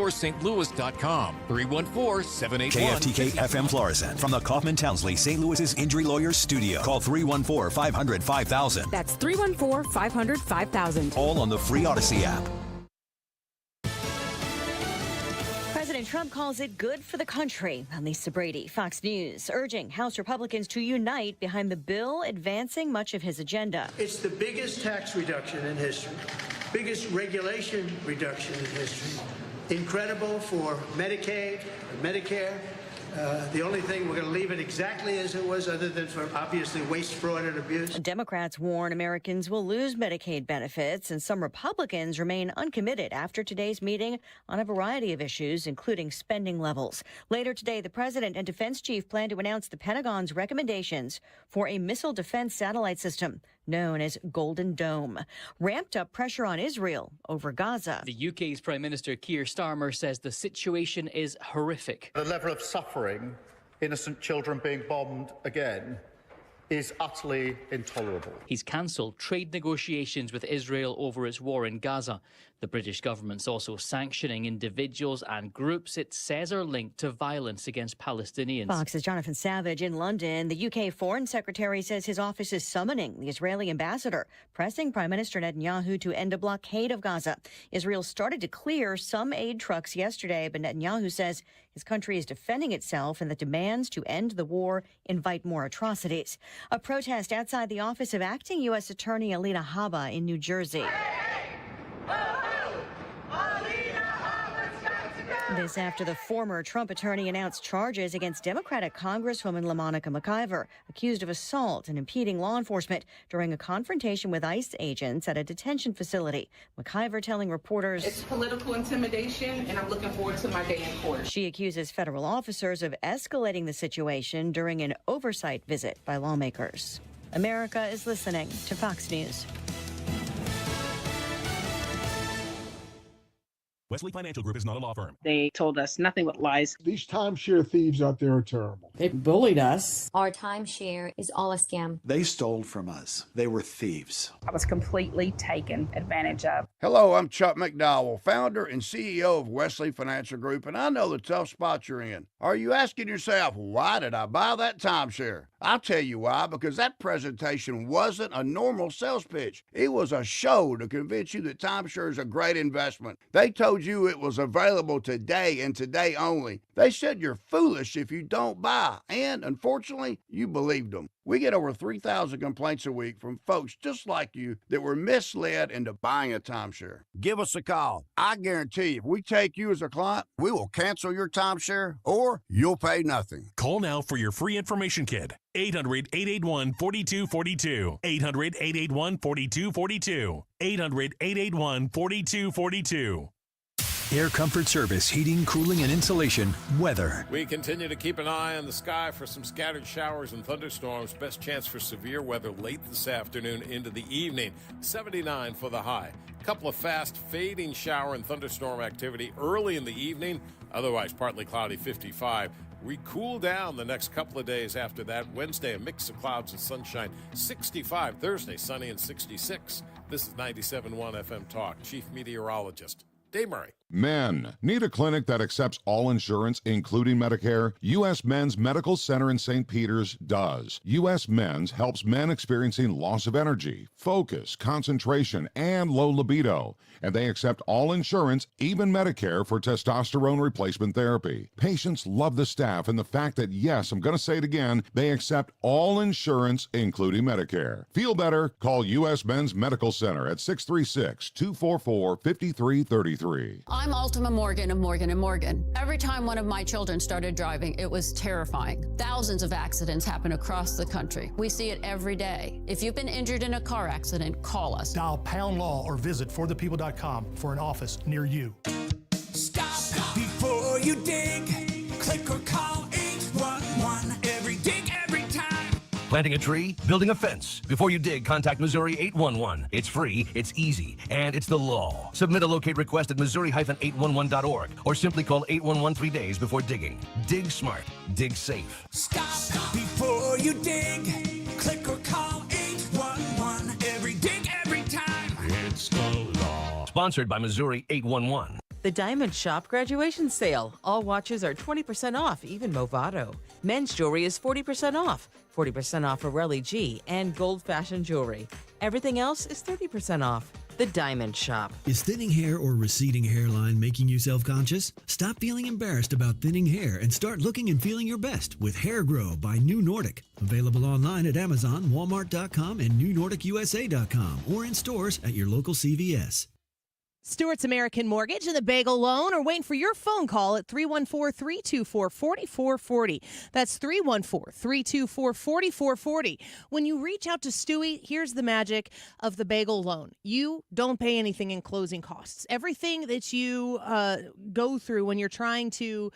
314stlouis.com. 314-781. KFTK FM Florissant from the Kaufman Townsley St. Louis's Injury Lawyers Studio. Call 314-500-5000. That's 314-500-5000. All on the free Odyssey app. President Trump calls it good for the country. Lisa Brady, Fox News, urging House Republicans to unite behind the bill advancing much of his agenda. It's the biggest tax reduction in history, biggest regulation reduction in history. Incredible for Medicaid, Medicare. The only thing, we're going to leave it exactly as it was, other than for obviously waste, fraud, and abuse. Democrats warn Americans will lose Medicaid benefits, and some Republicans remain uncommitted after today's meeting on a variety of issues, including spending levels. Later today, the president and defense chief plan to announce the Pentagon's recommendations for a missile defense satellite system known as Golden Dome. Ramped up pressure on Israel over Gaza. The UK's Prime Minister Keir Starmer says the situation is horrific. The level of suffering, innocent children being bombed again, is utterly intolerable. He's cancelled trade negotiations with Israel over its war in Gaza. The British government's also sanctioning individuals and groups it says are linked to violence against Palestinians. Fox's Jonathan Savage in London. The UK Foreign Secretary says his office is summoning the Israeli ambassador, pressing Prime Minister Netanyahu to end a blockade of Gaza. Israel started to clear some aid trucks yesterday, but Netanyahu says his country is defending itself and that demands to end the war invite more atrocities. A protest outside the office of acting U.S. Attorney Alina Habba in New Jersey. This after the former Trump attorney announced charges against Democratic Congresswoman LaMonica McIver, accused of assault and impeding law enforcement during a confrontation with ICE agents at a detention facility. McIver telling reporters, "It's political intimidation, and I'm looking forward to my day in court." She accuses federal officers of escalating the situation during an oversight visit by lawmakers. America is listening to Fox News. Wesley Financial Group is not a law firm. They told us nothing but lies. These timeshare thieves out there are terrible. They bullied us. Our timeshare is all a scam. They stole from us. They were thieves. I was completely taken advantage of. Hello, I'm Chuck McDowell, founder and CEO of Wesley Financial Group, and I know the tough spot you're in. Are you asking yourself, why did I buy that timeshare? I'll tell you why, because that presentation wasn't a normal sales pitch. It was a show to convince you that timeshare is a great investment. They told you it was available today and today only. They said you're foolish if you don't buy, and unfortunately, you believed them. We get over 3,000 complaints a week from folks just like you that were misled into buying a timeshare. Give us a call. I guarantee if we take you as a client, we will cancel your timeshare or you'll pay nothing. Call now for your free information kit. 800-881-4242. 800-881-4242. 800-881-4242. Air Comfort Service, heating, cooling, and insulation, weather. We continue to keep an eye on the sky for some scattered showers and thunderstorms. Best chance for severe weather late this afternoon into the evening. 79 for the high. A couple of fast fading shower and thunderstorm activity early in the evening. Otherwise, partly cloudy, 55. We cool down the next couple of days after that. Wednesday, a mix of clouds and sunshine, 65. Thursday, sunny and 66. This is 97.1 FM Talk. Chief Meteorologist Dave Murray. Men. Need a clinic that accepts all insurance, including Medicare? U.S. Men's Medical Center in St. Peters does. U.S. Men's helps men experiencing loss of energy, focus, concentration, and low libido. And they accept all insurance, even Medicare, for testosterone replacement therapy. Patients love the staff and the fact that, yes, I'm going to say it again, they accept all insurance, including Medicare. Feel better? Call U.S. Men's Medical Center at 636-244-5333. I'm Ultima Morgan of Morgan & Morgan. Every time one of my children started driving, it was terrifying. Thousands of accidents happen across the country. We see it every day. If you've been injured in a car accident, call us. Dial pound law or visit forthepeople.com for an office near you. Stop before you dig. Click or call 811. Every dig, every time. Planting a tree, building a fence. Before you dig, contact Missouri 811. It's free, it's easy, and it's the law. Submit a locate request at Missouri-811.org or simply call 811 3 days before digging. Dig smart, dig safe. Stop before you dig. Click or call 811. Every dig, every time. It's the law. Sponsored by Missouri 811. The Diamond Shop graduation sale. All watches are 20% off, even Movado. Men's jewelry is 40% off. 40% off Pirelli G and gold fashion jewelry. Everything else is 30% off. The Diamond Shop. Is thinning hair or receding hairline making you self-conscious? Stop feeling embarrassed about thinning hair and start looking and feeling your best with Hair Grow by New Nordic. Available online at Amazon, Walmart.com, and NewNordicUSA.com, or in stores at your local CVS. Stewart's American Mortgage and the Bagel Loan are waiting for your phone call at 314-324-4440. That's 314-324-4440. When you reach out to Stewie, here's the magic of the Bagel Loan. You don't pay anything in closing costs. Everything that you go through when you're trying to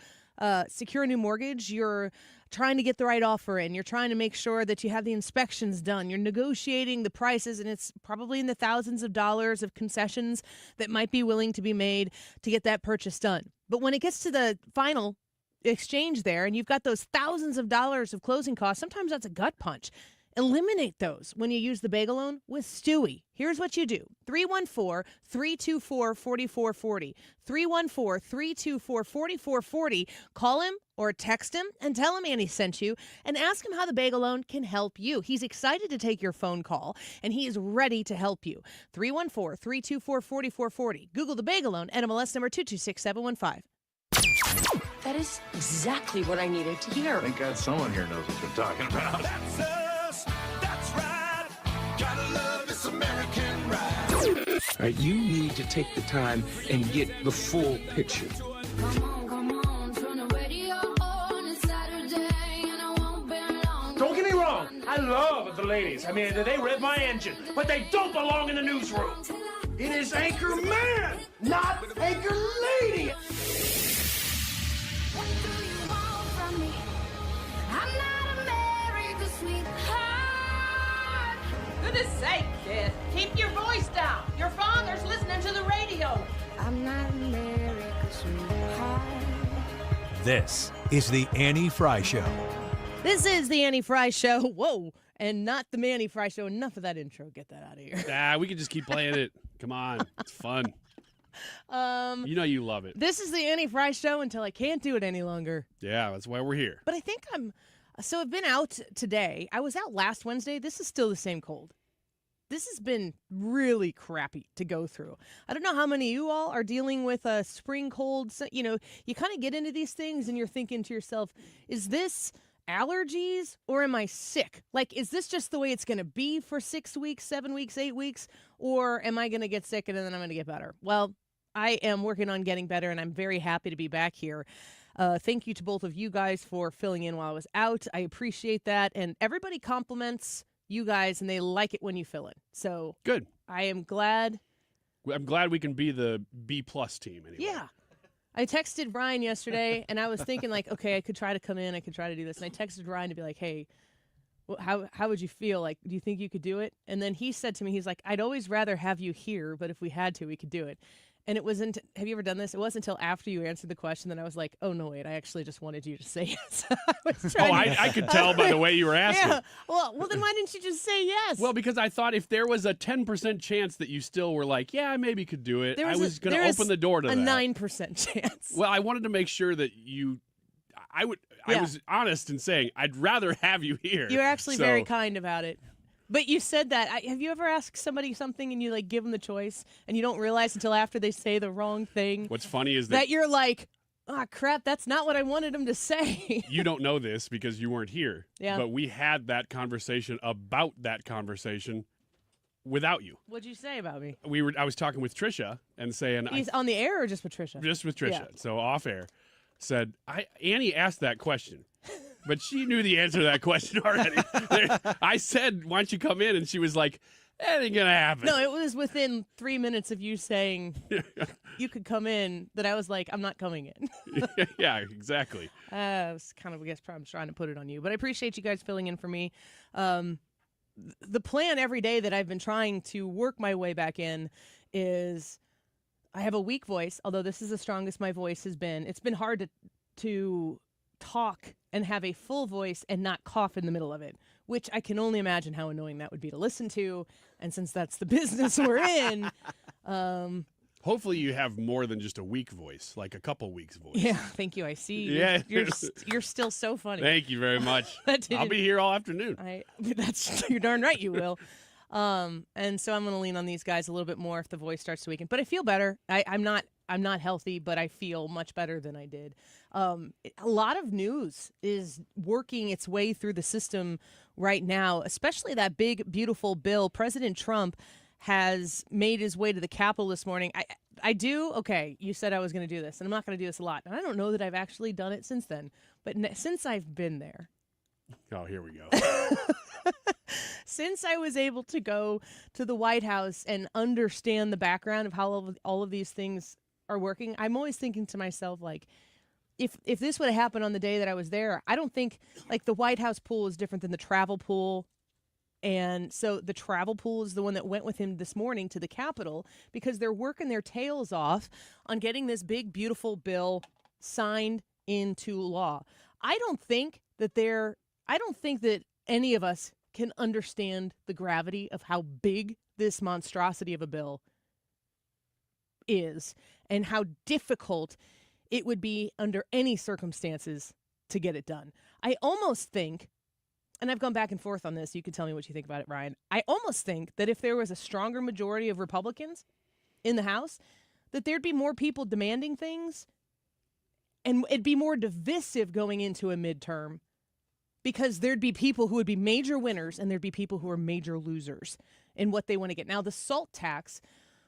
secure a new mortgage, you're trying to get the right offer in. You're trying to make sure that you have the inspections done. You're negotiating the prices, and it's probably in the thousands of dollars of concessions that might be willing to be made to get that purchase done. But when it gets to the final exchange there, and you've got those thousands of dollars of closing costs, sometimes that's a gut punch. Eliminate those when you use the Bagel Loan with Stewie. Here's what you do. 314-324-4440. 314-324-4440. Call him or text him and tell him Annie sent you and ask him how the Bagel Loan can help you. He's excited to take your phone call, and he is ready to help you. 314-324-4440. Google the Bagel Loan, NMLS number 226715. That is exactly what I needed to hear. Thank God someone here knows what they're talking about. That's us. That's right. Gotta love this American ride. All right, you need to take the time and get the full picture. Don't get me wrong, I love the ladies. I mean, they rev my engine, but they don't belong in the newsroom. It is Anchor Man, not Anchor Lady. What do you want from me? I'm not America's sweetheart. Goodness sake, kid. Keep your voice down. Your father's listening to the radio. I'm not America's sweetheart. This is the Annie Fry Show. This is the Annie Fry Show. Whoa. And not the Manny Fry Show. Enough of that intro. Get that out of here. We can just keep playing it. Come on. It's fun. You know you love it. This is the Annie Fry Show until I can't do it any longer. Yeah, that's why we're here. But I think I've been out today. I was out last Wednesday. This is still the same cold. This has been really crappy to go through. I don't know how many of you all are dealing with a spring cold. So, you know, you kind of get into these things and you're thinking to yourself, is this allergies or am I sick? Like, is this just the way it's going to be for 6 weeks, 7 weeks, 8 weeks? Or am I going to get sick and then I'm going to get better? Well, I am working on getting better, and I'm very happy to be back here. Thank you to both of you guys for filling in while I was out. I appreciate that. And everybody compliments you guys, and they like it when you fill in. So good. I am glad. I'm glad we can be the B+ team anyway. Yeah. I texted Ryan yesterday, and I was thinking, like, okay, I could try to come in. I could try to do this. And I texted Ryan to be like, hey, how would you feel? Like, do you think you could do it? And then he said to me, he's like, I'd always rather have you here, but if we had to, we could do it. And it wasn't, have you ever done this? It wasn't until after you answered the question that I was like, oh, no, wait, I actually just wanted you to say yes. I could tell by the way you were asking. Yeah. Well, then why didn't you just say yes? Well, because I thought if there was a 10% chance that you still were like, yeah, I maybe could do it, I was going to open the door to that. A 9% chance. Well, I wanted to make sure that I was honest in saying I'd rather have you here. You're actually very kind about it. But you said that. Have you ever asked somebody something and you like give them the choice and you don't realize until after they say the wrong thing? What's funny is that you're like, oh, crap, that's not what I wanted them to say. You don't know this because you weren't here. Yeah. But we had that conversation about that conversation without you. What'd you say about me? I was talking with Trisha and saying He's on the air or just with Trisha? Just with Trisha. Yeah. So off air. Said, Annie asked that question. But she knew the answer to that question already. I said, why don't you come in? And she was like, that ain't going to happen. No, it was within 3 minutes of you saying you could come in that I was like, I'm not coming in. Yeah, exactly. I was kind of, I guess, probably trying to put it on you. But I appreciate you guys filling in for me. The plan every day that I've been trying to work my way back in is I have a weak voice, although this is the strongest my voice has been. It's been hard to talk and have a full voice and not cough in the middle of it, which I can only imagine how annoying that would be to listen to. And since that's the business we're in, Hopefully you have more than just a week voice, like a couple weeks voice. Yeah, thank you. I see. Yeah. You're still so funny. Thank you very much. I'll be here all afternoon. You're darn right you will. And so I'm going to lean on these guys a little bit more if the voice starts to weaken. But I feel better. I'm not healthy, but I feel much better than I did. A lot of news is working its way through the system right now, especially that big, beautiful bill. President Trump has made his way to the Capitol this morning. Okay, you said I was going to do this, and I'm not going to do this a lot. And I don't know that I've actually done it since then. But since I've been there. Oh, here we go. Since I was able to go to the White House and understand the background of how all of these things are working, I'm always thinking to myself, like, if this would have happened on the day that I was there, I don't think, like, the White House pool is different than the travel pool. And so the travel pool is the one that went with him this morning to the Capitol because they're working their tails off on getting this big, beautiful bill signed into law. I don't think that any of us can understand the gravity of how big this monstrosity of a bill is and how difficult it would be under any circumstances to get it done. I almost think, and I've gone back and forth on this, you can tell me what you think about it, Ryan. I almost think that if there was a stronger majority of Republicans in the House, that there'd be more people demanding things and it'd be more divisive going into a midterm because there'd be people who would be major winners and there'd be people who are major losers in what they want to get. Now, the SALT tax,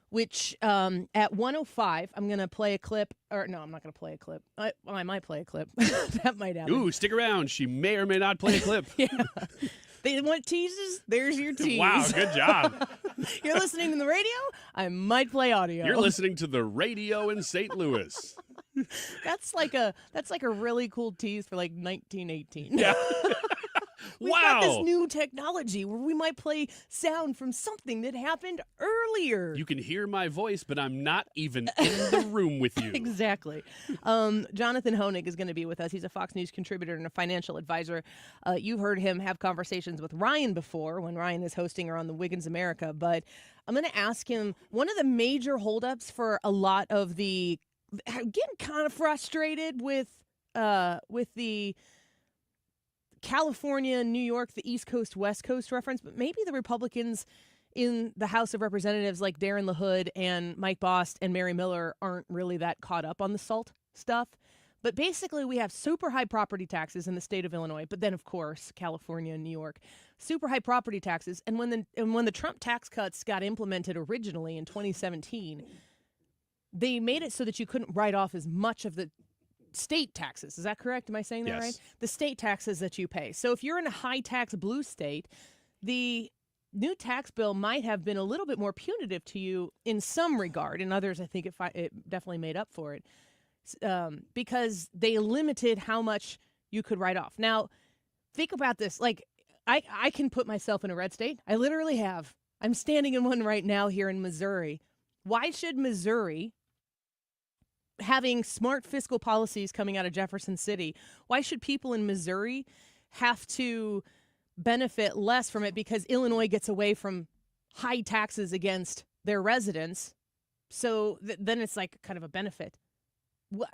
which at 1:05, I'm going to play a clip. Or no, I'm not going to play a clip. I might play a clip. That might happen. Ooh, stick around. She may or may not play a clip. Yeah. They want teases? There's your tease. Wow, good job. You're listening to the radio? I might play audio. You're listening to the radio in St. Louis. That's like a really cool tease for like 1918. Yeah. We've got this new technology where we might play sound from something that happened earlier. You can hear my voice, but I'm not even in the room with you. Exactly. Jonathan Hoenig is going to be with us. He's a Fox News contributor and a financial advisor. You've heard him have conversations with Ryan before when Ryan is hosting her on the Wiggins America. But I'm going to ask him, one of the major holdups for a lot of the getting kind of frustrated with the California, New York, the East Coast, West Coast reference, but maybe the Republicans in the House of Representatives like Darren LaHood and Mike Bost and Mary Miller aren't really that caught up on the SALT stuff. But basically, we have super high property taxes in the state of Illinois, but then, of course, California and New York, super high property taxes. And when the Trump tax cuts got implemented originally in 2017, they made it so that you couldn't write off as much of the state taxes. Is that correct? Am I saying that Yes. right? The state taxes that you pay. So if you're in a high tax blue state, the new tax bill might have been a little bit more punitive to you in some regard. In others, I think it definitely made up for it because they limited how much you could write off. Now, think about this. Like, I can put myself in a red state. I literally have. I'm standing in one right now here in Missouri. Why should Missouri, having smart fiscal policies coming out of Jefferson City, why should people in Missouri have to benefit less from it because Illinois gets away from high taxes against their residents? So then it's like kind of a benefit.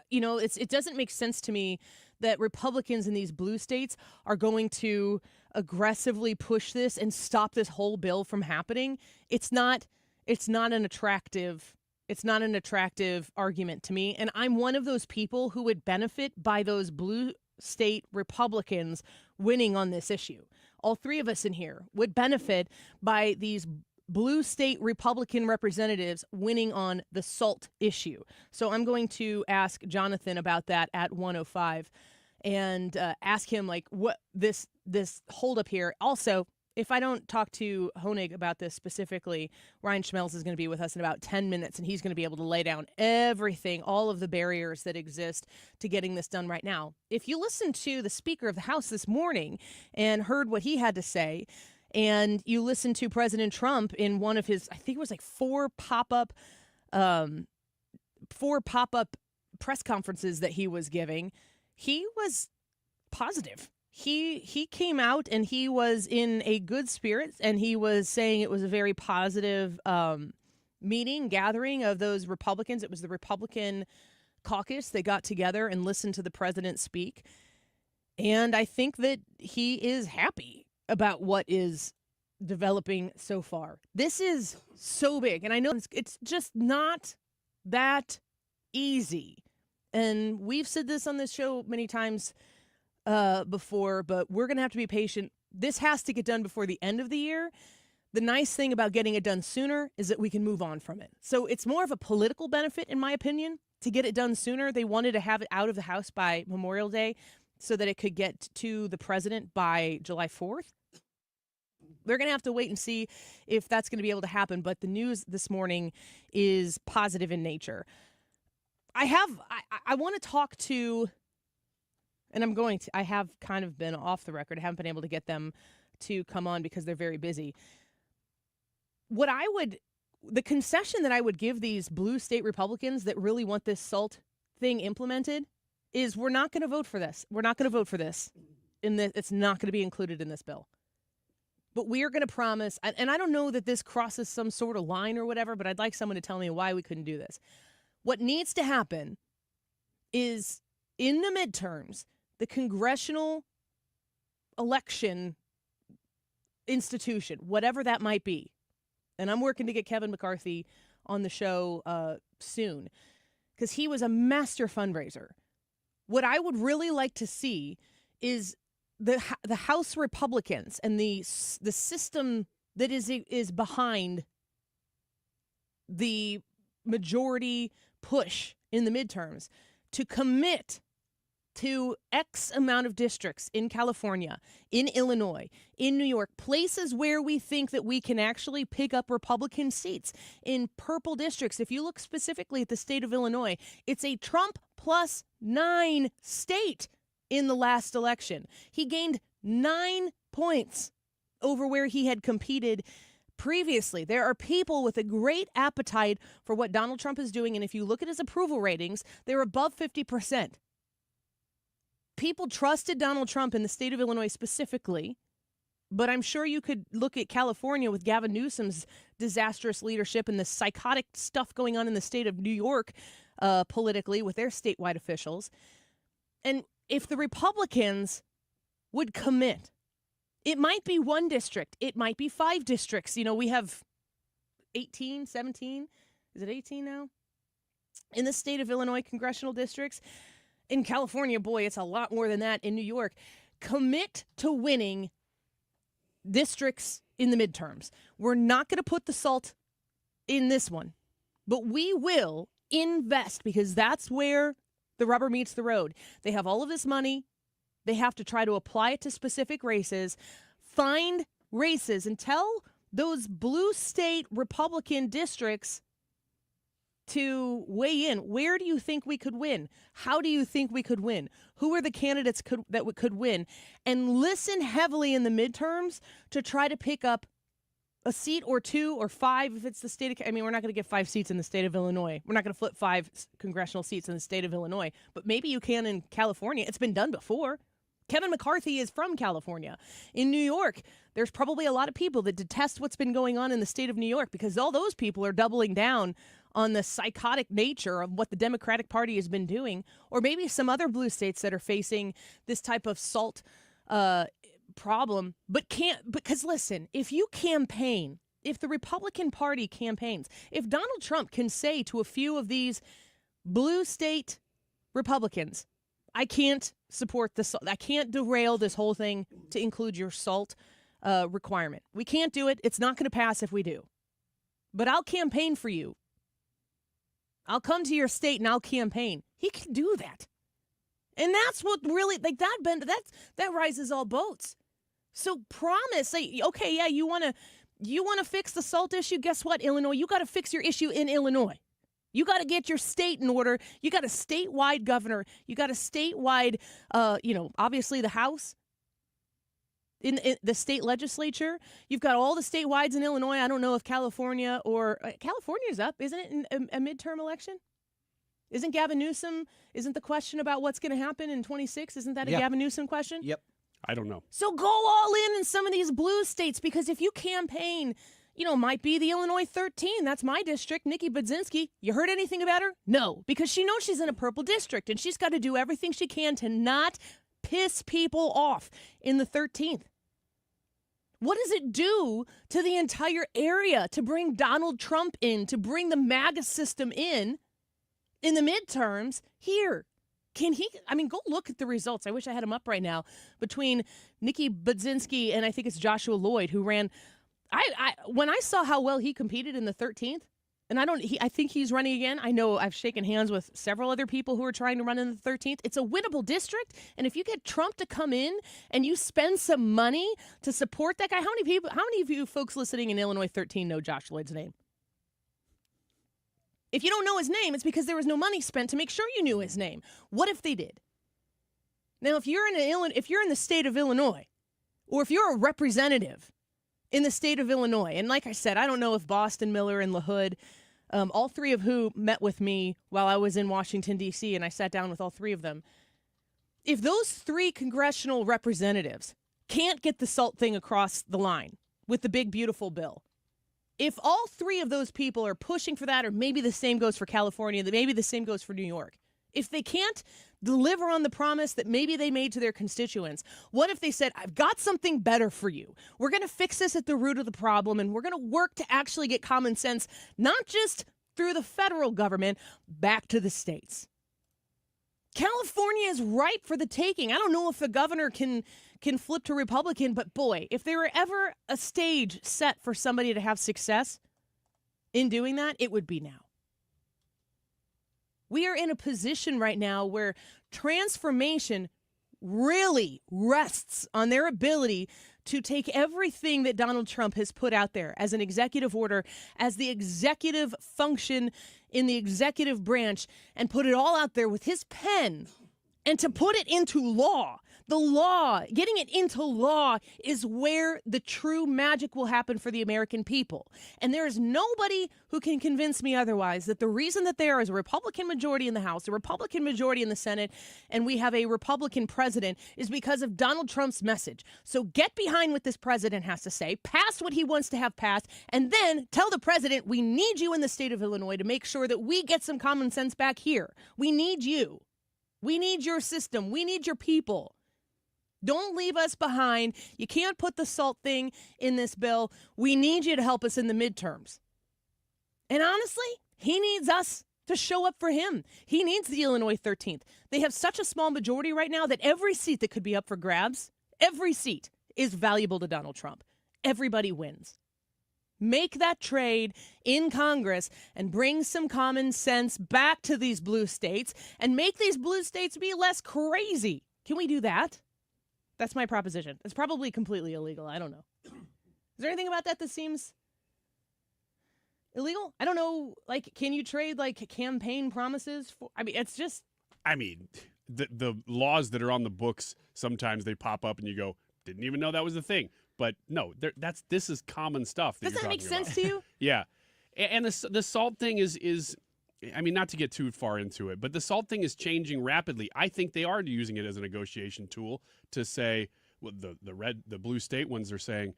You know, it doesn't make sense to me that Republicans in these blue states are going to aggressively push this and stop this whole bill from happening. It's not an attractive argument to me. And I'm one of those people who would benefit by those blue state Republicans winning on this issue. All three of us in here would benefit by these blue state Republican representatives winning on the SALT issue. So I'm going to ask Jonathan about that at 1:05 and ask him like what this holdup here. Also, if I don't talk to Hoenig about this specifically, Ryan Schmelz is going to be with us in about 10 minutes, and he's going to be able to lay down everything, all of the barriers that exist to getting this done right now. If you listened to the Speaker of the House this morning and heard what he had to say, and you listened to President Trump in one of his, I think it was like four pop-up press conferences that he was giving, he was positive. He came out and he was in a good spirit, and he was saying it was a very positive gathering of those Republicans. It was the Republican caucus. They got together and listened to the president speak. And I think that he is happy about what is developing so far. This is so big. And I know it's just not that easy. And we've said this on this show many times before, but we're going to have to be patient. This has to get done before the end of the year. The nice thing about getting it done sooner is that we can move on from it. So it's more of a political benefit, in my opinion, to get it done sooner. They wanted to have it out of the House by Memorial Day so that it could get to the president by July 4th. They're going to have to wait and see if that's going to be able to happen. But the news this morning is positive in nature. I want to talk to, and I have kind of been off the record. I haven't been able to get them to come on because they're very busy. The concession that I would give these blue state Republicans that really want this SALT thing implemented is we're not going to vote for this. We're not going to vote for this. It's not going to be included in this bill. But we are going to promise, and I don't know that this crosses some sort of line or whatever, but I'd like someone to tell me why we couldn't do this. What needs to happen is in the midterms, the congressional election institution, whatever that might be, and I'm working to get Kevin McCarthy on the show soon because he was a master fundraiser. What I would really like to see is the House Republicans and the system that is behind the majority push in the midterms to commit to X amount of districts in California, in Illinois, in New York, places where we think that we can actually pick up Republican seats in purple districts. If you look specifically at the state of Illinois, it's a Trump plus 9 state in the last election. He gained 9 points over where he had competed previously. There are people with a great appetite for what Donald Trump is doing, and if you look at his approval ratings, they're above 50%. People trusted Donald Trump in the state of Illinois specifically, but I'm sure you could look at California with Gavin Newsom's disastrous leadership and the psychotic stuff going on in the state of New York politically with their statewide officials. And if the Republicans would commit, it might be 1 district. It might be 5 districts. You know, we have 18, 17. Is it 18 now? In the state of Illinois, congressional districts. In California, boy, it's a lot more than that. In New York, commit to winning districts in the midterms. We're not going to put the SALT in this one, but we will invest because that's where the rubber meets the road. They have all of this money. They have to try to apply it to specific races, find races, and tell those blue state Republican districts to weigh in. Where do you think we could win? How do you think we could win? Who are the candidates that could win? And listen heavily in the midterms to try to pick up a seat or 2 or 5 if it's the state of, we're not going to get 5 seats in the state of Illinois. We're not going to flip 5 congressional seats in the state of Illinois, but maybe you can in California. It's been done before. Kevin McCarthy is from California. In New York, there's probably a lot of people that detest what's been going on in the state of New York because all those people are doubling down on the psychotic nature of what the Democratic Party has been doing, or maybe some other blue states that are facing this type of SALT problem, but can't, because listen, if you campaign, if the Republican Party campaigns, if Donald Trump can say to a few of these blue state Republicans, I can't support the SALT, I can't derail this whole thing to include your SALT requirement. We can't do it. It's not going to pass if we do. But I'll campaign for you. I'll come to your state and I'll campaign. He can do that. And that's what really, like, that rises all boats. So promise, say, okay, yeah, you want to fix the SALT issue? Guess what, Illinois? You got to fix your issue in Illinois. You got to get your state in order. You got a statewide governor. You got a statewide, obviously the House, in the state legislature. You've got all the statewides in Illinois. I don't know if California's up, isn't it, in a midterm election? Isn't Gavin Newsom, isn't the question about what's going to happen in 26, isn't that a Gavin Newsom question? Yep. I don't know. So go all in some of these blue states, because if you campaign, might be the Illinois 13. That's my district, Nikki Budzinski. You heard anything about her? No, because she knows she's in a purple district, and she's got to do everything she can to not piss people off in the 13th. What does it do to the entire area to bring Donald Trump in, to bring the MAGA system in the midterms here? Can he? I mean, go look at the results. I wish I had them up right now between Nikki Budzinski and I think it's Joshua Lloyd who ran. When I saw how well he competed in the 13th, and I think he's running again. I know I've shaken hands with several other people who are trying to run in the 13th. It's a winnable district, and if you get Trump to come in and you spend some money to support that guy, how many of you folks listening in Illinois 13 know Josh Lloyd's name? If you don't know his name, it's because there was no money spent to make sure you knew his name. What if they did? Now, if you're in the state of Illinois, or if you're a representative in the state of Illinois, and like I said, I don't know if Boston, Miller, and LaHood, all three of who met with me while I was in Washington, D.C., and I sat down with all three of them. If those three congressional representatives can't get the SALT thing across the line with the big, beautiful bill, if all three of those people are pushing for that, or maybe the same goes for California, maybe the same goes for New York, if they can't deliver on the promise that maybe they made to their constituents, what if they said, I've got something better for you. We're going to fix this at the root of the problem, and we're going to work to actually get common sense, not just through the federal government, back to the states. California is ripe for the taking. I don't know if the governor can flip to Republican, but boy, if there were ever a stage set for somebody to have success in doing that, it would be now. We are in a position right now where transformation really rests on their ability to take everything that Donald Trump has put out there as an executive order, as the executive function in the executive branch, and put it all out there with his pen, and to put it into law. The law, getting it into law, is where the true magic will happen for the American people. And there is nobody who can convince me otherwise that the reason that there is a Republican majority in the House, a Republican majority in the Senate, and we have a Republican president is because of Donald Trump's message. So get behind what this president has to say, pass what he wants to have passed, and then tell the president, we need you in the state of Illinois to make sure that we get some common sense back here. We need you. We need your system. We need your people. Don't leave us behind. You can't put the SALT thing in this bill. We need you to help us in the midterms. And honestly, he needs us to show up for him. He needs the Illinois 13th. They have such a small majority right now that every seat that could be up for grabs, every seat is valuable to Donald Trump. Everybody wins. Make that trade in Congress and bring some common sense back to these blue states and make these blue states be less crazy. Can we do that? That's my proposition. It's probably completely illegal. I don't know. Is there anything about that seems illegal? I don't know. Like, can you trade like campaign promises for? I mean, it's just. I mean, the laws that are on the books, sometimes they pop up and you go, didn't even know that was a thing. But no, this is common stuff. Does that make sense to you? Yeah, and the SALT thing is. I mean, not to get too far into it, but the SALT thing is changing rapidly. I think they are using it as a negotiation tool to say, well, the blue state ones are saying,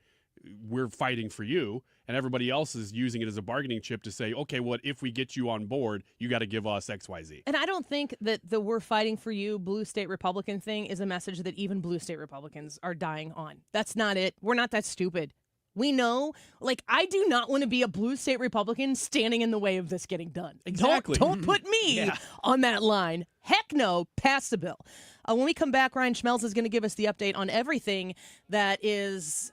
we're fighting for you, and everybody else is using it as a bargaining chip to say, okay, what if we get you on board, you got to give us XYZ. And I don't think that the we're fighting for you blue state Republican thing is a message that even blue state Republicans are dying on. That's not it. We're not that stupid. We know, like, I do not want to be a blue state Republican standing in the way of this getting done. Exactly. Don't put me on that line. Heck no, pass the bill. When we come back, Ryan Schmelz is going to give us the update on everything that is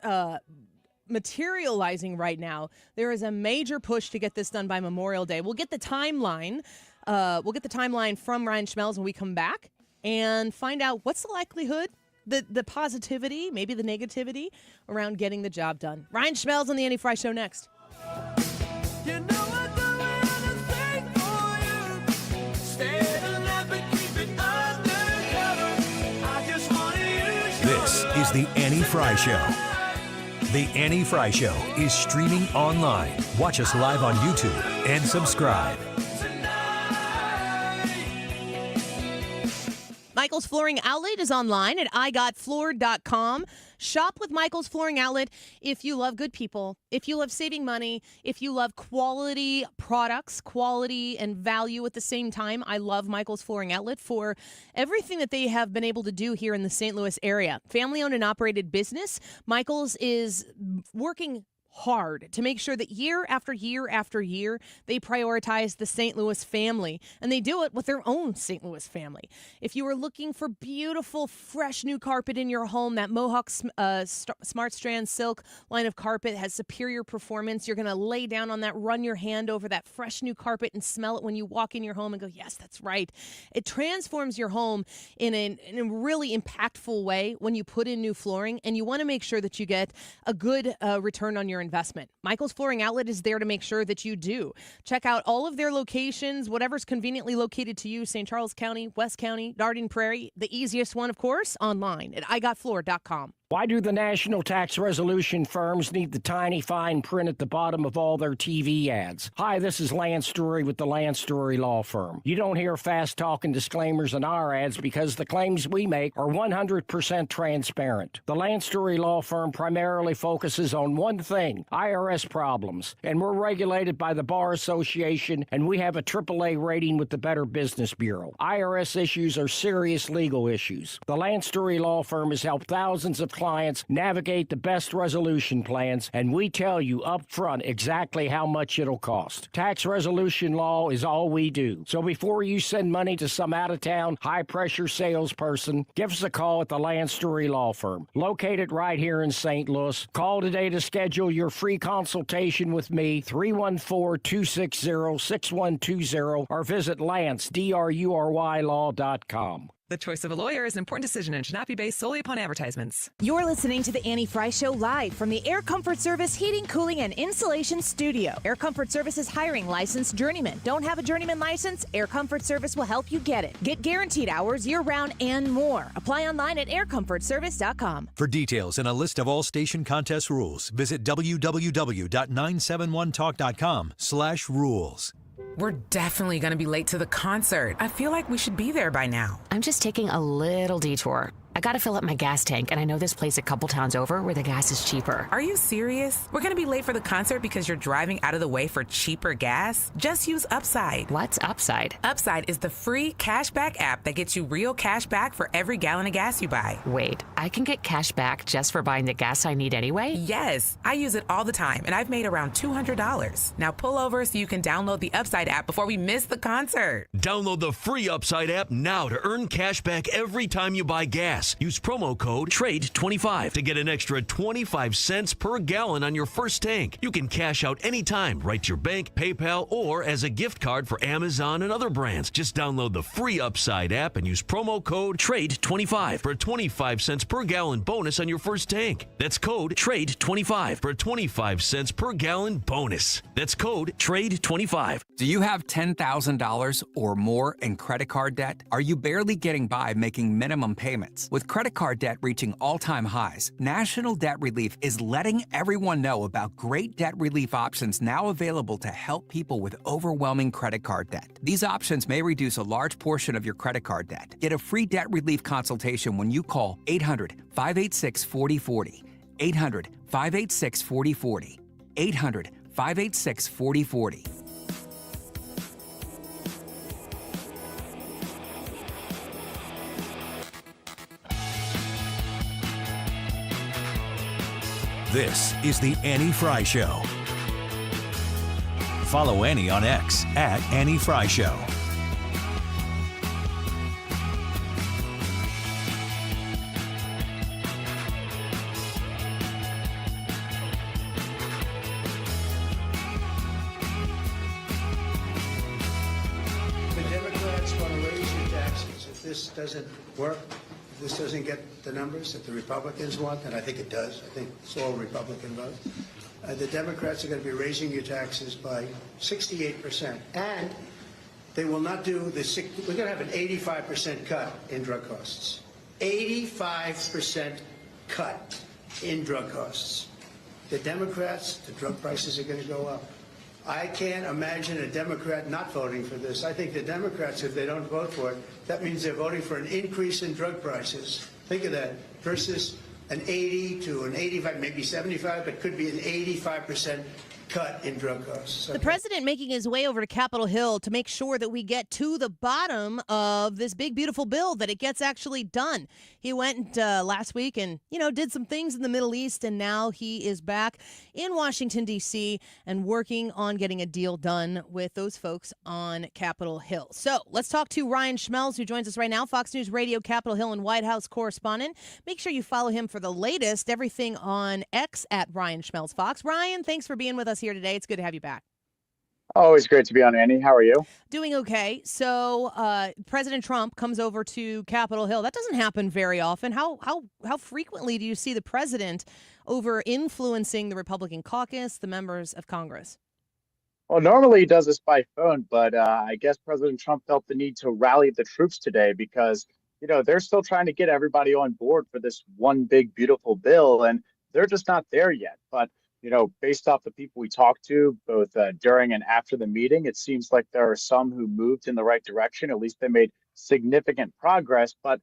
materializing right now. There is a major push to get this done by Memorial Day. We'll get the timeline. From Ryan Schmelz when we come back and find out what's the likelihood, the positivity, maybe the negativity around getting the job done. Ryan Schmelz on the Annie Fry Show next. You know I'm doing anything for you. Stay alive but keep it undercover. I just want to use This is the Annie Fry Show. The Annie Fry Show is streaming online. Watch us live on YouTube and subscribe. Michael's Flooring Outlet is online at igotfloored.com. Shop with Michael's Flooring Outlet if you love good people, if you love saving money, if you love quality products, quality and value at the same time. I love Michael's Flooring Outlet for everything that they have been able to do here in the St. Louis area. Family-owned and operated business. Michael's is working hard to make sure that year after year after year, they prioritize the St. Louis family, and they do it with their own St. Louis family. If you are looking for beautiful, fresh new carpet in your home, that Mohawk Smart Strand Silk line of carpet has superior performance. You're going to lay down on that, run your hand over that fresh new carpet and smell it when you walk in your home and go, yes, that's right. It transforms your home in a really impactful way when you put in new flooring, and you want to make sure that you get a good return on your investment. Michael's Flooring Outlet is there to make sure that you do. Check out all of their locations, whatever's conveniently located to you, St. Charles County, West County, Darden Prairie. The easiest one, of course, online at igotfloored.com. Why do the national tax resolution firms need the tiny fine print at the bottom of all their TV ads? Hi, this is Lance Story with the Lance Story Law Firm. You don't hear fast-talking disclaimers in our ads because the claims we make are 100% transparent. The Lance Story Law Firm primarily focuses on one thing, IRS problems, and we're regulated by the Bar Association, and we have a AAA rating with the Better Business Bureau. IRS issues are serious legal issues. The Lance Story Law Firm has helped thousands of clients navigate the best resolution plans, and we tell you up front exactly how much it'll cost. Tax resolution law is all we do. So before you send money to some out-of-town, high-pressure salesperson, give us a call at the Lance Story Law Firm, located right here in St. Louis. Call today to schedule your free consultation with me, 314-260-6120, or visit LanceDruryLaw.com. The choice of a lawyer is an important decision and should not be based solely upon advertisements. You're listening to The Annie Fry Show live from the Air Comfort Service Heating, Cooling, and Insulation Studio. Air Comfort Service is hiring licensed journeymen. Don't have a journeyman license? Air Comfort Service will help you get it. Get guaranteed hours year-round and more. Apply online at aircomfortservice.com. For details and a list of all station contest rules, visit www.971talk.com/rules. We're definitely going to be late to the concert. I feel like we should be there by now. I'm just taking a little detour. I gotta fill up my gas tank, and I know this place a couple towns over where the gas is cheaper. Are you serious? We're gonna be late for the concert because you're driving out of the way for cheaper gas? Just use Upside. What's Upside? Upside is the free cashback app that gets you real cash back for every gallon of gas you buy. Wait, I can get cash back just for buying the gas I need anyway? Yes, I use it all the time, and I've made around $200. Now pull over so you can download the Upside app before we miss the concert. Download the free Upside app now to earn cash back every time you buy gas. Use promo code TRADE25 to get an extra 25 cents per gallon on your first tank. You can cash out anytime, right to your bank, PayPal, or as a gift card for Amazon and other brands. Just download the free Upside app and use promo code TRADE25 for a 25 cents per gallon bonus on your first tank. That's code TRADE25 for a 25 cents per gallon bonus. That's code TRADE25. Do you have $10,000 or more in credit card debt? Are you barely getting by making minimum payments? With credit card debt reaching all-time highs, National Debt Relief is letting everyone know about great debt relief options now available to help people with overwhelming credit card debt. These options may reduce a large portion of your credit card debt. Get a free debt relief consultation when you call 800-586-4040. 800-586-4040. 800-586-4040. This is the Annie Fry Show. Follow Annie on X at Annie Fry Show. The Democrats want to raise your taxes. If this doesn't work, if this doesn't get the numbers that the Republicans want, and I think it does, I think it's all Republican vote, the Democrats are going to be raising your taxes by 68%. And they will not do the, we're going to have an 85% cut in drug costs. 85% cut in drug costs. The Democrats, the drug prices are going to go up. I can't imagine a Democrat not voting for this. I think the Democrats, if they don't vote for it, that means they're voting for an increase in drug prices. Think of that, versus an 80 to an 85, maybe 75, but could be an 85% cut in drug costs. The president making his way over to Capitol Hill to make sure that we get to the bottom of this big, beautiful bill, that it gets actually done. He went last week and, did some things in the Middle East, and now he is back in Washington, D.C., and working on getting a deal done with those folks on Capitol Hill. So let's talk to Ryan Schmelz, who joins us right now, Fox News Radio, Capitol Hill, and White House correspondent. Make sure you follow him for the latest, everything on X at Ryan Schmelz Fox. Ryan, thanks for being with us here today. It's good to have you back. Always great to be on, Annie. How are you? Doing okay. So President Trump comes over to Capitol Hill. That doesn't happen very often. How frequently do you see the president over influencing the Republican caucus, the members of Congress? Well, normally he does this by phone, but I guess President Trump felt the need to rally the troops today because, they're still trying to get everybody on board for this one big, beautiful bill, and they're just not there yet. But based off the people we talked to, both during and after the meeting, it seems like there are some who moved in the right direction. At least they made significant progress. But,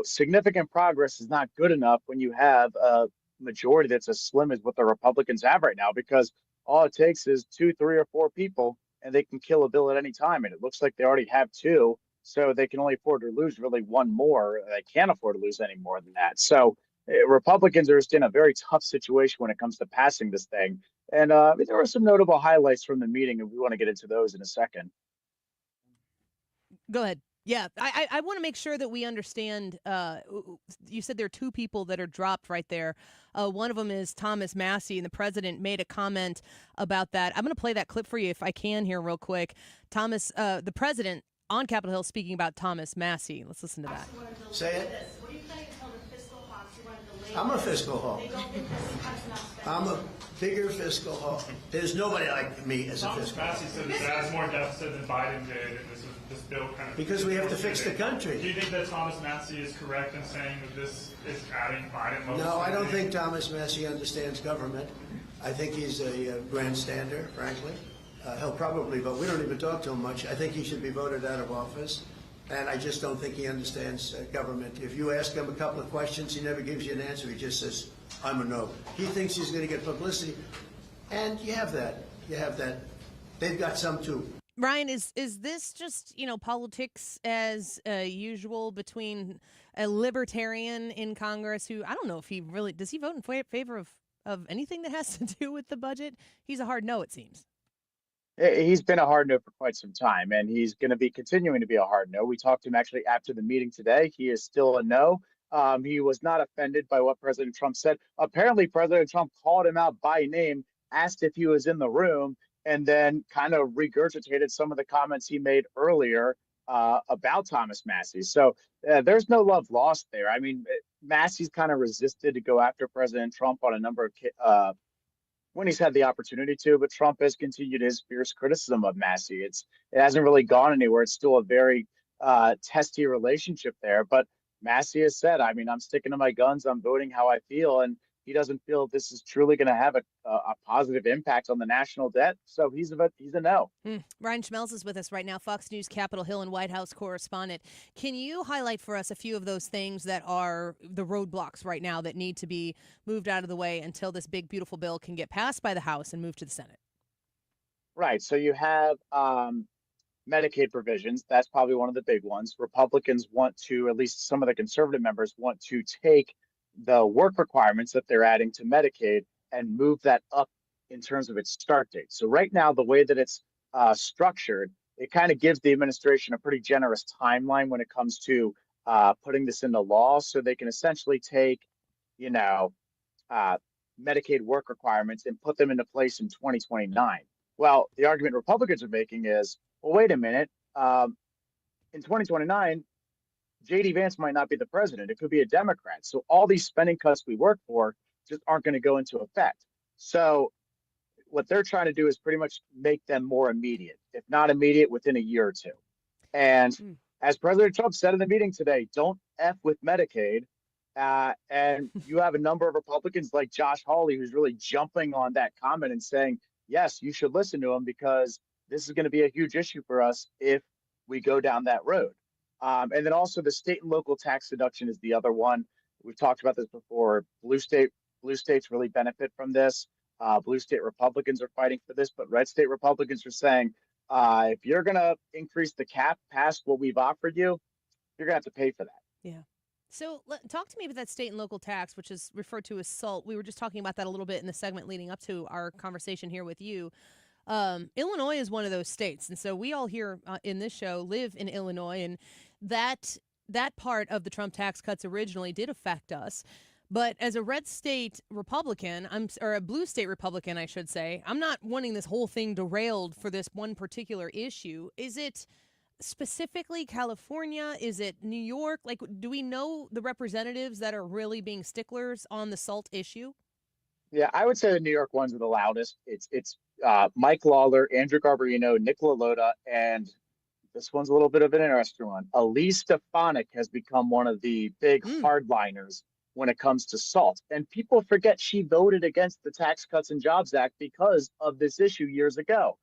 significant progress is not good enough when you have a majority that's as slim as what the Republicans have right now, because all it takes is 2, 3, or 4 people, and they can kill a bill at any time. And it looks like they already have 2, so they can only afford to lose really 1 more. They can't afford to lose any more than that. So Republicans are just in a very tough situation when it comes to passing this thing. And there were some notable highlights from the meeting, and we want to get into those in a second. Go ahead. Yeah, I want to make sure that we understand. You said there are 2 people that are dropped right there. One of them is Thomas Massie, and the president made a comment about that. I'm going to play that clip for you if I can here real quick. The president on Capitol Hill speaking about Thomas Massie. Let's listen to that. Say it. I'm a fiscal hawk. I'm a bigger fiscal hawk. There's nobody like me as a fiscal hawk. Massey said that has more deficit than Biden did, and this bill kind of... Because we have to fix the country. Do you think that Thomas Massey is correct in saying that this is adding Biden? No, I don't think Thomas Massey understands government. I think he's a grandstander, frankly. He'll probably vote. We don't even talk to him much. I think he should be voted out of office. And I just don't think he understands government. If you ask him a couple of questions, he never gives you an answer. He just says, I'm a no. He thinks he's going to get publicity. And you have that. You have that. They've got some too. Ryan, is this just, politics as usual between a libertarian in Congress who, I don't know if he really, does he vote in favor of anything that has to do with the budget? He's a hard no, it seems. He's been a hard no for quite some time, and he's going to be continuing to be a hard no. We talked to him actually after the meeting today. He is still a no. He was not offended by what President Trump said. Apparently, President Trump called him out by name, asked if he was in the room, and then kind of regurgitated some of the comments he made earlier about Thomas Massie. So there's no love lost there. I mean, Massie's kind of resisted to go after President Trump on a number of when he's had the opportunity to, but Trump has continued his fierce criticism of Massie. It hasn't really gone anywhere. It's still a very testy relationship there. But Massie has said, I mean, I'm sticking to my guns. I'm voting how I feel. And he doesn't feel this is truly going to have a positive impact on the national debt. So he's a no. Ryan Schmelz is with us right now, Fox News, Capitol Hill, and White House correspondent. Can you highlight for us a few of those things that are the roadblocks right now that need to be moved out of the way until this big, beautiful bill can get passed by the House and move to the Senate? Right. So you have Medicaid provisions. That's probably one of the big ones. Republicans want to, at least some of the conservative members want to take the work requirements that they're adding to Medicaid and move that up in terms of its start date. So right now, the way that it's structured, it kind of gives the administration a pretty generous timeline when it comes to putting this into law. So they can essentially take, Medicaid work requirements and put them into place in 2029. Well, the argument Republicans are making is, well, wait a minute. In 2029, J.D. Vance might not be the president. It could be a Democrat. So all these spending cuts we work for just aren't going to go into effect. So what they're trying to do is pretty much make them more immediate, if not immediate, within a year or two. And as President Trump said in the meeting today, don't F with Medicaid. And you have a number of Republicans like Josh Hawley, who's really jumping on that comment and saying, yes, you should listen to them because this is going to be a huge issue for us if we go down that road. And then also the state and local tax deduction is the other one. We've talked about this before. Blue states really benefit from this. Blue state Republicans are fighting for this, but red state Republicans are saying, if you're going to increase the cap past what we've offered you, you're going to have to pay for that. Yeah. So talk to me about that state and local tax, which is referred to as SALT. We were just talking about that a little bit in the segment leading up to our conversation here with you. Illinois is one of those states. And so we all here in this show live in Illinois, and that part of the Trump tax cuts originally did affect us. But as a red state Republican, or a blue state Republican, I should say, I'm not wanting this whole thing derailed for this one particular issue. Is it specifically California? Is it New York? Like, do we know the representatives that are really being sticklers on the SALT issue? Yeah, I would say the New York ones are the loudest. It's Mike Lawler, Andrew Garbarino, Nick LaLota, and this one's a little bit of an interesting one. Elise Stefanik has become one of the big hardliners when it comes to SALT. And people forget she voted against the Tax Cuts and Jobs Act because of this issue years ago.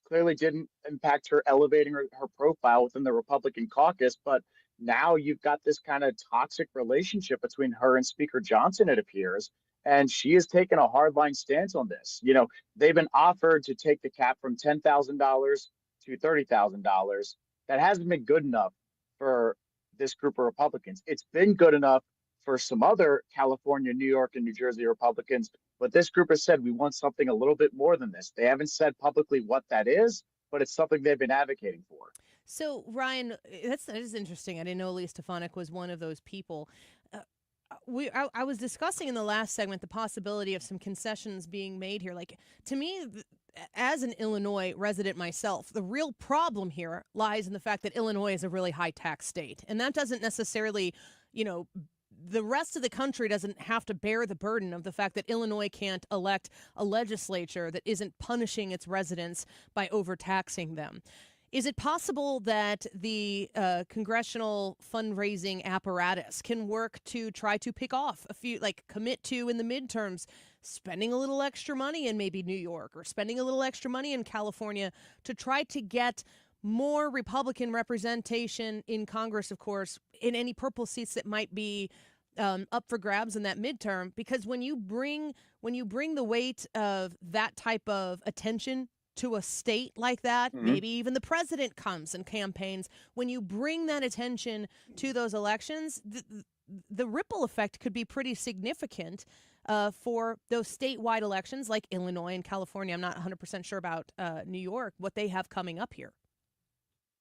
Clearly didn't impact her elevating her profile within the Republican caucus, but now you've got this kind of toxic relationship between her and Speaker Johnson, it appears, and she has taken a hardline stance on this. You know, they've been offered to take the cap from $10,000 to $30,000. That hasn't been good enough for this group of Republicans. It's been good enough for some other California, New York, and New Jersey Republicans, but this group has said we want something a little bit more than this. They haven't said publicly what that is, but it's something they've been advocating for. So, Ryan, that is interesting. I didn't know Elise Stefanik was one of those people. I was discussing in the last segment the possibility of some concessions being made here. Like, to me, as an Illinois resident myself, the real problem here lies in the fact that Illinois is a really high tax state. And that doesn't necessarily, the rest of the country doesn't have to bear the burden of the fact that Illinois can't elect a legislature that isn't punishing its residents by overtaxing them. Is it possible that the congressional fundraising apparatus can work to try to pick off a few, like commit to in the midterms, spending a little extra money in maybe New York or spending a little extra money in California to try to get more Republican representation in Congress, of course, in any purple seats that might be up for grabs in that midterm? Because when you bring the weight of that type of attention to a state like that, maybe even the president comes and campaigns. When you bring that attention to those elections, the ripple effect could be pretty significant for those statewide elections like Illinois and California. I'm not 100% sure about New York, what they have coming up here.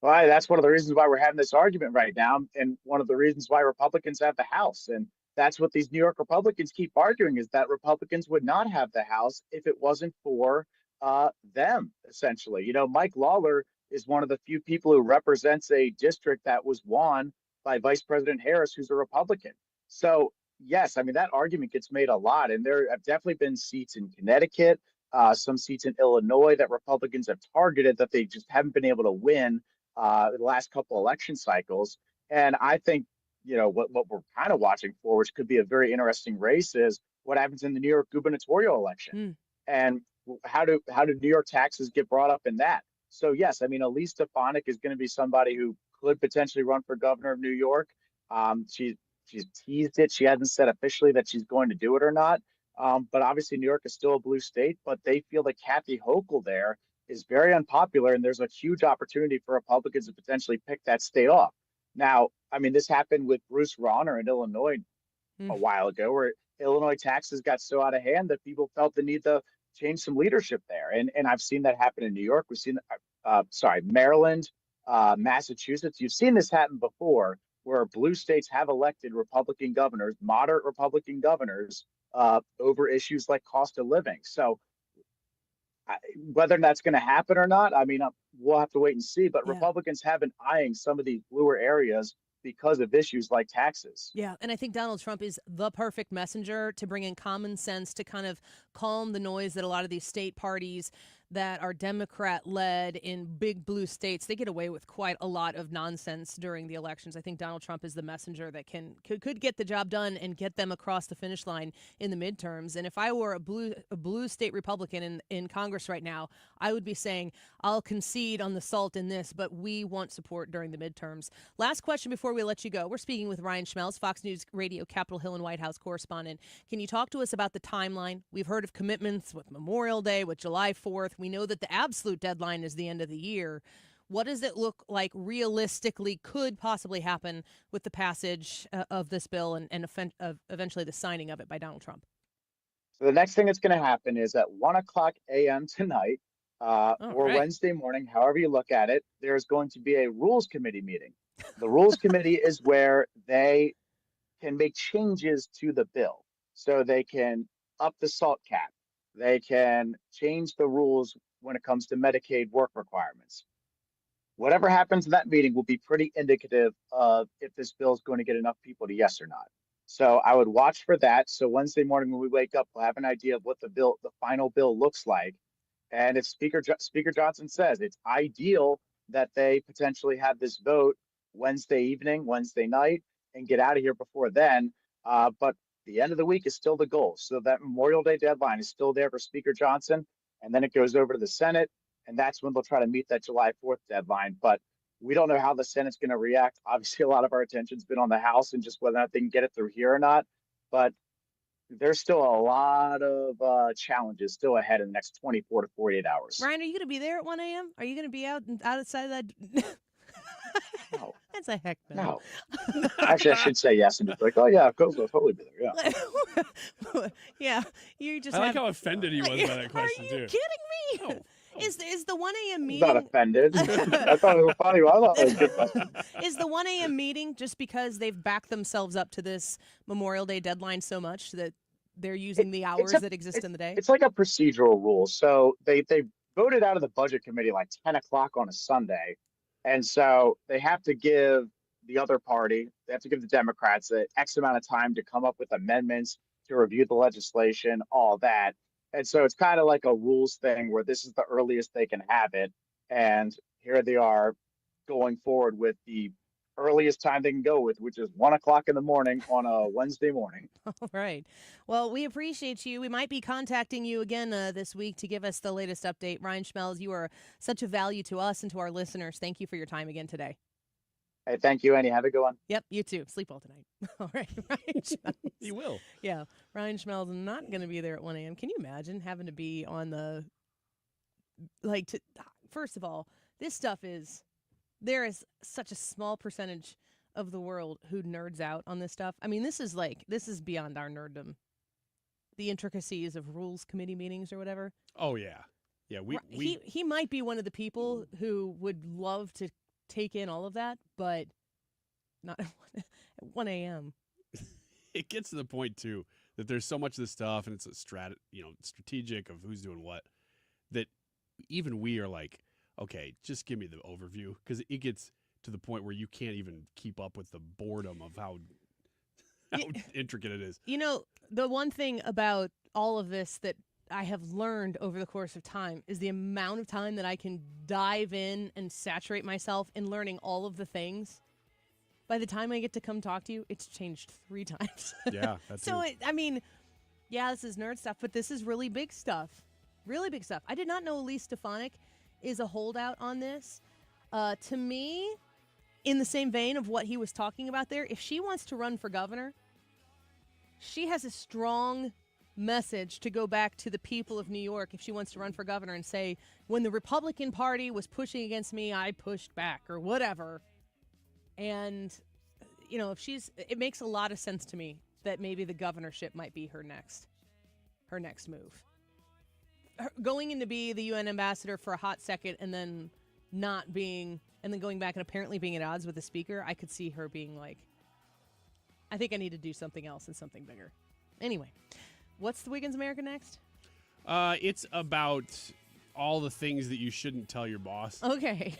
Well, that's one of the reasons why we're having this argument right now, and one of the reasons why Republicans have the House. And that's what these New York Republicans keep arguing, is that Republicans would not have the House if it wasn't for them, essentially. Mike Lawler is one of the few people who represents a district that was won by Vice President Harris, who's a Republican. So, yes, I mean, that argument gets made a lot. And there have definitely been seats in Connecticut, some seats in Illinois that Republicans have targeted that they just haven't been able to win the last couple election cycles. And I think, what we're kind of watching for, which could be a very interesting race, is what happens in the New York gubernatorial election. And how do New York taxes get brought up in that? So, yes, I mean, Elise Stefanik is going to be somebody who could potentially run for governor of New York. She's teased it. She hasn't said officially that she's going to do it or not. But obviously, New York is still a blue state, but they feel that Kathy Hochul there is very unpopular, and there's a huge opportunity for Republicans to potentially pick that state off. Now, I mean, this happened with Bruce Rauner in Illinois a while ago, where Illinois taxes got so out of hand that people felt the need to change some leadership there. And I've seen that happen in New York. We've seen, Maryland, Massachusetts. You've seen this happen before, where blue states have elected Republican governors, moderate Republican governors, over issues like cost of living. So whether that's going to happen or not, I mean, we'll have to wait and see. But Republicans have been eyeing some of these bluer areas because of issues like taxes. Yeah, and I think Donald Trump is the perfect messenger to bring in common sense to kind of calm the noise that a lot of these state parties that are Democrat-led in big blue states, they get away with quite a lot of nonsense during the elections. I think Donald Trump is the messenger that could get the job done and get them across the finish line in the midterms. And if I were a blue state Republican in Congress right now, I would be saying, I'll concede on the salt in this, but we want support during the midterms. Last question before we let you go. We're speaking with Ryan Schmelz, Fox News Radio, Capitol Hill and White House correspondent. Can you talk to us about the timeline? We've heard of commitments with Memorial Day, with July 4th. We know that the absolute deadline is the end of the year. What does it look like realistically could possibly happen with the passage of this bill and eventually the signing of it by Donald Trump? So the next thing that's going to happen is at 1:00 a.m. tonight or right. Wednesday morning, however you look at it, there's going to be a Rules Committee meeting. The Rules Committee is where they can make changes to the bill. So they can up the SALT cap. They can change the rules when it comes to Medicaid work requirements. Whatever happens in that meeting will be pretty indicative of if this bill is going to get enough people to yes or not. So I would watch for that. So Wednesday morning when we wake up, we'll have an idea of what the final bill looks like. And if Speaker Johnson says it's ideal that they potentially have this vote Wednesday evening, Wednesday night, and get out of here before then. But the end of the week is still the goal. So that Memorial Day deadline is still there for Speaker Johnson. And then it goes over to the Senate. And that's when they'll try to meet that July 4th deadline. But we don't know how the Senate's going to react. Obviously, a lot of our attention's been on the House and just whether or not they can get it through here or not. But there's still a lot of challenges still ahead in the next 24 to 48 hours. Ryan, are you going to be there at 1 a.m.? Are you going to be outside that? No. That's a heck no. No. Actually, I should say yes and just like, oh yeah, of course, I'll totally be there. Yeah. Yeah, you just. I like how offended he was by that question Are you too. kidding me? No. Is the 1 a.m. I'm meeting? not offended. I thought it was funny. I thought it was a good question. Is the 1 a.m. meeting just because they've backed themselves up to this Memorial Day deadline so much that they're using the hours that exist in the day? It's like a procedural rule. So they voted out of the budget committee like 10 o'clock on a Sunday. And so they have to give the other party, they have to give the Democrats X amount of time to come up with amendments, to review the legislation, all that. And so it's kind of like a rules thing where this is the earliest they can have it. And here they are going forward with the earliest time they can go with, which is 1 o'clock in the morning on a Wednesday morning. All right. Well, we appreciate you. We might be contacting you again this week to give us the latest update. Ryan Schmelz, you are such a value to us and to our listeners. Thank you for your time again today. Hey, thank you, Annie. Have a good one. Yep, you too. Sleep well tonight. All right, Ryan Schmelz. You will. Yeah, Ryan Schmelz is not going to be there at 1 a.m. Can you imagine having to be on the, first of all, this stuff is, there is such a small percentage of the world who nerds out on this stuff. I mean, this is beyond our nerddom. The intricacies of rules committee meetings or whatever. Oh, yeah. Yeah, he might be one of the people who would love to take in all of that, but not at 1 a.m. It gets to the point, too, that there's so much of this stuff, and it's a strategic of who's doing what, that even we are like, okay, just give me the overview, because it gets to the point where you can't even keep up with the boredom of how intricate it is. You know, the one thing about all of this that I have learned over the course of time is the amount of time that I can dive in and saturate myself in learning all of the things. By the time I get to come talk to you, it's changed 3 times. Yeah, that's so. This is nerd stuff, but this is really big stuff. Really big stuff. I did not know Elise Stefanik is a holdout on this. To me, in the same vein of what he was talking about there, if she wants to run for governor, she has a strong message to go back to the people of New York if she wants to run for governor and say, when the Republican Party was pushing against me, I pushed back or whatever. And, it makes a lot of sense to me that maybe the governorship might be her next move. Going in to be the UN ambassador for a hot second and then going back and apparently being at odds with the speaker, I could see her being like, I think I need to do something else and something bigger. Anyway, what's the Wiggins America next? It's about all the things that you shouldn't tell your boss. Okay.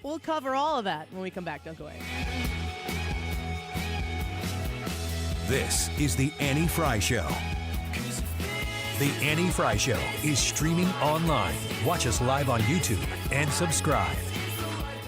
We'll cover all of that when we come back. Don't go away. This is the Annie Fry Show. The Annie Fry Show is streaming online. Watch us live on YouTube and subscribe.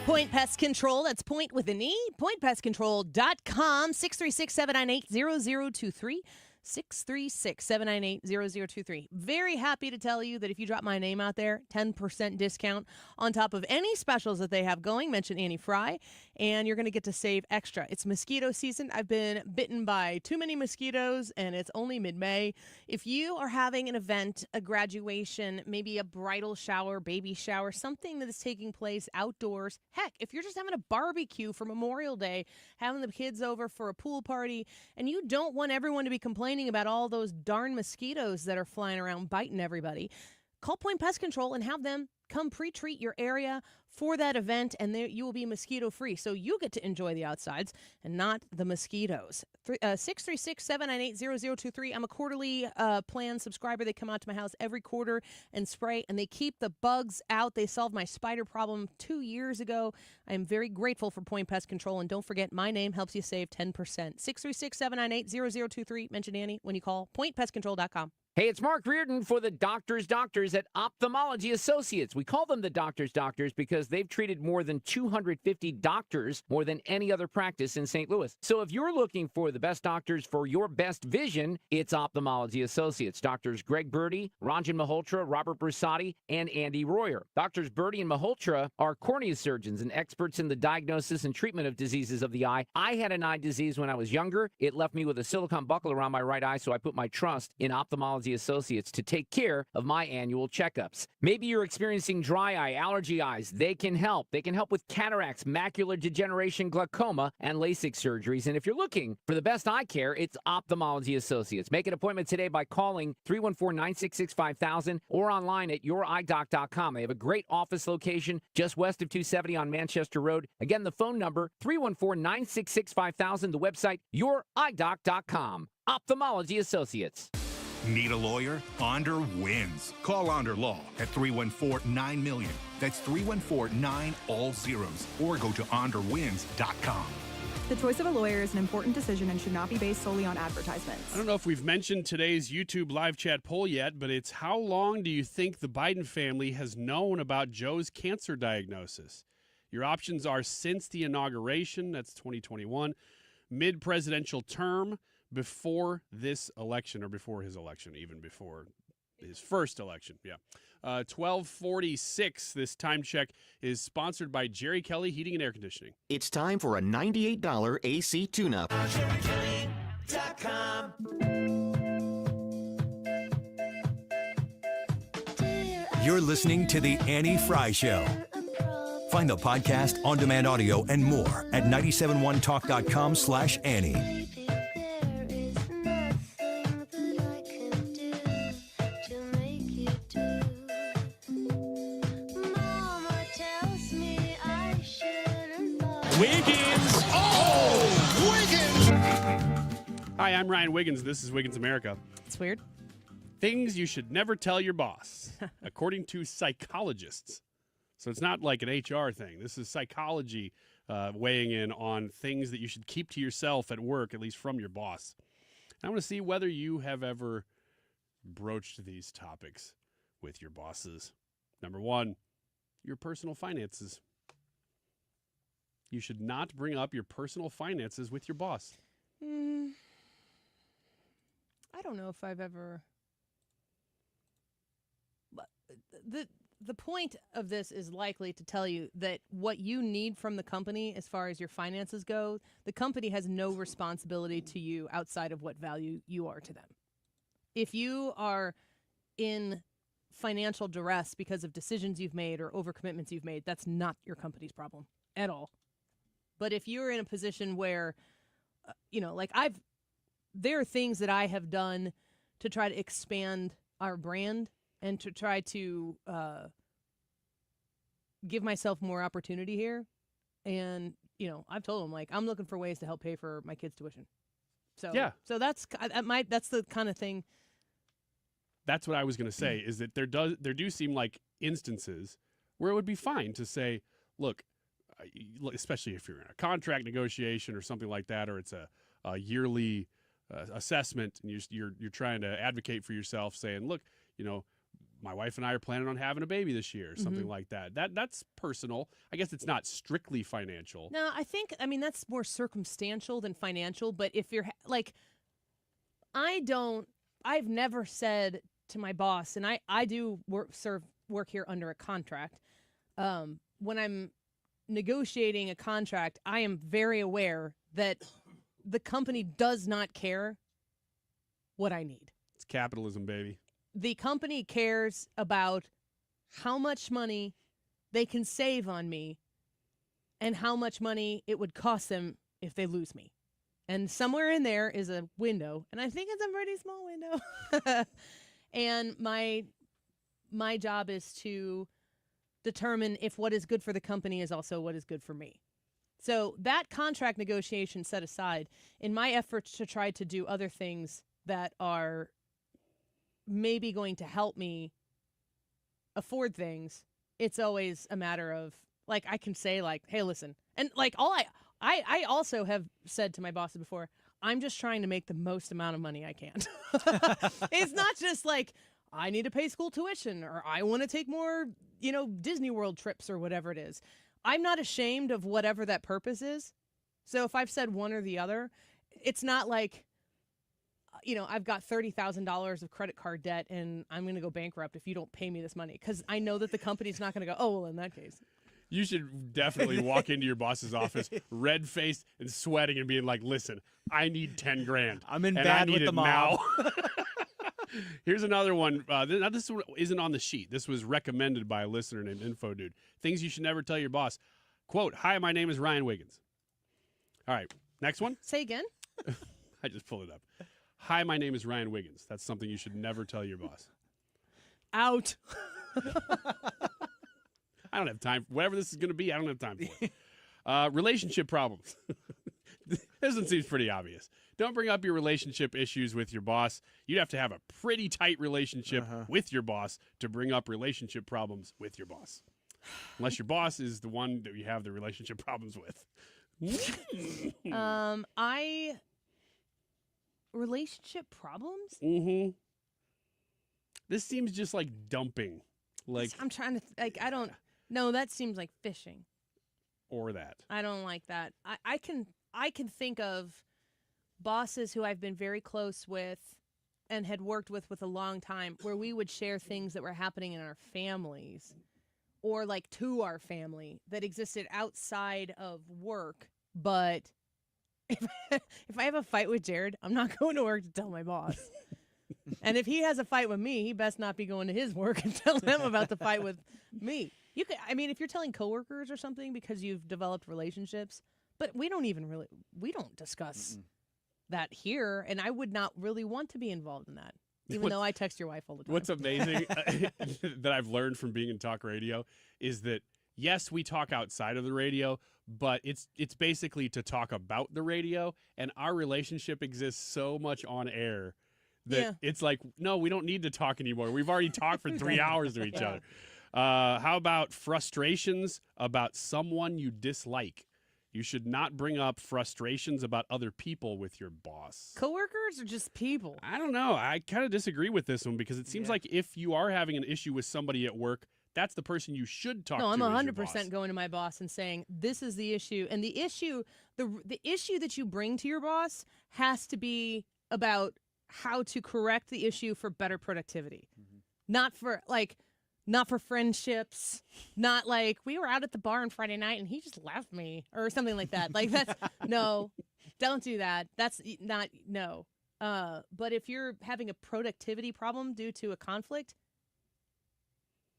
Point Pest Control. That's point with an E. PointPestControl.com. 636-798-0023. 636-798-0023. Very happy to tell you that if you drop my name out there, 10% discount on top of any specials that they have going. Mention Annie Fry, and you're going to get to save extra. It's mosquito season. I've been bitten by too many mosquitoes, and it's only mid-May. If you are having an event, a graduation, maybe a bridal shower, baby shower, something that is taking place outdoors, heck, if you're just having a barbecue for Memorial Day, having the kids over for a pool party, and you don't want everyone to be complaining about all those darn mosquitoes that are flying around biting everybody, call Point Pest Control and have them come pre-treat your area for that event, and you will be mosquito-free. So you get to enjoy the outsides and not the mosquitoes. 636-798-0023. I'm a quarterly plan subscriber. They come out to my house every quarter and spray, and they keep the bugs out. They solved my spider problem 2 years ago. I am very grateful for Point Pest Control, and don't forget, my name helps you save 10%. 636-798-0023. Mention Annie when you call PointPestControl.com. Hey, it's Mark Reardon for the Doctors at Ophthalmology Associates. We call them the Doctors because they've treated more than 250 doctors, more than any other practice in St. Louis. So if you're looking for the best doctors for your best vision, it's Ophthalmology Associates. Doctors Greg Birdie, Ranjan Malhotra, Robert Brusati, and Andy Royer. Doctors Birdie and Malhotra are cornea surgeons and experts in the diagnosis and treatment of diseases of the eye. I had an eye disease when I was younger. It left me with a silicone buckle around my right eye, so I put my trust in Ophthalmology Associates to take care of my annual checkups. Maybe you're experiencing dry eye, allergy eyes. They can help. They can help with cataracts, macular degeneration, glaucoma, and LASIK surgeries. And if you're looking for the best eye care, it's Ophthalmology Associates. Make an appointment today by calling 314-966-5000 or online at youridoc.com. They have a great office location just west of 270 on Manchester Road. Again, the phone number, 314-966-5000. The website, youridoc.com. Ophthalmology Associates. Need a lawyer? Onder wins. Call Onder Law at 314-9-million. That's 314-9 all zeros. Or go to onderwins.com. The choice of a lawyer is an important decision and should not be based solely on advertisements. I don't know if we've mentioned today's YouTube live chat poll yet, but it's how long do you think the Biden family has known about Joe's cancer diagnosis? Your options are since the inauguration, that's 2021, mid-presidential term, before this election, or before his election, even before his first election. 12:46. This time check is sponsored by Jerry Kelly Heating and Air Conditioning. It's time for a $98 AC tune-up. You're listening to The Annie Fry Show. Find the podcast, on-demand audio, and more at 971talk.com/Annie. Wiggins! Oh, Wiggins! Hi, I'm Ryan Wiggins. This is Wiggins America. It's weird. Things you should never tell your boss, according to psychologists. So it's not like an HR thing. This is psychology weighing in on things that you should keep to yourself at work, at least from your boss. And I want to see whether you have ever broached these topics with your bosses. Number one, your personal finances. You should not bring up your personal finances with your boss. I don't know if I've ever... The point of this is likely to tell you that what you need from the company as far as your finances go, the company has no responsibility to you outside of what value you are to them. If you are in financial duress because of decisions you've made or overcommitments you've made, that's not your company's problem at all. But if you're in a position where, there are things that I have done to try to expand our brand and to try to give myself more opportunity here. And, I've told them, I'm looking for ways to help pay for my kids' tuition. So, yeah. So that's the kind of thing. That's what I was going to say, is that there do seem like instances where it would be fine to say, look, especially if you're in a contract negotiation or something like that, or it's a yearly assessment, and you're trying to advocate for yourself, saying, look, my wife and I are planning on having a baby this year, or something like that. That's personal. I guess it's not strictly financial. No, I mean, that's more circumstantial than financial. But if you're like, I've never said to my boss, and I do work here under a contract. When I'm negotiating a contract, I am very aware that the company does not care what I need. It's capitalism, baby. The company cares about how much money they can save on me and how much money it would cost them if they lose me. And somewhere in there is a window, and I think it's a pretty small window. And my job is to determine if what is good for the company is also what is good for me. So that contract negotiation set aside, in my efforts to try to do other things that are maybe going to help me afford things, it's always a matter of, like, I can say, like, hey, listen. And, like, I also have said to my bosses before, I'm just trying to make the most amount of money I can. It's not just like, I need to pay school tuition, or I want to take more, Disney World trips, or whatever it is. I'm not ashamed of whatever that purpose is. So if I've said one or the other, it's not like, I've got $30,000 of credit card debt and I'm going to go bankrupt if you don't pay me this money. Because I know that the company's not going to go, oh, well, in that case. You should definitely walk into your boss's office, red-faced and sweating, and being like, listen, I need 10 grand. I'm in and bad I need with it the mob. now. Here's another one. Now, this one isn't on the sheet. This was recommended by a listener named InfoDude. Things you should never tell your boss. Quote, hi, my name is Ryan Wiggins. All right, next one. Say again. I just pulled it up. Hi, my name is Ryan Wiggins. That's something you should never tell your boss. Out. I don't have time. Whatever this is going to be, I don't have time for it. Relationship problems. This one seems pretty obvious. Don't bring up your relationship issues with your boss. You'd have to have a pretty tight relationship with your boss to bring up relationship problems with your boss. Unless your boss is the one that you have the relationship problems with. Relationship problems? Mm-hmm. This seems just like dumping. Like, I'm trying to, I don't, no, that seems like fishing. Or that. I don't like that. I can think of bosses who I've been very close with and had worked with a long time, where we would share things that were happening in our families, or like to our family, that existed outside of work. But if I have a fight with Jared, I'm not going to work to tell my boss. And if he has a fight with me, he best not be going to his work and tell them about the fight with me. If you're telling coworkers or something because you've developed relationships, but we don't discuss that here, and I would not really want to be involved in that, even though I text your wife all the time. What's amazing that I've learned from being in talk radio is that, yes, we talk outside of the radio, but it's basically to talk about the radio, and our relationship exists so much on air that it's like, no, we don't need to talk anymore. We've already talked for 3 hours to each other. How about frustrations about someone you dislike? You should not bring up frustrations about other people with your boss. Coworkers or just people? I don't know. I kind of disagree with this one, because it seems like if you are having an issue with somebody at work, that's the person you should talk to. No, I'm as your 100% boss. going to my boss and saying, this is the issue. And the issue that you bring to your boss has to be about how to correct the issue for better productivity. Not for friendships, not like we were out at the bar on Friday night and he just left me or something like that. Like, that's no, don't do that. That's not, no. But if you're having a productivity problem due to a conflict,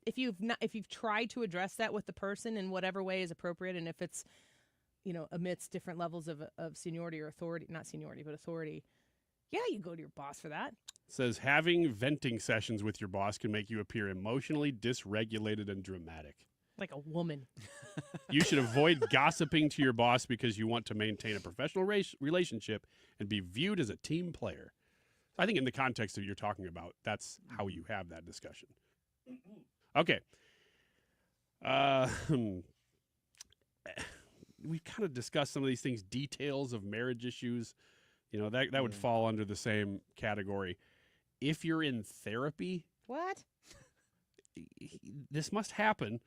if you've tried to address that with the person in whatever way is appropriate, and if it's, amidst different levels of seniority or authority, not seniority, but authority, yeah, you go to your boss for that. Says having venting sessions with your boss can make you appear emotionally dysregulated and dramatic. Like a woman. You should avoid gossiping to your boss because you want to maintain a professional relationship and be viewed as a team player. I think in the context that you're talking about, that's how you have that discussion. Okay. We've kind of discussed some of these things, details of marriage issues. That would fall under the same category. If you're in therapy, What? this must happen.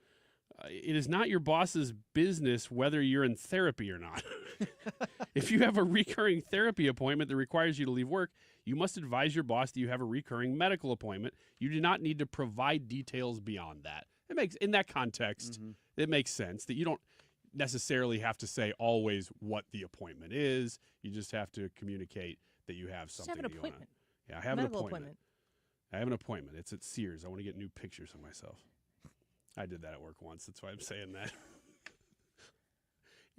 It is not your boss's business whether you're in therapy or not. If you have a recurring therapy appointment that requires you to leave work, you must advise your boss that you have a recurring medical appointment. You do not need to provide details beyond that. In that context, it makes sense that you don't necessarily have to say always what the appointment is. You just have to communicate that you have something. Just have an you wanna- appointment. Yeah, I have Medical an appointment. I have an appointment. It's at Sears. I want to get new pictures of myself. I did that at work once. That's why I'm saying that.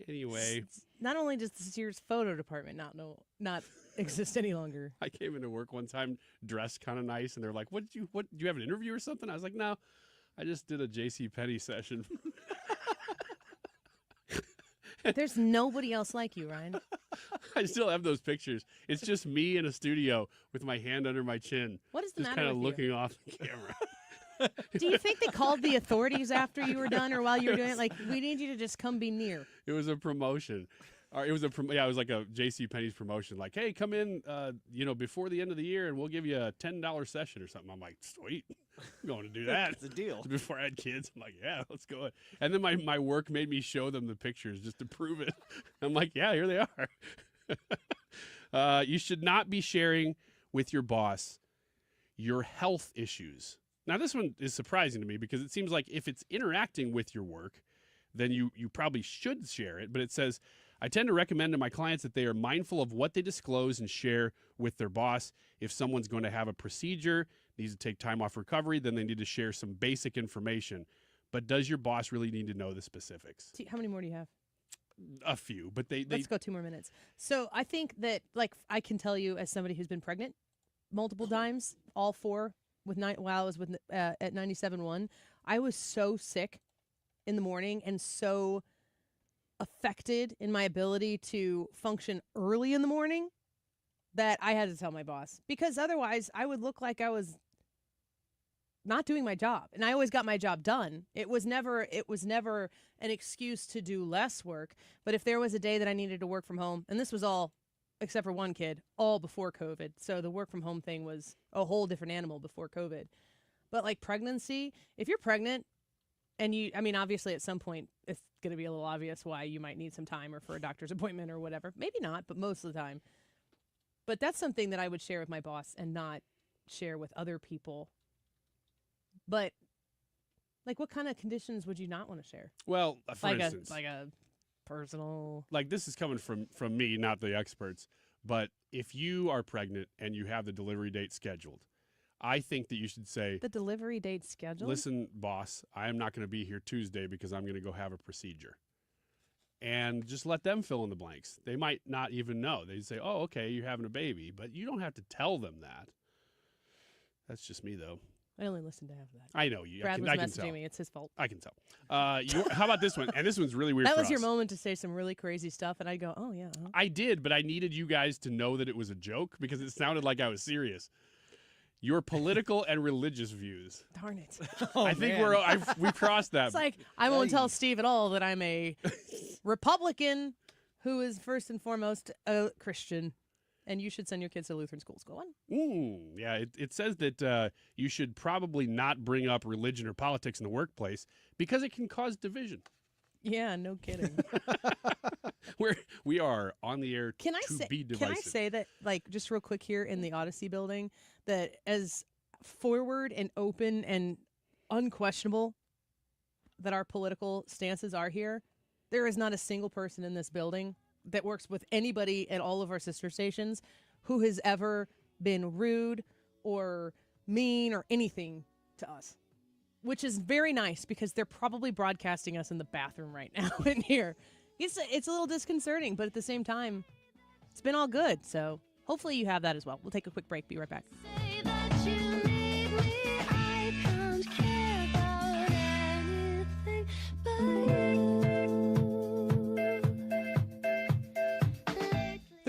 Anyway, Not only does the Sears photo department not exist any longer. I came into work one time dressed kind of nice, and they're like, "What do you have an interview or something?" I was like, "No, I just did a JCPenney session." There's nobody else like you, Ryan. I still have those pictures. It's just me in a studio with my hand under my chin. What is the just matter kind of with you? looking off the camera. Do you think they called the authorities after you were done or while you were doing it? Like, we need you to just come be near. It was a promotion. Or it was it was like a JCPenney's promotion. Like, hey, come in, before the end of the year, and we'll give you a $10 session or something. I'm like, sweet, I'm going to do that. It's a deal. Before I had kids, I'm like, yeah, let's go. And then my work made me show them the pictures just to prove it. I'm like, yeah, here they are. You should not be sharing with your boss your health issues. Now, this one is surprising to me because it seems like if it's interacting with your work, then you probably should share it. But it says, I tend to recommend to my clients that they are mindful of what they disclose and share with their boss. If someone's going to have a procedure, needs to take time off recovery, then they need to share some basic information. But does your boss really need to know the specifics? How many more do you have? A few, but Let's go 2 more minutes. So I think that, I can tell you as somebody who's been pregnant multiple times, all four, while I was at 97.1, I was so sick in the morning and so affected in my ability to function early in the morning that I had to tell my boss, because otherwise I would look like I was not doing my job. And I always got my job done. It was never an excuse to do less work. But if there was a day that I needed to work from home, and this was all, except for one kid, all before COVID. So the work from home thing was a whole different animal before COVID. But like pregnancy, if you're pregnant and obviously at some point it's going to be a little obvious why you might need some time or for a doctor's appointment or whatever. Maybe not, but most of the time. But that's something that I would share with my boss and not share with other people. But what kind of conditions would you not want to share? Well, for instance, a personal. This is coming from me, not the experts. But if you are pregnant and you have the delivery date scheduled, I think that you should say, the delivery date scheduled? Listen, boss, I am not going to be here Tuesday because I'm going to go have a procedure. And just let them fill in the blanks. They might not even know. They say, oh, okay, you're having a baby. But you don't have to tell them that. That's just me, though. I only listened to half of that. I know you. Brad was I can messaging tell. me. It's his fault. I can tell. How about this one? And this one's really weird That for was your us. moment to say some really crazy stuff, and I'd go, oh, yeah. Uh-huh. I did, but I needed you guys to know that it was a joke because it sounded like I was serious. Your political and religious views. Darn it. I think we crossed that. It's like, I won't tell Steve at all that I'm a Republican who is first and foremost a Christian. And you should send your kids to Lutheran schools. Go on. Yeah, it says that you should probably not bring up religion or politics in the workplace because it can cause division. Yeah, no kidding. We are on the air be divisive. Can I say that, just real quick here in the Odyssey building, that as forward and open and unquestionable that our political stances are here, there is not a single person in this building that works with anybody at all of our sister stations who has ever been rude or mean or anything to us, which is very nice because they're probably broadcasting us in the bathroom right now in here. It's a little disconcerting, but at the same time, it's been all good. So hopefully you have that as well. We'll take a quick break. Be right back.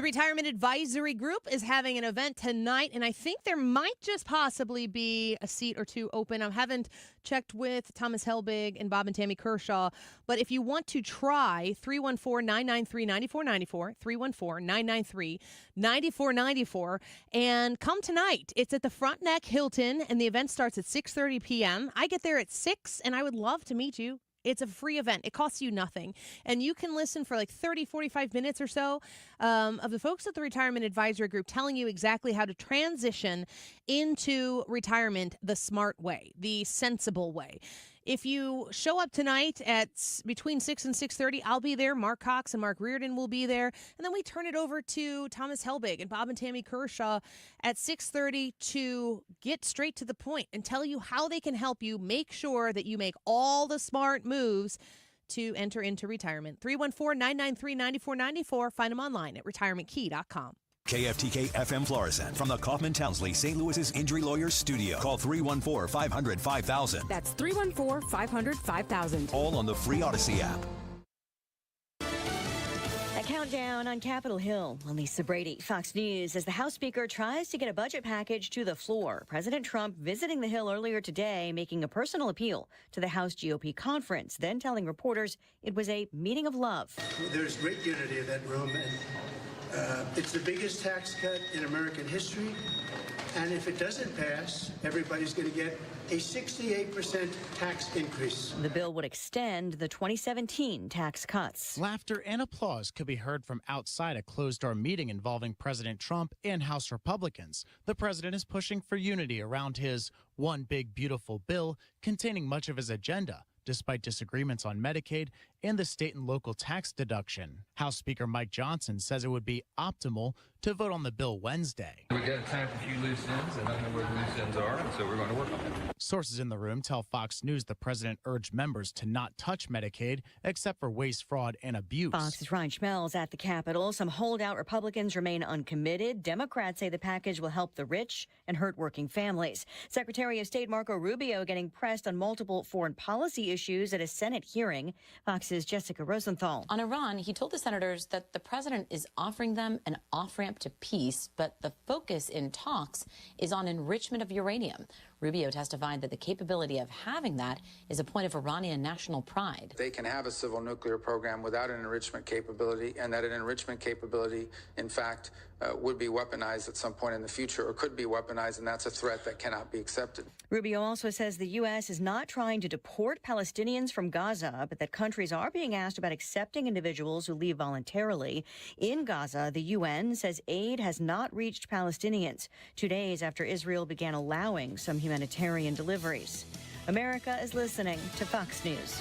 The Retirement Advisory Group is having an event tonight, and I think there might just possibly be a seat or two open. I haven't checked with Thomas Helbig and Bob and Tammy Kershaw, but if you want to try, 314-993-9494, 314-993-9494, and come tonight. It's at the Front Neck Hilton, and the event starts at 6:30 p.m. I get there at 6, and I would love to meet you. It's a free event. It costs you nothing. And you can listen for like 30, 45 minutes or so of the folks at the Retirement Advisory Group telling you exactly how to transition into retirement the smart way, the sensible way. If you show up tonight at between 6 and 6:30, I'll be there. Mark Cox and Mark Reardon will be there. And then we turn it over to Thomas Helbig and Bob and Tammy Kershaw at 6:30 to get straight to the point and tell you how they can help you make sure that you make all the smart moves to enter into retirement. 314-993-9494. Find them online at retirementkey.com. KFTK FM Florissant from the Kaufman Townsley St. Louis's Injury Lawyers Studio. Call 314-500-5000. That's 314-500-5000. All on the free Odyssey app. A countdown on Capitol Hill. I'm Lisa Brady, Fox News. As the House Speaker tries to get a budget package to the floor, President Trump visiting the Hill earlier today, making a personal appeal to the House GOP conference, then telling reporters it was a meeting of love. There's great unity in that room, and it's the biggest tax cut in American history. And if it doesn't pass, everybody's going to get a 68% tax increase. The bill would extend the 2017 tax cuts. Laughter and applause could be heard from outside a closed-door meeting involving President Trump and House Republicans. The president is pushing for unity around his one big beautiful bill containing much of his agenda, despite disagreements on Medicaid and the state and local tax deduction. House Speaker Mike Johnson says it would be optimal to vote on the bill Wednesday. We got time for a few loose ends, and I know where the loose ends are, and so we're going to work on it. Sources in the room tell Fox News the president urged members to not touch Medicaid except for waste, fraud, and abuse. Fox's Ryan Schmelz at the Capitol. Some holdout Republicans remain uncommitted. Democrats say the package will help the rich and hurt working families. Secretary of State Marco Rubio getting pressed on multiple foreign policy issues at a Senate hearing. Fox's Jessica Rosenthal. On Iran, he told the senators that the president is offering them an off-ramp to peace, but the focus in talks is on enrichment of uranium. Rubio testified that the capability of having that is a point of Iranian national pride. They can have a civil nuclear program without an enrichment capability, and that an enrichment capability, in fact, would be weaponized at some point in the future, or could be weaponized, and that's a threat that cannot be accepted. Rubio also says the U.S. is not trying to deport Palestinians from Gaza, but that countries are being asked about accepting individuals who leave voluntarily. In Gaza, the UN says aid has not reached Palestinians 2 days after Israel began allowing some humanitarian deliveries. America is listening to Fox News.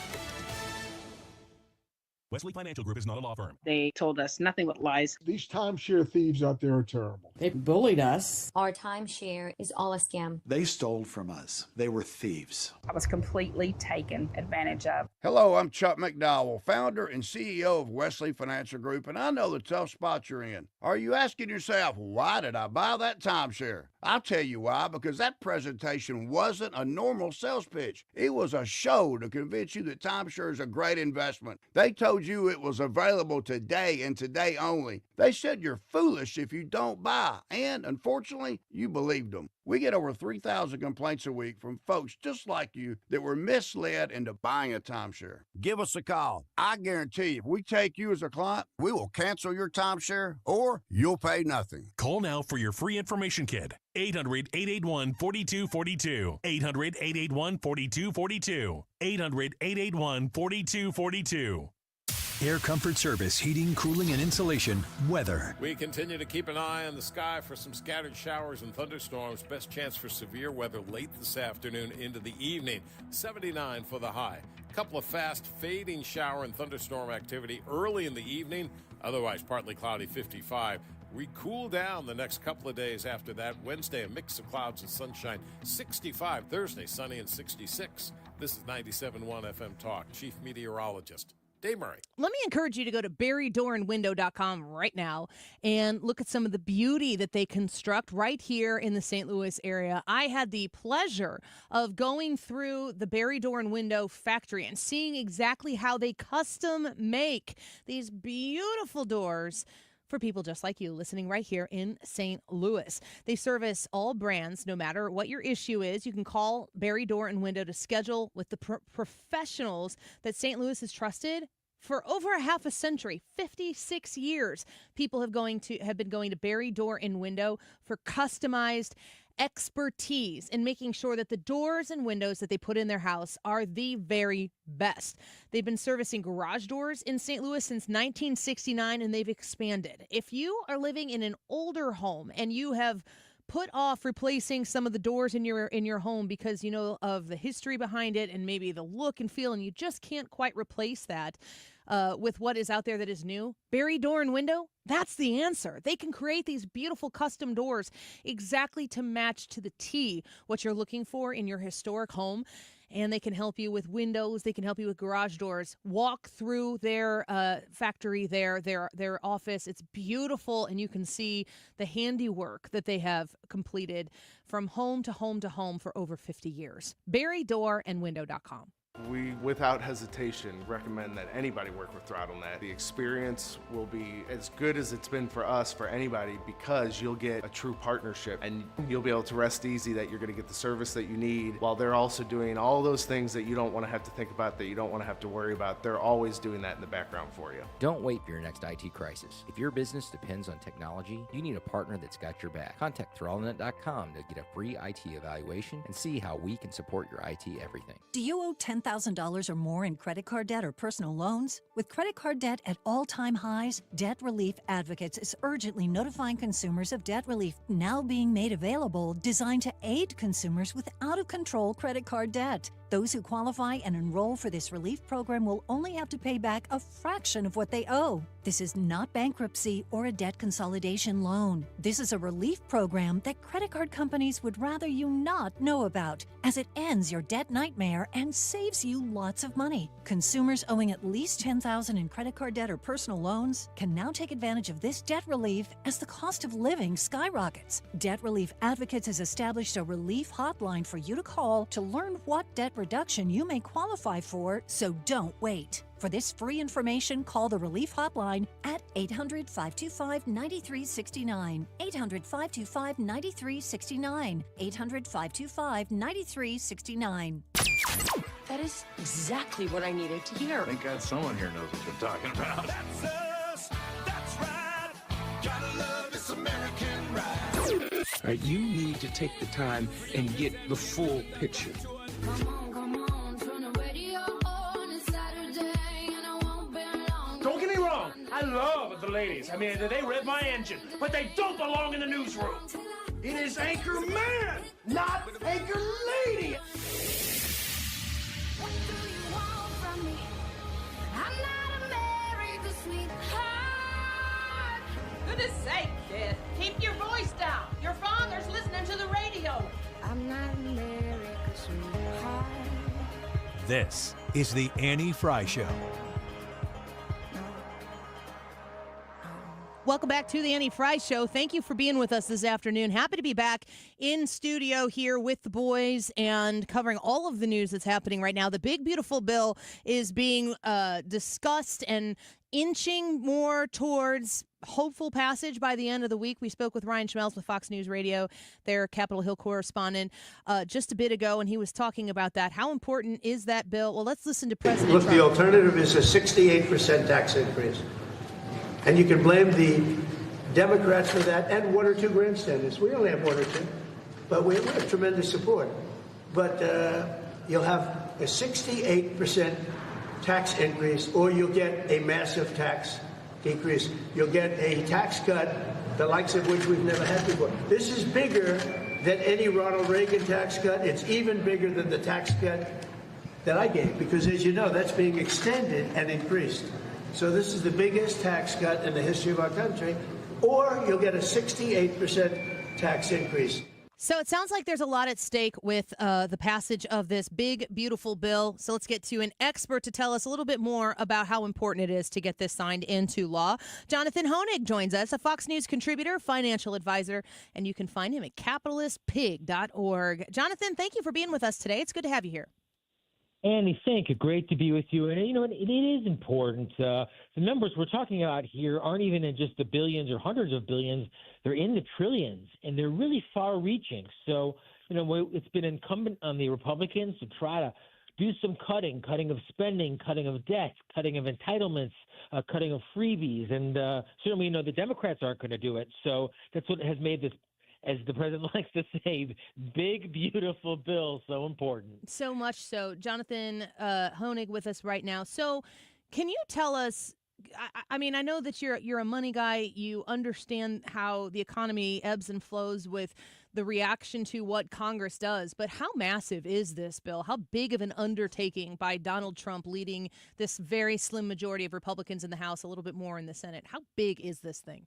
Wesley Financial Group is not a law firm. They told us nothing but lies. These timeshare thieves out there are terrible. They bullied us. Our timeshare is all a scam. They stole from us. They were thieves. I was completely taken advantage of. Hello, I'm Chuck McDowell, founder and CEO of Wesley Financial Group, and I know the tough spot you're in. Are you asking yourself, why did I buy that timeshare? I'll tell you why, because that presentation wasn't a normal sales pitch. It was a show to convince you that timeshare is a great investment. They told you it was available today and today only. They said you're foolish if you don't buy, and unfortunately, you believed them. We get over 3,000 complaints a week from folks just like you that were misled into buying a timeshare. Give us a call. I guarantee if we take you as a client, we will cancel your timeshare or you'll pay nothing. Call now for your free information kit. 800-881-4242. 800-881-4242. 800-881-4242. Air Comfort Service, heating, cooling, and insulation, weather. We continue to keep an eye on the sky for some scattered showers and thunderstorms. Best chance for severe weather late this afternoon into the evening. 79 for the high. A couple of fast fading shower and thunderstorm activity early in the evening. Otherwise, partly cloudy, 55. We cool down the next couple of days after that. Wednesday, a mix of clouds and sunshine, 65. Thursday, sunny and 66. This is 97.1 FM Talk. Chief Meteorologist Dave Murray. Let me encourage you to go to barrydoorandwindow.com right now and look at some of the beauty that they construct right here in the St. Louis area. I had the pleasure of going through the Barry Door and Window factory and seeing exactly how they custom make these beautiful doors for people just like you listening right here in St. Louis. They service all brands, no matter what your issue is. You can call Barry Door and Window to schedule with the professionals that St. Louis has trusted for over a half a century, 56 years. People have been going to Barry Door and Window for customized expertise in making sure that the doors and windows that they put in their house are the very best. They've been servicing garage doors in St. Louis since 1969, and they've expanded. If you are living in an older home and you have put off replacing some of the doors in your home because you know of the history behind it and maybe the look and feel, and you just can't quite replace that with what is out there that is new, Barry Door and Window, that's the answer. They can create these beautiful custom doors exactly to match to the T what you're looking for in your historic home. And they can help you with windows. They can help you with garage doors. Walk through their factory there, their office. It's beautiful, and you can see the handiwork that they have completed from home to home to home for over 50 years. BarryDoorandWindow.com. We, without hesitation, recommend that anybody work with ThrottleNet. The experience will be as good as it's been for us, for anybody, because you'll get a true partnership and you'll be able to rest easy that you're going to get the service that you need while they're also doing all those things that you don't want to have to think about, that you don't want to have to worry about. They're always doing that in the background for you. Don't wait for your next IT crisis. If your business depends on technology, you need a partner that's got your back. Contact ThrottleNet.com to get a free IT evaluation and see how we can support your IT everything. Do you owe $10,000 or more in credit card debt or personal loans? With credit card debt at all-time highs, Debt Relief Advocates is urgently notifying consumers of debt relief now being made available, designed to aid consumers with out-of-control credit card debt. Those who qualify and enroll for this relief program will only have to pay back a fraction of what they owe. This is not bankruptcy or a debt consolidation loan. This is a relief program that credit card companies would rather you not know about, as it ends your debt nightmare and saves you lots of money. Consumers owing at least $10,000 in credit card debt or personal loans can now take advantage of this debt relief as the cost of living skyrockets. Debt Relief Advocates has established a relief hotline for you to call to learn what debt reduction you may qualify for, so don't wait. For this free information, call the Relief Hotline at 800-525-9369. 800-525-9369. 800-525-9369. That is exactly what I needed to hear. Thank God someone here knows what you're talking about. That's us. That's right. Gotta love this American ride. All right, you need to take the time and get the full picture. Don't get me wrong, I love the ladies. I mean, they rev my engine, but they don't belong in the newsroom. It is Anchor Man, not Anchor Lady. What do you want from me? I'm not America's sweetheart. Goodness sake, kid. Keep your voice down. Your father's listening to the radio. I'm not America's sweetheart. This is the Annie Fry Show. Welcome back to the Annie Fry Show. Thank you for being with us this afternoon. Happy to be back in studio here with the boys and covering all of the news that's happening right now. The big, beautiful bill is being discussed and inching more towards hopeful passage by the end of the week. We spoke with Ryan Schmelz with Fox News Radio, their Capitol Hill correspondent, just a bit ago, and he was talking about that. How important is that bill? Well, let's listen to President Look, Trump. the alternative is a 68% tax increase. And you can blame the Democrats for that and one or two grandstanders. We only have one or two, but we have tremendous support. But you'll have a 68% tax increase, or you'll get a massive tax decrease. You'll get a tax cut, the likes of which we've never had before. This is bigger than any Ronald Reagan tax cut. It's even bigger than the tax cut that I gave, because as you know, that's being extended and increased. So this is the biggest tax cut in the history of our country, or you'll get a 68% tax increase. So it sounds like there's a lot at stake with the passage of this big, beautiful bill. So let's get to an expert to tell us a little bit more about how important it is to get this signed into law. Jonathan Hoenig joins us, a Fox News contributor, financial advisor, and you can find him at capitalistpig.org. Jonathan, thank you for being with us today. It's good to have you here. Annie, thank you. Great to be with you. And, it is important. The numbers we're talking about here aren't even in just the billions or hundreds of billions. They're in the trillions, and they're really far-reaching. So, it's been incumbent on the Republicans to try to do some cutting of spending, cutting of debt, cutting of entitlements, cutting of freebies. And certainly, the Democrats aren't going to do it. So that's what has made this, as the president likes to say, big, beautiful bill so important. So much so. Jonathan Hoenig with us right now. So can you tell us, I mean, I know that you're a money guy. You understand how the economy ebbs and flows with the reaction to what Congress does. But how massive is this bill? How big of an undertaking by Donald Trump leading this very slim majority of Republicans in the House, a little bit more in the Senate? How big is this thing?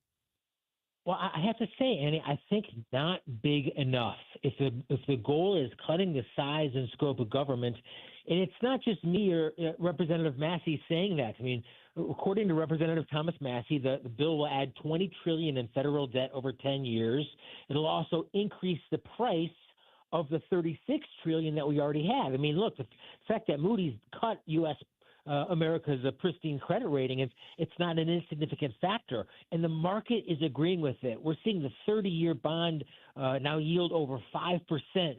Well, I have to say, Annie, I think not big enough. If the goal is cutting the size and scope of government, and it's not just me or Representative Massey saying that. I mean, according to Representative Thomas Massey, the bill will add $20 trillion in federal debt over 10 years. It'll also increase the price of the $36 trillion that we already have. I mean, look, the fact that Moody's cut U.S. America's pristine credit rating, it's not an insignificant factor. And the market is agreeing with it. We're seeing the 30-year bond now yield over 5%.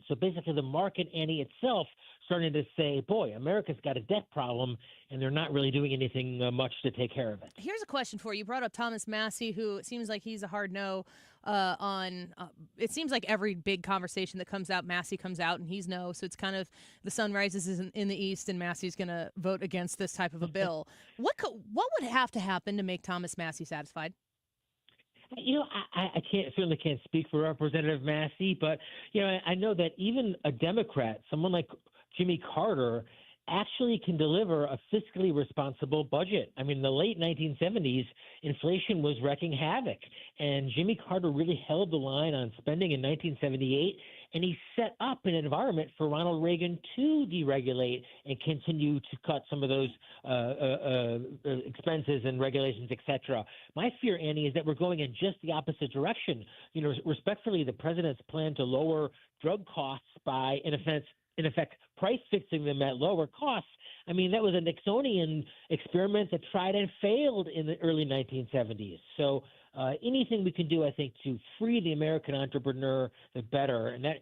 So basically the market, Annie, itself starting to say, boy, America's got a debt problem, and they're not really doing anything much to take care of it. Here's a question for you. You brought up Thomas Massey, who it seems like he's a hard no on it seems like every big conversation that comes out, Massey comes out and he's no. So it's kind of the sun rises in the east and Massey's going to vote against this type of a bill. What would have to happen to make Thomas Massey satisfied? I certainly can't speak for Representative Massey, but I know that even a Democrat, someone like Jimmy Carter, actually can deliver a fiscally responsible budget. I mean, in the late 1970s, inflation was wreaking havoc, and Jimmy Carter really held the line on spending in 1978, and he set up an environment for Ronald Reagan to deregulate and continue to cut some of those expenses and regulations, et cetera. My fear, Annie, is that we're going in just the opposite direction. Respectfully, the president's plan to lower drug costs by, in effect, price fixing them at lower costs. I mean, that was a Nixonian experiment that tried and failed in the early 1970s. So anything we can do, I think, to free the American entrepreneur, the better. And that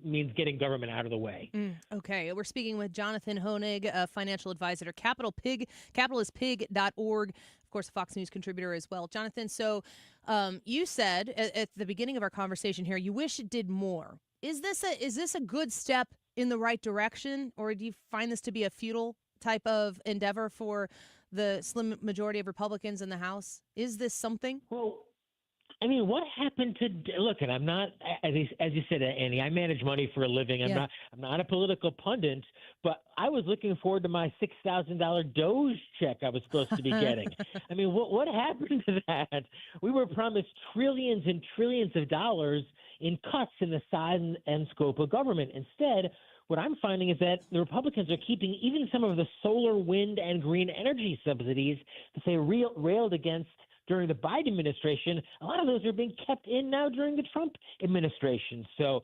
means getting government out of the way. Okay. We're speaking with Jonathan Hoenig, a financial advisor at capitalistpig.org. Of course, a Fox News contributor as well. Jonathan, so you said at the beginning of our conversation here, you wish it did more. Is this a good step in the right direction, or do you find this to be a futile type of endeavor for the slim majority of Republicans in the House? Is this something? Well, I mean, what happened to look? And I'm not, as you said, Annie. I manage money for a living. I'm not a political pundit, but I was looking forward to my $6,000 Doge check I was supposed to be getting. I mean, what happened to that? We were promised trillions and trillions of dollars in cuts in the size and scope of government. Instead, what I'm finding is that the Republicans are keeping even some of the solar, wind, and green energy subsidies that they railed against during the Biden administration. A lot of those are being kept in now during the Trump administration. So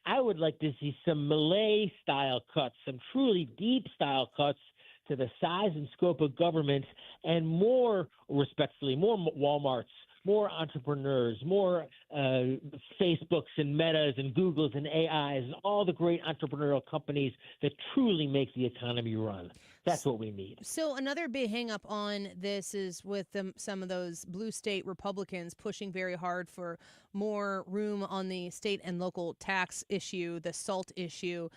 I would like to see some Malay-style cuts, some truly deep-style cuts to the size and scope of government, and more, respectfully, more Walmarts, more entrepreneurs, more Facebooks and Metas and Googles and AIs and all the great entrepreneurial companies that truly make the economy run. That's what we need. So another big hang up on this is with some of those blue state Republicans pushing very hard for more room on the state and local tax issue, the SALT issue.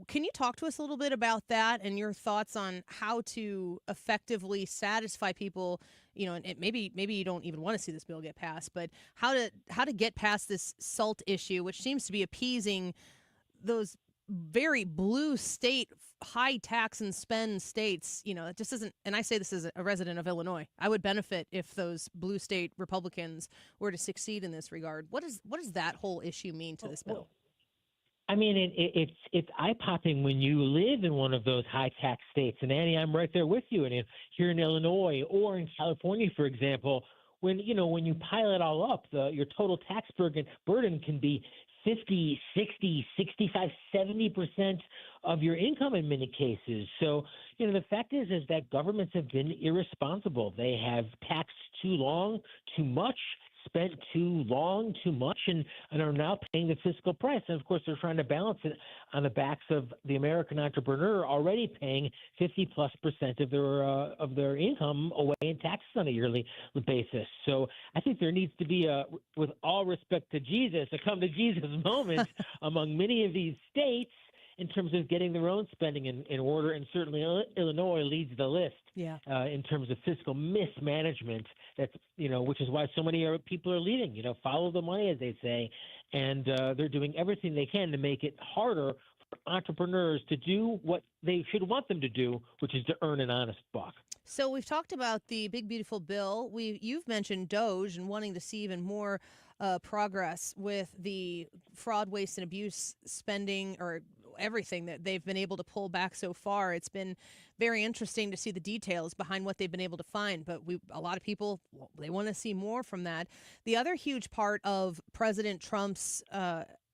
Can you talk to us a little bit about that and your thoughts on how to effectively satisfy people? And maybe you don't even want to see this bill get passed, but how to get past this SALT issue, which seems to be appeasing those very blue state, high tax and spend states. It just isn't. And I say this as a resident of Illinois. I would benefit if those blue state Republicans were to succeed in this regard. What does that whole issue mean to this bill? I mean, it's eye-popping when you live in one of those high-tax states. And, Annie, I'm right there with you. And here in Illinois or in California, for example, when you pile it all up, your total tax burden can be 50, 60, 65, 70% of your income in many cases. So, the fact is that governments have been irresponsible. They have taxed too long, too much, spent too long, too much, and are now paying the fiscal price. And of course, they're trying to balance it on the backs of the American entrepreneur already paying 50+% of their income away in taxes on a yearly basis. So I think there needs to be with all respect to Jesus, a come to Jesus moment among many of these states in terms of getting their own spending in order, and certainly Illinois leads the list in terms of fiscal mismanagement. That's which is why so many people are leaving. Follow the money, as they say, and they're doing everything they can to make it harder for entrepreneurs to do what they should want them to do, which is to earn an honest buck. So we've talked about the big beautiful bill. You've mentioned DOGE and wanting to see even more progress with the fraud, waste, and abuse spending, or everything that they've been able to pull back so far. It's been very interesting to see the details behind what they've been able to find, but a lot of people, they want to see more from that. The other huge part of President Trump's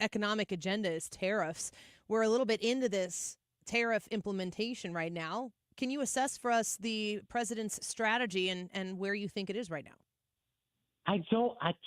economic agenda is tariffs. We're a little bit into this tariff implementation right now. Can you assess for us the president's strategy and where you think it is right now? I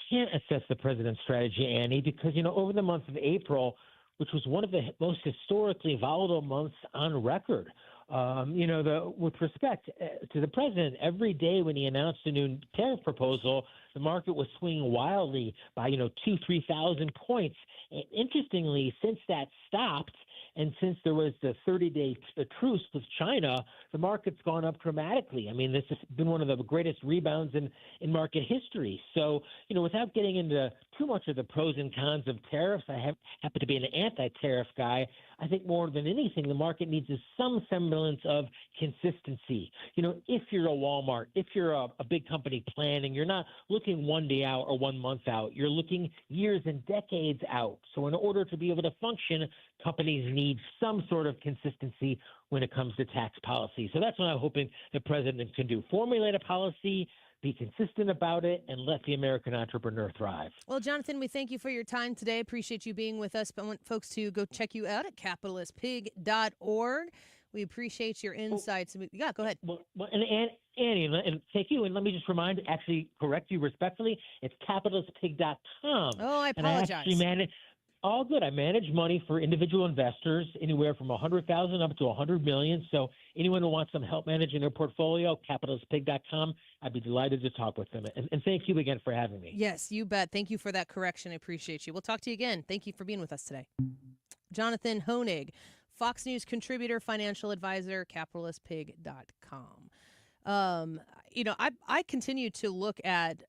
can't assess the president's strategy, Annie, because, over the month of April, which was one of the most historically volatile months on record. With respect to the president, every day when he announced a new tariff proposal, the market was swinging wildly by, 2,000-3,000 points. And interestingly, since that stopped, and since there was the 30-day truce with China, the market's gone up dramatically. I mean, this has been one of the greatest rebounds in market history. So, without getting into too much of the pros and cons of tariffs, I happen to be an anti-tariff guy. I think more than anything, the market needs some semblance of consistency. If you're a Walmart, if you're a big company planning, you're not looking one day out or 1 month out. You're looking years and decades out. So in order to be able to function, companies need some sort of consistency when it comes to tax policy. So that's what I'm hoping the president can do. Formulate a policy, be consistent about it, and let the American entrepreneur thrive. Well, Jonathan, we thank you for your time today. Appreciate you being with us. But I want folks to go check you out at capitalistpig.org. We appreciate your insights. Yeah, go ahead. Well, and Annie, and thank you. And let me just correct you respectfully. It's capitalistpig.com. Oh, I apologize. All good. I manage money for individual investors anywhere from $100,000 up to $100 million. So anyone who wants some help managing their portfolio, capitalistpig.com. I'd be delighted to talk with them. And thank you again for having me. Yes, you bet. Thank you for that correction. I appreciate you. We'll talk to you again. Thank you for being with us today. Jonathan Hoenig, Fox News contributor, financial advisor, capitalistpig.com. I continue to look at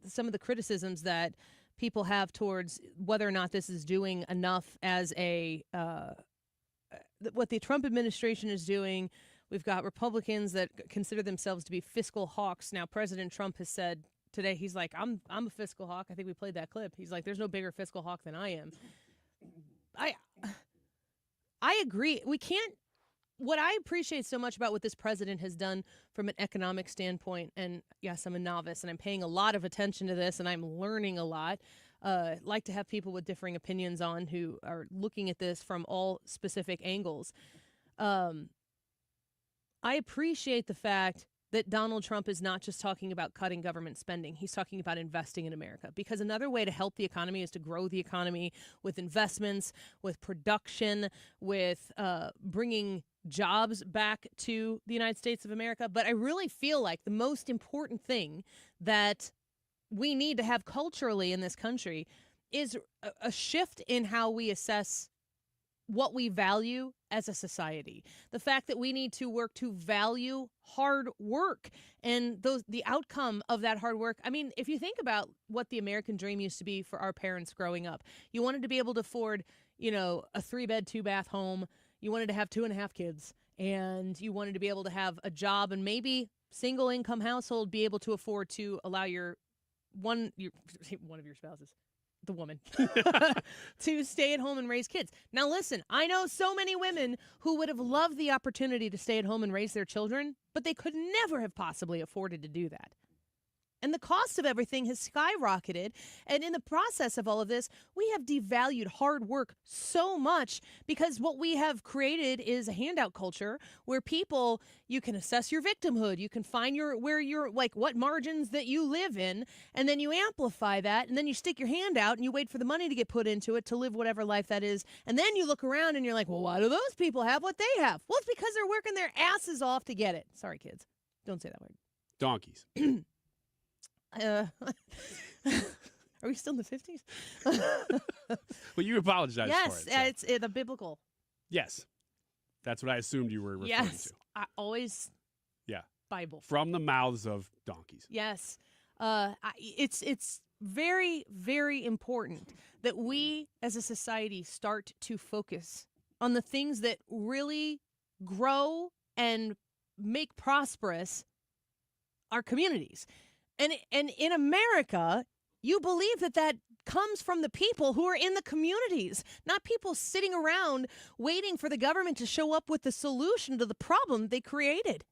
some of the criticisms that people have towards whether or not this is doing enough as what the Trump administration is doing. We've got Republicans that consider themselves to be fiscal hawks. Now, President Trump has said today, he's like, I'm a fiscal hawk. I think we played that clip. He's like, there's no bigger fiscal hawk than I am. I agree. We can't. What I appreciate so much about what this president has done from an economic standpoint, and yes, I'm a novice and I'm paying a lot of attention to this and I'm learning a lot. Like to have people with differing opinions on who are looking at this from all specific angles. I appreciate the fact that Donald Trump is not just talking about cutting government spending. He's talking about investing in America, because another way to help the economy is to grow the economy with investments, with production, with bringing jobs back to the United States of America. But I really feel like the most important thing that we need to have culturally in this country is a shift in how we assess what we value as a society. The fact that we need to work to value hard work and the outcome of that hard work. I mean, if you think about what the American dream used to be for our parents growing up, you wanted to be able to afford, a 3-bed, 2-bath home. You wanted to have 2.5 kids, and you wanted to be able to have a job, and maybe single income household be able to afford to allow one of your spouses, the woman, to stay at home and raise kids. Now, listen, I know so many women who would have loved the opportunity to stay at home and raise their children, but they could never have possibly afforded to do that. And the cost of everything has skyrocketed. And in the process of all of this, we have devalued hard work so much because what we have created is a handout culture where people, you can assess your victimhood. You can find what margins that you live in, and then you amplify that, and then you stick your hand out and you wait for the money to get put into it to live whatever life that is. And then you look around and you're like, well, why do those people have what they have? Well, it's because they're working their asses off to get it. Sorry, kids. Don't say that word. Donkeys. Are we still in the 50s? Well, you apologize for it. Yes, it's the biblical. Yes. That's what I assumed you were referring to. I always Yeah. Bible. From the mouths of donkeys. Yes. It's very, very important that we as a society start to focus on the things that really grow and make prosperous our communities. And in America, you believe that comes from the people who are in the communities, not people sitting around waiting for the government to show up with the solution to the problem they created.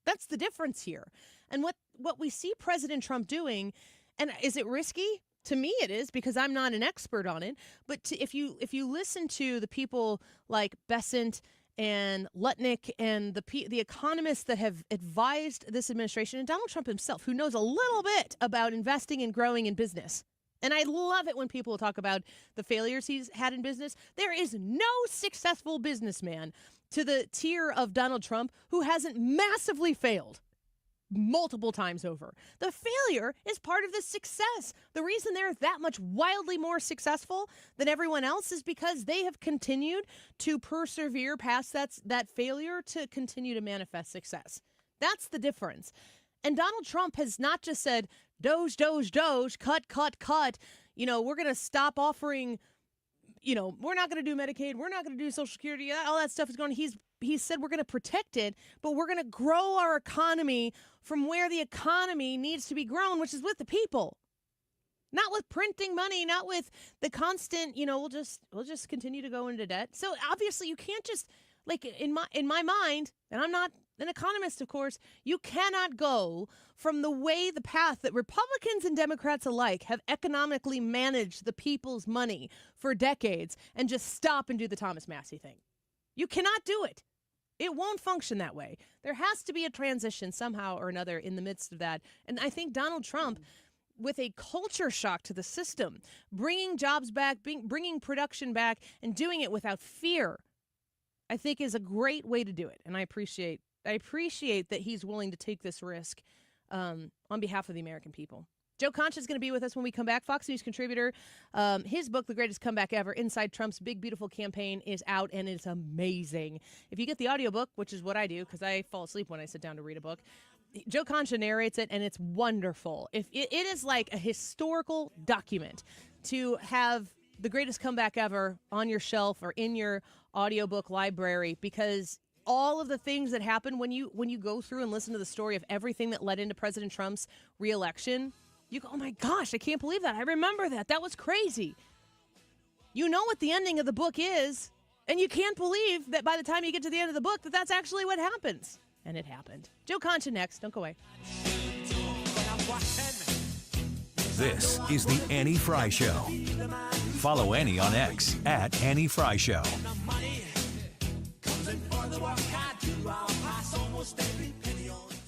That's the difference here. And what we see President Trump doing, and is it risky? To me it is, because I'm not an expert on it. But if you listen to the people like Besant and Lutnick and the economists that have advised this administration, and Donald Trump himself, who knows a little bit about investing and growing in business. And I love it when people talk about the failures he's had in business. There is no successful businessman to the tier of Donald Trump who hasn't massively failed multiple times over. The failure is part of the success. The reason they're that much wildly more successful than everyone else is because they have continued to persevere past that failure to continue to manifest success. That's the difference. And Donald Trump has not just said, doge, doge, doge, cut, cut, cut. We're going to stop offering, we're not going to do Medicaid. We're not going to do Social Security. All that stuff is going. He said we're going to protect it, but we're going to grow our economy from where the economy needs to be grown, which is with the people. Not with printing money, not with the constant, we'll just continue to go into debt. So obviously you can't just, like, in my mind, and I'm not an economist, of course, you cannot go from the path that Republicans and Democrats alike have economically managed the people's money for decades and just stop and do the Thomas Massey thing. You cannot do it. It won't function that way. There has to be a transition somehow or another in the midst of that. And I think Donald Trump, with a culture shock to the system, bringing jobs back, bringing production back, and doing it without fear, I think is a great way to do it. And I appreciate that he's willing to take this risk on behalf of the American people. Joe Concha is going to be with us when we come back. Fox News contributor. His book, The Greatest Comeback Ever, Inside Trump's Big Beautiful Campaign, is out, and it's amazing. If you get the audiobook, which is what I do because I fall asleep when I sit down to read a book, Joe Concha narrates it, and it's wonderful. It is like a historical document to have The Greatest Comeback Ever on your shelf or in your audiobook library, because all of the things that happen when you go through and listen to the story of everything that led into President Trump's reelection, you go, oh my gosh, I can't believe that. I remember that. That was crazy. You know what the ending of the book is, and you can't believe that by the time you get to the end of the book that's actually what happens. And it happened. Joe Concha next. Don't go away. This is the Annie Fry Show. Follow Annie on X at Annie Fry Show.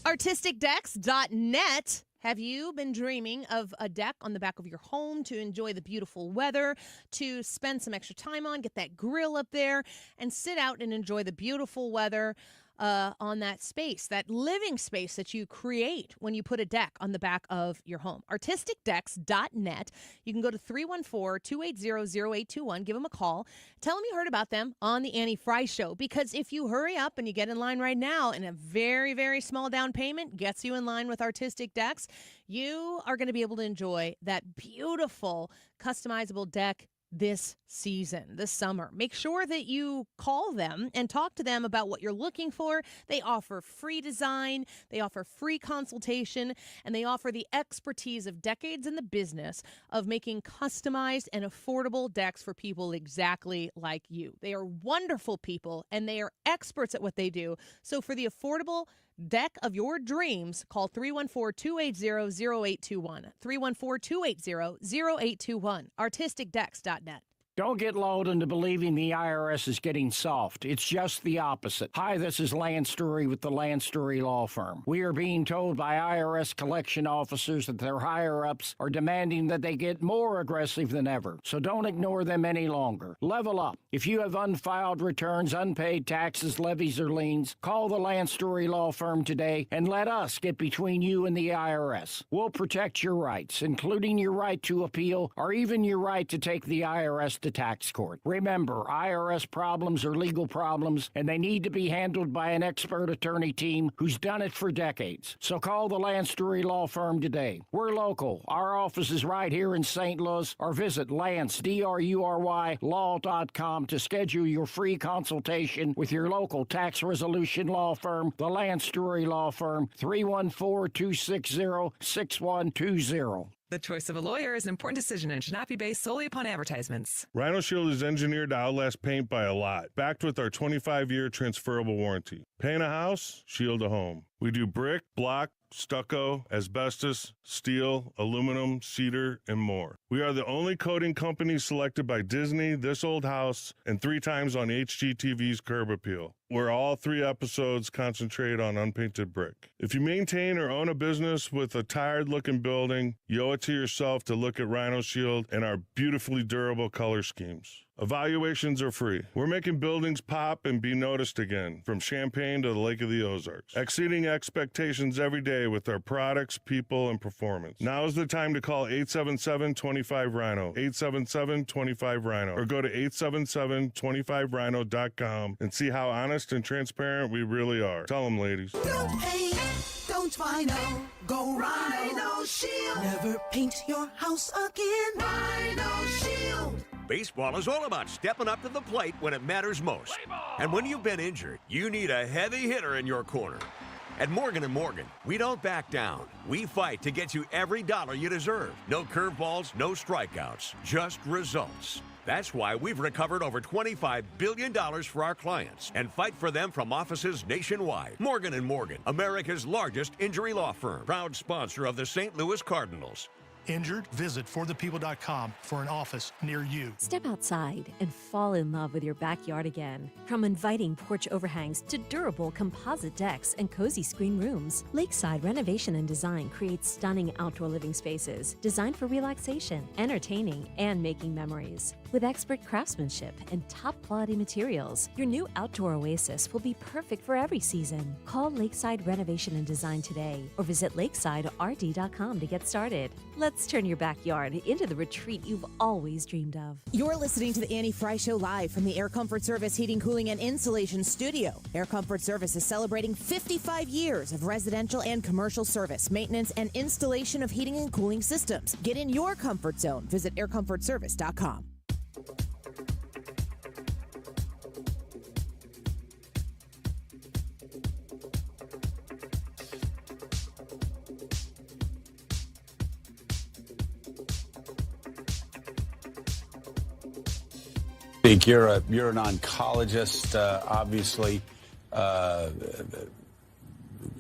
ArtisticDecks.net. Have you been dreaming of a deck on the back of your home to enjoy the beautiful weather, to spend some extra time on, get that grill up there, and sit out and enjoy the beautiful weather on that space, that living space that you create when you put a deck on the back of your home? ArtisticDecks.net. You can go to 314-280-0821. Give them a call. Tell them you heard about them on the Annie Fry Show, because if you hurry up and you get in line right now, and a very, very small down payment gets you in line with Artistic Decks, you are going to be able to enjoy that beautiful customizable deck this season, this summer. Make sure that you call them and talk to them about what you're looking for. They offer free design, they offer free consultation, and they offer the expertise of decades in the business of making customized and affordable decks for people exactly like you. They are wonderful people, and they are experts at what they do. So for the affordable deck of your dreams, call 314-280-0821. 314-280-0821. Artisticdecks.net. Don't get lulled into believing the IRS is getting soft. It's just the opposite. Hi, this is Lance Story with the Lance Story Law Firm. We are being told by IRS collection officers that their higher-ups are demanding that they get more aggressive than ever. So don't ignore them any longer. Level up. If you have unfiled returns, unpaid taxes, levies, or liens, call the Lance Story Law Firm today and let us get between you and the IRS. We'll protect your rights, including your right to appeal or even your right to take the IRS to tax court. Remember, IRS problems are legal problems, and they need to be handled by an expert attorney team who's done it for decades. So call the Lance Story Law Firm today. We're local. Our office is right here in St. Louis, or visit Lance, D-R-U-R-Y, law.com to schedule your free consultation with your local tax resolution law firm, the Lance Story Law Firm, 314-260-6120. The choice of a lawyer is an important decision and should not be based solely upon advertisements. Rhino Shield is engineered to outlast paint by a lot, backed with our 25-year transferable warranty. Paint a house, shield a home. We do brick, block, stucco, asbestos, steel, aluminum, cedar, and more. We are the only coating company selected by Disney, This Old House, and 3 times on HGTV's Curb Appeal, where all 3 episodes concentrate on unpainted brick. If you maintain or own a business with a tired-looking building, you owe it to yourself to look at Rhino Shield and our beautifully durable color schemes. Evaluations are free. We're making buildings pop and be noticed again, from Champaign to the Lake of the Ozarks, exceeding expectations every day with our products, people, and performance. Now is the time to call 877-25-RHINO, 877-25-RHINO, or go to 877-25rhino.com and see how honest and transparent we really are. Tell them, ladies. Don't paint, don't Rhino, go Rhino Shield. Never paint your house again. Rhino Shield. Baseball is all about stepping up to the plate when it matters most. And when you've been injured, you need a heavy hitter in your corner. At Morgan & Morgan, we don't back down. We fight to get you every dollar you deserve. No curveballs, no strikeouts, just results. That's why we've recovered over $25 billion for our clients and fight for them from offices nationwide. Morgan & Morgan, America's largest injury law firm, proud sponsor of the St. Louis Cardinals. Injured? Visit forthepeople.com for an office near you. Step outside and fall in love with your backyard again. From inviting porch overhangs to durable composite decks and cozy screen rooms, Lakeside Renovation and Design creates stunning outdoor living spaces designed for relaxation, entertaining, and making memories. With expert craftsmanship and top-quality materials, your new outdoor oasis will be perfect for every season. Call Lakeside Renovation and Design today or visit lakesiderd.com to get started. Let's turn your backyard into the retreat you've always dreamed of. You're listening to the Annie Fry Show live from the Air Comfort Service Heating, Cooling, and Insulation Studio. Air Comfort Service is celebrating 55 years of residential and commercial service, maintenance, and installation of heating and cooling systems. Get in your comfort zone. Visit aircomfortservice.com. You're an oncologist, obviously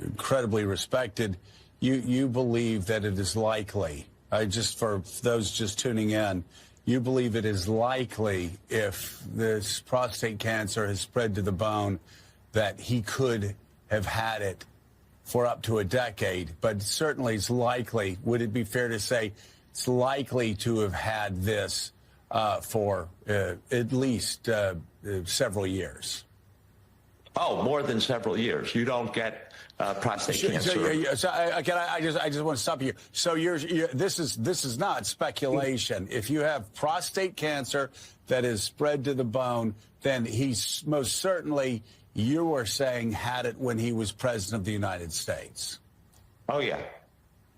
incredibly respected. You believe that it is likely, just for those just tuning in, you believe it is likely if this prostate cancer has spread to the bone that he could have had it for up to a decade, but certainly it's likely. Would it be fair to say it's likely to have had this for at least several years? Oh, more than several years. You don't get prostate cancer. So I just want to stop you. So this is not speculation. If you have prostate cancer that is spread to the bone, then he's most certainly, you were saying, had it when he was president of the United States. Oh, yeah.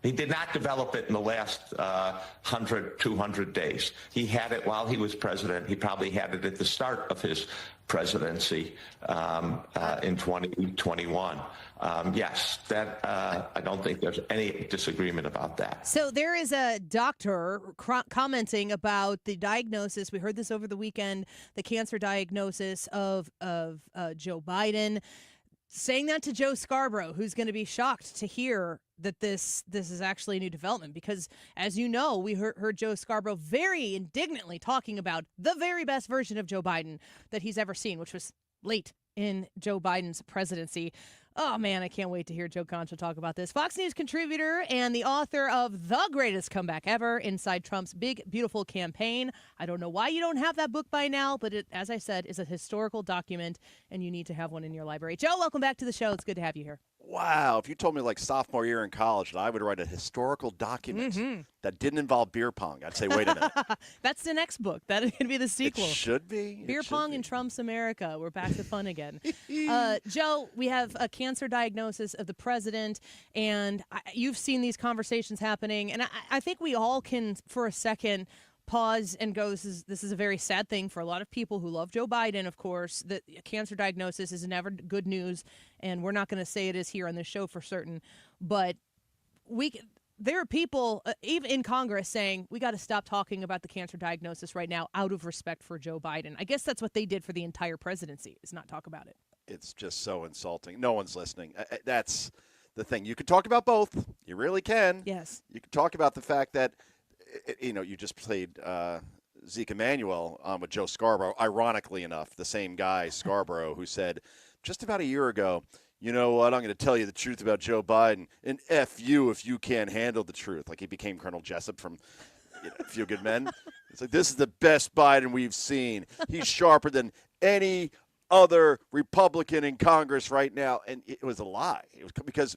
He did not develop it in the last 100, 200 days. He had it while he was president. He probably had it at the start of his presidency in 2021. Yes, that I don't think there's any disagreement about that. So there is a doctor commenting about the diagnosis. We heard this over the weekend, the cancer diagnosis of Joe Biden. saying that to Joe Scarborough, who's going to be shocked to hear that this is actually a new development, because, as you know, we heard Joe Scarborough very indignantly talking about the very best version of Joe Biden that he's ever seen, which was late in Joe Biden's presidency. Oh, man, I can't wait to hear Joe Concha talk about this. Fox News contributor and the author of The Greatest Comeback Ever, Inside Trump's Big, Beautiful Campaign. I don't know why you don't have that book by now, but it, as I said, is a historical document, and you need to have one in your library. Joe, welcome back to the show. It's good to have you here. Wow, if you told me like sophomore year in college that I would write a historical document that didn't involve beer pong, I'd say, wait a minute. That's the next book. That could be the sequel. It should be. Beer pong in Trump's America. We're back to fun again. Joe, we have a cancer diagnosis of the president, and you've seen these conversations happening, and I think we all can, for a second, pause and go, this is a very sad thing for a lot of people who love Joe Biden, of course. That cancer diagnosis is never good news, and we're not going to say it is here on this show for certain. But there are people, even in Congress, saying we got to stop talking about the cancer diagnosis right now out of respect for Joe Biden. I guess that's what they did for the entire presidency, is not talk about it. It's just so insulting. No one's listening. That's the thing. You can talk about both. You really can. Yes. You can talk about the fact that, you just played Zeke Emanuel with Joe Scarborough. Ironically enough, the same guy, Scarborough, who said just about a year ago, you know what, I'm going to tell you the truth about Joe Biden, and F you if you can't handle the truth. Like he became Colonel Jessup from A Few Good Men. It's like, this is the best Biden we've seen. He's sharper than any other Republican in Congress right now. And it was a lie. It was because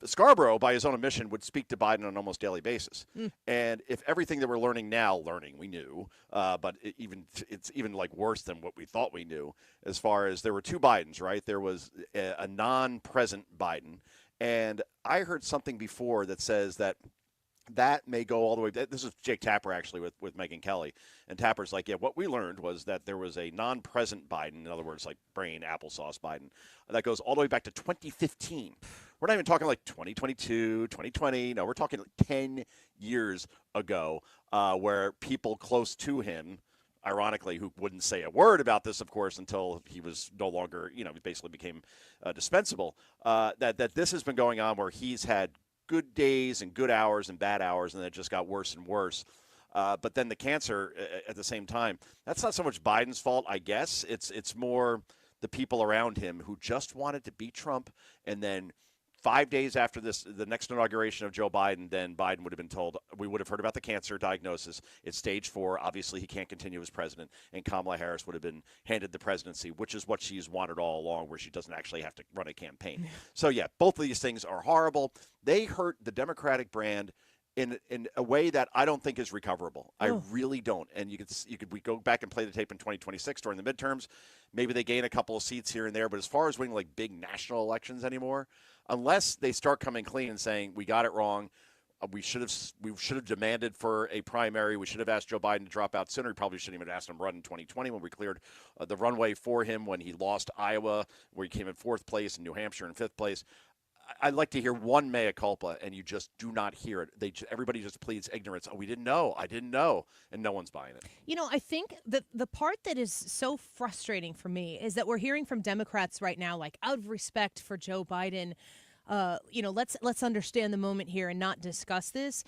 Scarborough, by his own admission, would speak to Biden on an almost daily basis. And if everything that we're learning now, we knew, but it's even like worse than what we thought we knew, as far as there were two Bidens, right? There was a non-present Biden. And I heard something before that says that may go all the way. This is Jake Tapper, actually, with Megyn Kelly. And Tapper's like, yeah, what we learned was that there was a non-present Biden, in other words, like brain applesauce Biden, that goes all the way back to 2015. We're not even talking like 2022, 2020. No, we're talking like 10 years ago, where people close to him, ironically, who wouldn't say a word about this, of course, until he was no longer, he basically became dispensable, that this has been going on, where he's had good days and good hours and bad hours, and it just got worse and worse. But then the cancer at the same time, that's not so much Biden's fault, I guess. It's more the people around him who just wanted to beat Trump, and then 5 days after the next inauguration of Joe Biden, then Biden would have been told, we would have heard about the cancer diagnosis. It's stage 4. Obviously, he can't continue as president. And Kamala Harris would have been handed the presidency, which is what she's wanted all along, where she doesn't actually have to run a campaign. So, yeah, both of these things are horrible. They hurt the Democratic brand in a way that I don't think is recoverable. I really don't. And we go back and play the tape in 2026 during the midterms. Maybe they gain a couple of seats here and there. But as far as winning like big national elections anymore, unless they start coming clean and saying we got it wrong, we should have demanded for a primary. We should have asked Joe Biden to drop out sooner. We probably shouldn't even have asked him to run in 2020 when we cleared the runway for him, when he lost Iowa, where he came in 4th place, and New Hampshire in 5th place. I'd like to hear one mea culpa, and you just do not hear it. Everybody just pleads ignorance. Oh, we didn't know. I didn't know. And no one's buying it. I think that the part that is so frustrating for me is that we're hearing from Democrats right now, like, out of respect for Joe Biden, let's understand the moment here and not discuss this.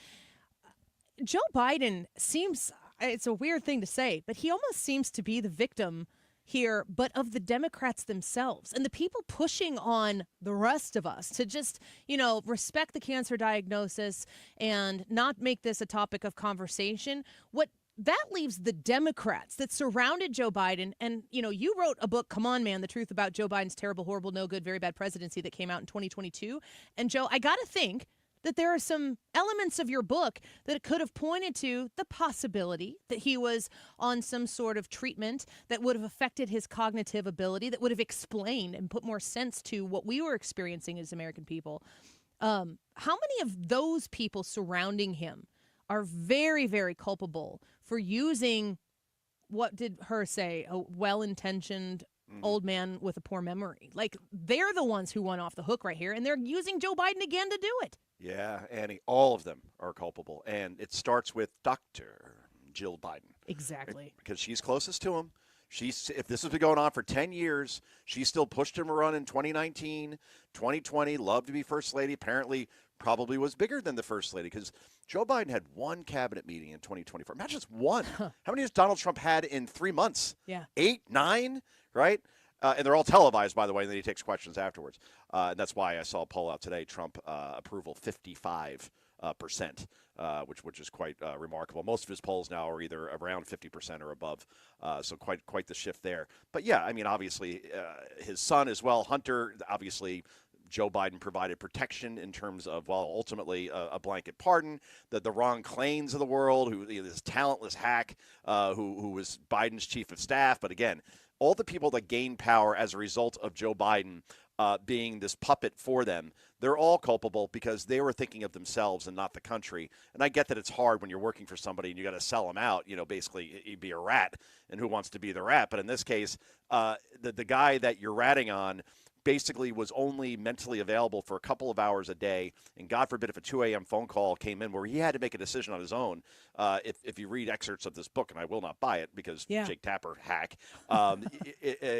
Joe Biden seems, it's a weird thing to say, but he almost seems to be the victim here, but of the Democrats themselves and the people pushing on the rest of us to just, respect the cancer diagnosis and not make this a topic of conversation. What that leaves the Democrats that surrounded Joe Biden. And, you wrote a book, Come On, Man, The Truth About Joe Biden's Terrible, Horrible, No Good, Very Bad Presidency, that came out in 2022. And, Joe, I got to think that there are some elements of your book that could have pointed to the possibility that he was on some sort of treatment that would have affected his cognitive ability, that would have explained and put more sense to what we were experiencing as American people. How many of those people surrounding him are very, very culpable for using, what did her say, a well-intentioned old man with a poor memory? Like, they're the ones who went off the hook right here, and they're using Joe Biden again to do it. Yeah, Annie, all of them are culpable. And it starts with Dr. Jill Biden. Exactly. Because she's closest to him. If this has been going on for 10 years, she still pushed him to run in 2019, 2020, loved to be first lady, apparently probably was bigger than the first lady because Joe Biden had one cabinet meeting in 2024. Imagine just one. How many has Donald Trump had in 3 months? Yeah. 8, 9, right? And they're all televised, by the way, and then he takes questions afterwards. And that's why I saw a poll out today, Trump approval 55%, which is quite remarkable. Most of his polls now are either around 50% or above, so quite the shift there. But, yeah, I mean, obviously, his son as well, Hunter, obviously Joe Biden provided protection in terms of, well, ultimately a blanket pardon. The Ron Klains of the world, this talentless hack who was Biden's chief of staff. But, again, all the people that gained power as a result of Joe Biden being this puppet for them, they're all culpable because they were thinking of themselves and not the country. And I get that it's hard when you're working for somebody and you got to sell them out. Basically, you'd be a rat, and who wants to be the rat? But in this case, the guy that you're ratting on basically was only mentally available for a couple of hours a day, and God forbid if a 2 a.m. phone call came in where he had to make a decision on his own. If you read excerpts of this book, and I will not buy it because Jake Tapper hack,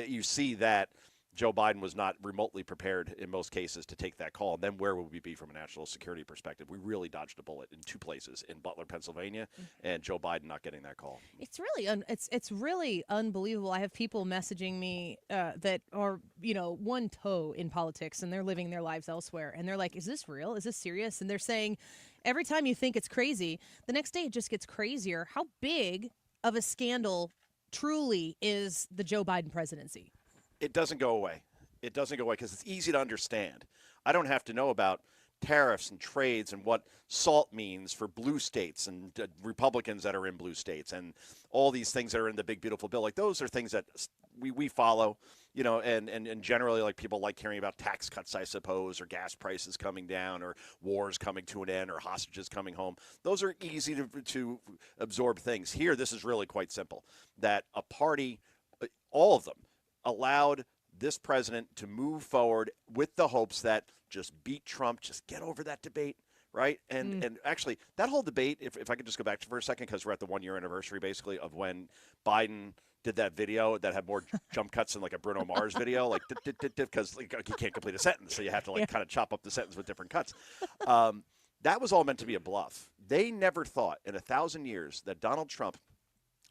you see that Joe Biden was not remotely prepared in most cases to take that call. And then where would we be from a national security perspective? We really dodged a bullet in 2 places, in Butler, Pennsylvania, and Joe Biden not getting that call. It's really it's really unbelievable. I have people messaging me that are, one toe in politics, and they're living their lives elsewhere. And they're like, is this real? Is this serious? And they're saying every time you think it's crazy, the next day it just gets crazier. How big of a scandal truly is the Joe Biden presidency? It doesn't go away. It doesn't go away because it's easy to understand. I don't have to know about tariffs and trades and what SALT means for blue states and Republicans that are in blue states and all these things that are in the big, beautiful bill. Like, those are things that we follow, and generally, like, people like hearing about tax cuts, I suppose, or gas prices coming down, or wars coming to an end, or hostages coming home. Those are easy to absorb things. Here, this is really quite simple, that a party, all of them, allowed this president to move forward with the hopes that just beat Trump, just get over that debate, right? And actually, that whole debate, if I could just go back for a second, because we're at the 1-year anniversary, basically, of when Biden did that video that had more jump cuts than like a Bruno Mars video, like, because you can't complete a sentence, so you have to kind of chop up the sentence with different cuts. That was all meant to be a bluff. They never thought in 1,000 years that Donald Trump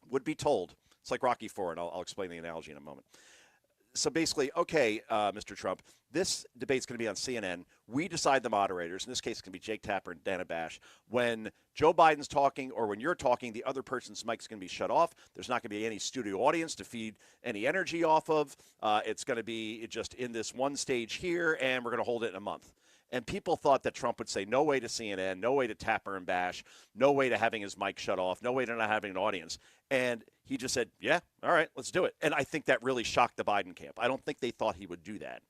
would be told, it's like Rocky IV, and I'll explain the analogy in a moment. So basically, okay, Mr. Trump, this debate's going to be on CNN. We decide the moderators. In this case, it's going to be Jake Tapper and Dana Bash. When Joe Biden's talking or when you're talking, the other person's mic's going to be shut off. There's not going to be any studio audience to feed any energy off of. It's going to be just in this one stage here, and we're going to hold it in a month. And people thought that Trump would say no way to CNN, no way to Tapper and Bash, no way to having his mic shut off, no way to not having an audience. And he just said, yeah, all right, let's do it. And I think that really shocked the Biden camp. I don't think they thought he would do that.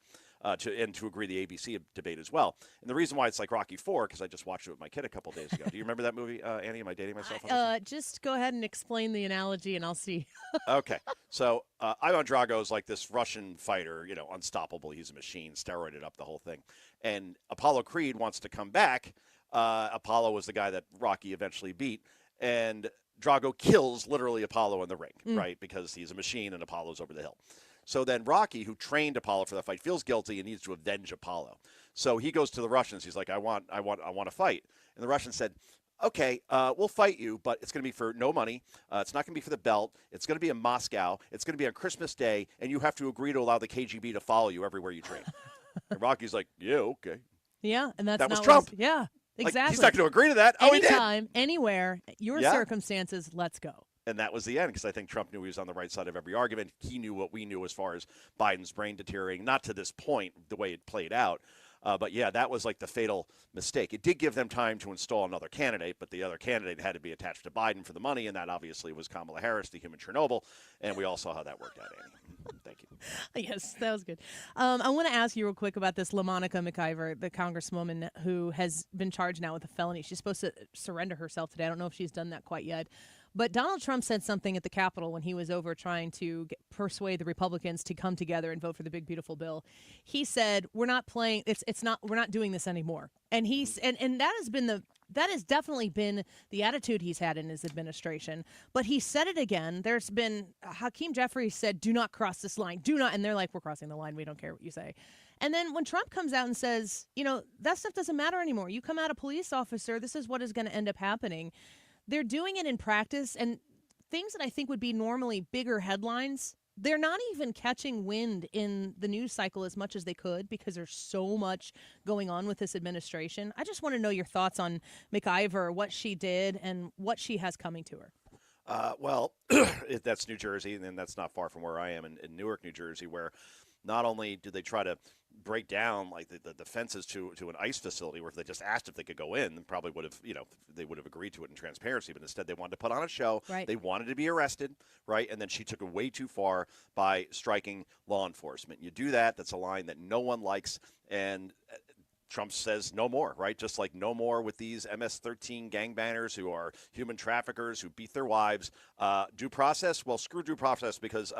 To agree the ABC debate as well. And the reason why it's like Rocky IV, because I just watched it with my kid a couple days ago. Do you remember that movie, Annie? Am I dating myself on this one? Just go ahead and explain the analogy, and I'll see. Okay. So Ivan Drago is like this Russian fighter, unstoppable. He's a machine, steroided up, the whole thing. And Apollo Creed wants to come back. Apollo was the guy that Rocky eventually beat. And Drago kills literally Apollo in the ring, right? Because he's a machine and Apollo's over the hill. So then Rocky, who trained Apollo for the fight, feels guilty and needs to avenge Apollo. So he goes to the Russians. He's like, I want to fight. And the Russians said, okay, we'll fight you, but it's going to be for no money. It's not going to be for the belt. It's going to be in Moscow. It's going to be on Christmas Day, and you have to agree to allow the KGB to follow you everywhere you train. And Rocky's like, yeah, okay. Yeah, and that was Trump. Yeah, exactly. Like, he's not going to agree to that. Anytime, anywhere, your Yeah. circumstances, let's go. And that was the end, because I think Trump knew he was on the right side of every argument. He knew what we knew as far as Biden's brain deteriorating, not to this point, the way it played out. But, yeah, that was like the fatal mistake. It did give them time to install another candidate, but the other candidate had to be attached to Biden for the money, and that obviously was Kamala Harris, the human Chernobyl. And we all saw how that worked out, Annie. Thank you. Yes, that was good. I want to ask you real quick about this LaMonica McIver, the congresswoman who has been charged now with a felony. She's supposed to surrender herself today. I don't know if she's done that quite yet. But Donald Trump said something at the Capitol when he was over trying to persuade the Republicans to come together and vote for the big beautiful bill. He said, "We're not playing. We're not doing this anymore." And that has definitely been the attitude he's had in his administration. But he said it again. There's been Hakeem Jeffries said, "Do not cross this line. Do not." And they're like, "We're crossing the line. We don't care what you say." And then when Trump comes out and says, that stuff doesn't matter anymore. You come out a police officer, this is what is going to end up happening. They're doing it in practice, and things that I think would be normally bigger headlines, they're not even catching wind in the news cycle as much as they could because there's so much going on with this administration. I just want to know your thoughts on McIver, what she did, and what she has coming to her. Well, that's New Jersey, and that's not far from where I am in Newark, New Jersey, where not only did they try to break down like the fences to an ICE facility, where if they just asked if they could go in, probably would have, they would have agreed to it in transparency. But instead, they wanted to put on a show. Right. They wanted to be arrested, right? And then she took it way too far by striking law enforcement. You do that, that's a line that no one likes, and Trump says no more, right? Just like no more with these MS-13 gangbangers who are human traffickers who beat their wives. Due process? Well, screw due process, because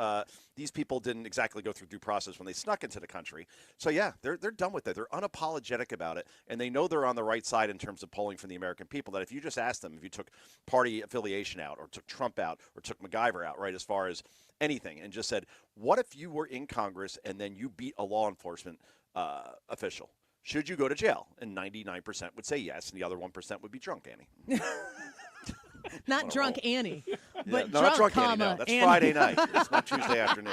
these people didn't exactly go through due process when they snuck into the country. So, yeah, they're done with it. They're unapologetic about it, and they know they're on the right side in terms of polling for the American people, that if you just asked them, if you took party affiliation out or took Trump out or took MacGyver out, right, as far as anything, and just said, what if you were in Congress and then you beat a law enforcement official? Should you go to jail? And 99% would say yes, and the other 1% would be drunk, Annie. Not drunk Annie, but no, drunk, not drunk comma, Annie, no. That's Annie. Friday night. It's not Tuesday afternoon.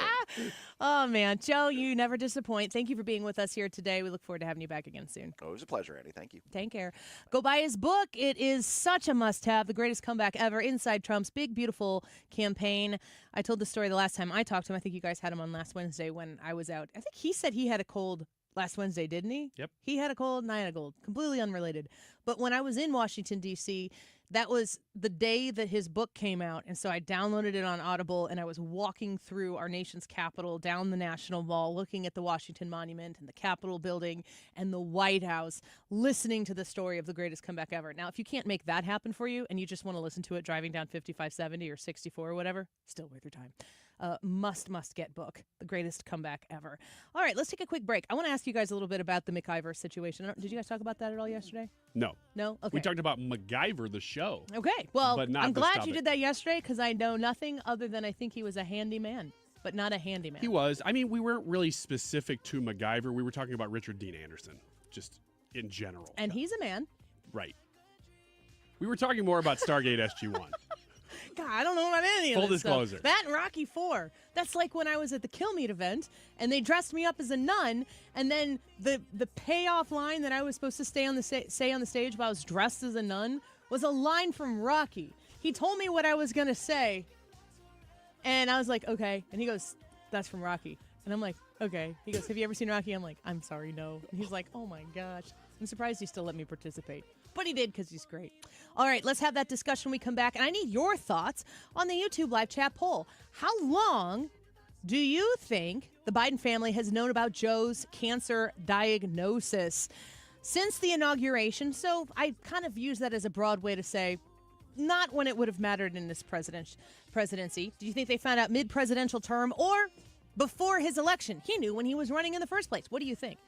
Oh, man. Joe, you never disappoint. Thank you for being with us here today. We look forward to having you back again soon. Oh, it was a pleasure, Annie. Thank you. Take care. Go buy his book. It is such a must-have, The Greatest Comeback Ever, Inside Trump's Big, Beautiful Campaign. I told the story the last time I talked to him. I think you guys had him on last Wednesday when I was out. I think he said he had a cold last Wednesday, didn't he? Yep. He had a cold and I had a cold. Completely unrelated. But when I was in Washington, D.C., that was the day that his book came out. And so I downloaded it on Audible, and I was walking through our nation's capital, down the National Mall, looking at the Washington Monument and the Capitol building and the White House, listening to the story of the greatest comeback ever. Now, if you can't make that happen for you and you just want to listen to it driving down 5570 or 64 or whatever, still worth your time. Must get book, The Greatest Comeback Ever. All right, let's take a quick break. I want to ask you guys a little bit about the McIver situation. Did you guys talk about that at all yesterday? No. No? Okay. We talked about MacGyver, the show. Okay. Well, but not I'm this glad topic. you did that yesterday, because I know nothing other than I think he was a handy man, but not a handyman. He was. I mean, we weren't really specific to MacGyver. We were talking about Richard Dean Anderson, just in general. And he's a man. Right. We were talking more about Stargate SG-1. God, I don't know about any of Full this disclosure. stuff. That and Rocky IV. That's like when I was at the Kill Meat event, and they dressed me up as a nun, and then the payoff line that I was supposed to say on the stage while I was dressed as a nun was a line from Rocky. He told me what I was going to say, and I was like, okay. And he goes, that's from Rocky. And I'm like, okay. He goes, have you ever seen Rocky? I'm like, I'm sorry, no. And he's like, oh my gosh. I'm surprised he still let me participate. But he did, because he's great. All right, let's have that discussion when we come back. And I need your thoughts on the YouTube live chat poll. How long do you think the Biden family has known about Joe's cancer diagnosis since the inauguration? So I kind of use that as a broad way to say, not when it would have mattered in this presidency. Do you think they found out mid-presidential term or before his election? He knew when he was running in the first place. What do you think?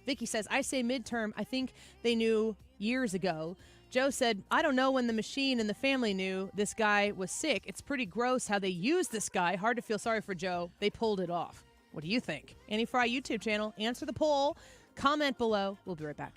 Vicky says, I say midterm. I think they knew years ago. Joe said, I don't know when the machine and the family knew this guy was sick. It's pretty gross how they used this guy. Hard to feel sorry for Joe. They pulled it off. What do you think? Annie Fry YouTube channel. Answer the poll. Comment below. We'll be right back.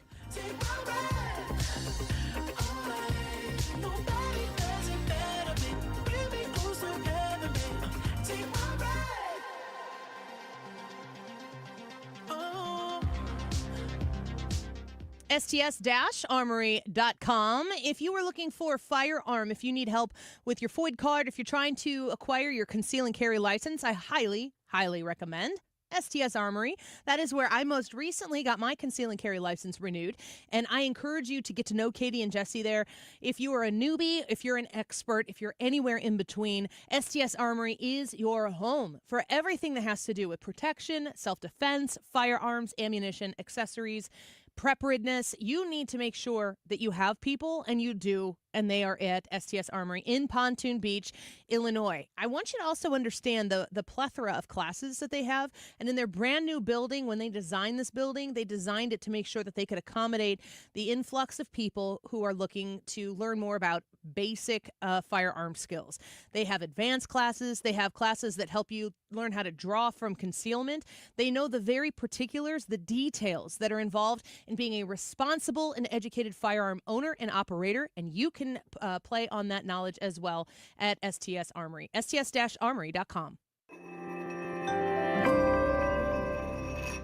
STS-armory.com. If you are looking for a firearm, if you need help with your FOID card, if you're trying to acquire your conceal and carry license, I highly, highly recommend STS Armory. That is where I most recently got my conceal and carry license renewed, and I encourage you to get to know Katie and Jesse there. If you are a newbie, if you're an expert, if you're anywhere in between, STS Armory is your home for everything that has to do with protection, self-defense, firearms, ammunition, accessories, preparedness. You need to make sure that you have people, and you do and they are at STS Armory in Pontoon Beach, Illinois. I want you to also understand the plethora of classes that they have. And in their brand new building, when they designed this building, they designed it to make sure that they could accommodate the influx of people who are looking to learn more about basic firearm skills. They have advanced classes. They have classes that help you learn how to draw from concealment. They know the very particulars, the details that are involved in being a responsible and educated firearm owner and operator, and you can play on that knowledge as well at STS Armory. STS-Armory.com.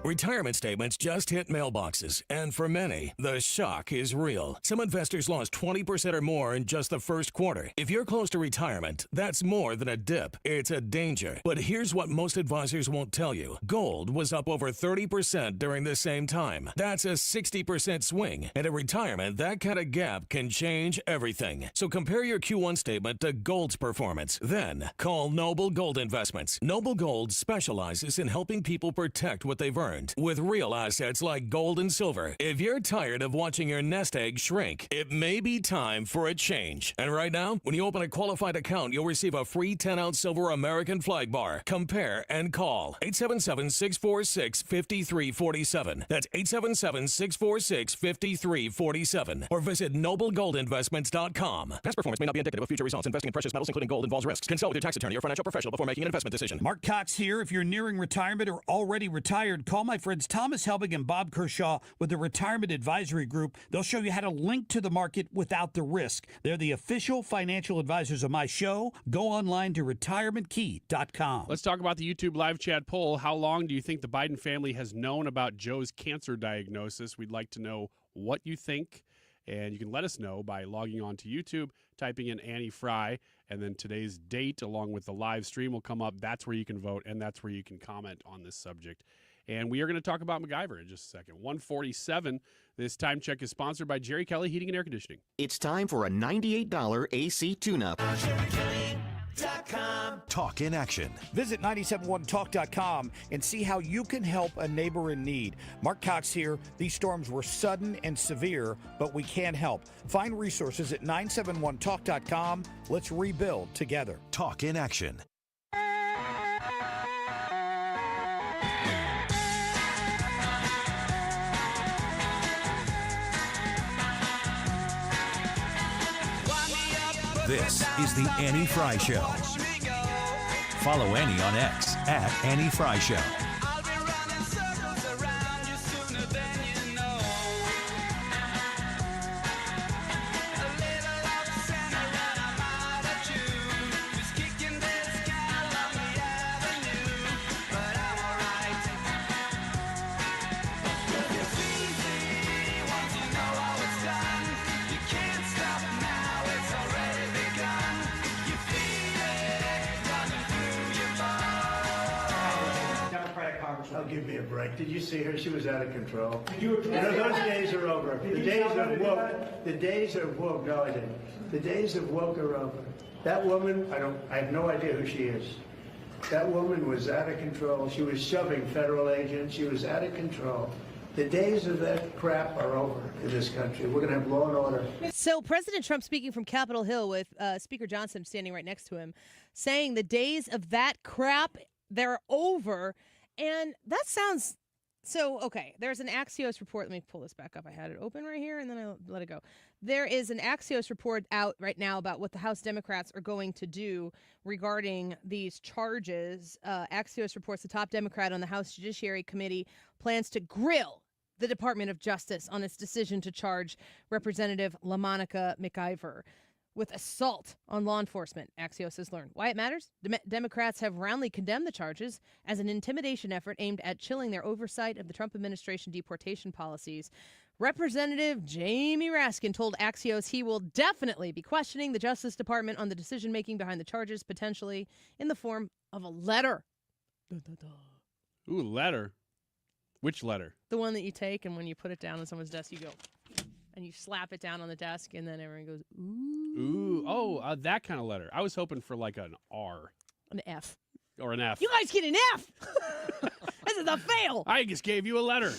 Retirement statements just hit mailboxes, and for many, the shock is real. Some investors lost 20% or more in just the first quarter. If you're close to retirement, that's more than a dip. It's a danger. But here's what most advisors won't tell you. Gold was up over 30% during the same time. That's a 60% swing. And in retirement, that kind of gap can change everything. So compare your Q1 statement to gold's performance. Then call Noble Gold Investments. Noble Gold specializes in helping people protect what they've earned with real assets like gold and silver. If you're tired of watching your nest egg shrink, it may be time for a change. And right now, when you open a qualified account, you'll receive a free 10-ounce silver American flag bar. Compare and call 877-646-5347. That's 877-646-5347. Or visit noblegoldinvestments.com. Past performance may not be indicative of future results. Investing in precious metals, including gold, involves risks. Consult with your tax attorney or financial professional before making an investment decision. Mark Cox here. If you're nearing retirement or already retired, call my friends Thomas Helbig and Bob Kershaw with the Retirement Advisory Group. They'll show you how to link to the market without the risk. They're the official financial advisors of my show. Go online to retirementkey.com. Let's talk about the YouTube live chat poll. How long do you think the Biden family has known about Joe's cancer diagnosis? We'd like to know what you think, and you can let us know by logging on to YouTube, typing in Annie Fry, and then today's date along with the live stream will come up. That's where you can vote, and that's where you can comment on this subject. And we are going to talk about MacGyver in just a second. 147. This time check is sponsored by Jerry Kelly Heating and Air Conditioning. It's time for a $98 AC tune-up. Talk in action. Visit 971talk.com and see how you can help a neighbor in need. Mark Cox here. These storms were sudden and severe, but we can help. Find resources at 971talk.com. Let's rebuild together. Talk in action. This is the Annie Fry Show. Follow Annie on X at Annie Fry Show. Oh, give me a break. Did you see her? She was out of control. Those days are over. The days of woke. The days of woke. No, I didn't. The days of woke are over. That woman, I have no idea who she is. That woman was out of control. She was shoving federal agents. She was out of control. The days of that crap are over in this country. We're going to have law and order. So President Trump speaking from Capitol Hill with Speaker Johnson standing right next to him, saying the days of that crap, they're over. And that sounds so okay. There's an Axios report. Let me pull this back up. I had it open right here, and then I let it go. There is an Axios report out right now about what the House Democrats are going to do regarding these charges. Axios reports the top Democrat on the House Judiciary Committee plans to grill the Department of Justice on its decision to charge Representative LaMonica MacIver with assault on law enforcement, Axios has learned. Why it matters? Democrats have roundly condemned the charges as an intimidation effort aimed at chilling their oversight of the Trump administration deportation policies. Representative Jamie Raskin told Axios he will definitely be questioning the Justice Department on the decision-making behind the charges, potentially in the form of a letter. Ooh, letter? Which letter? The one that you take, and when you put it down on someone's desk, you go, and you slap it down on the desk, and then everyone goes, ooh. Ooh, oh, that kind of letter. I was hoping for like an R. An F. Or an F. You guys get an F! This is a fail! I just gave you a letter.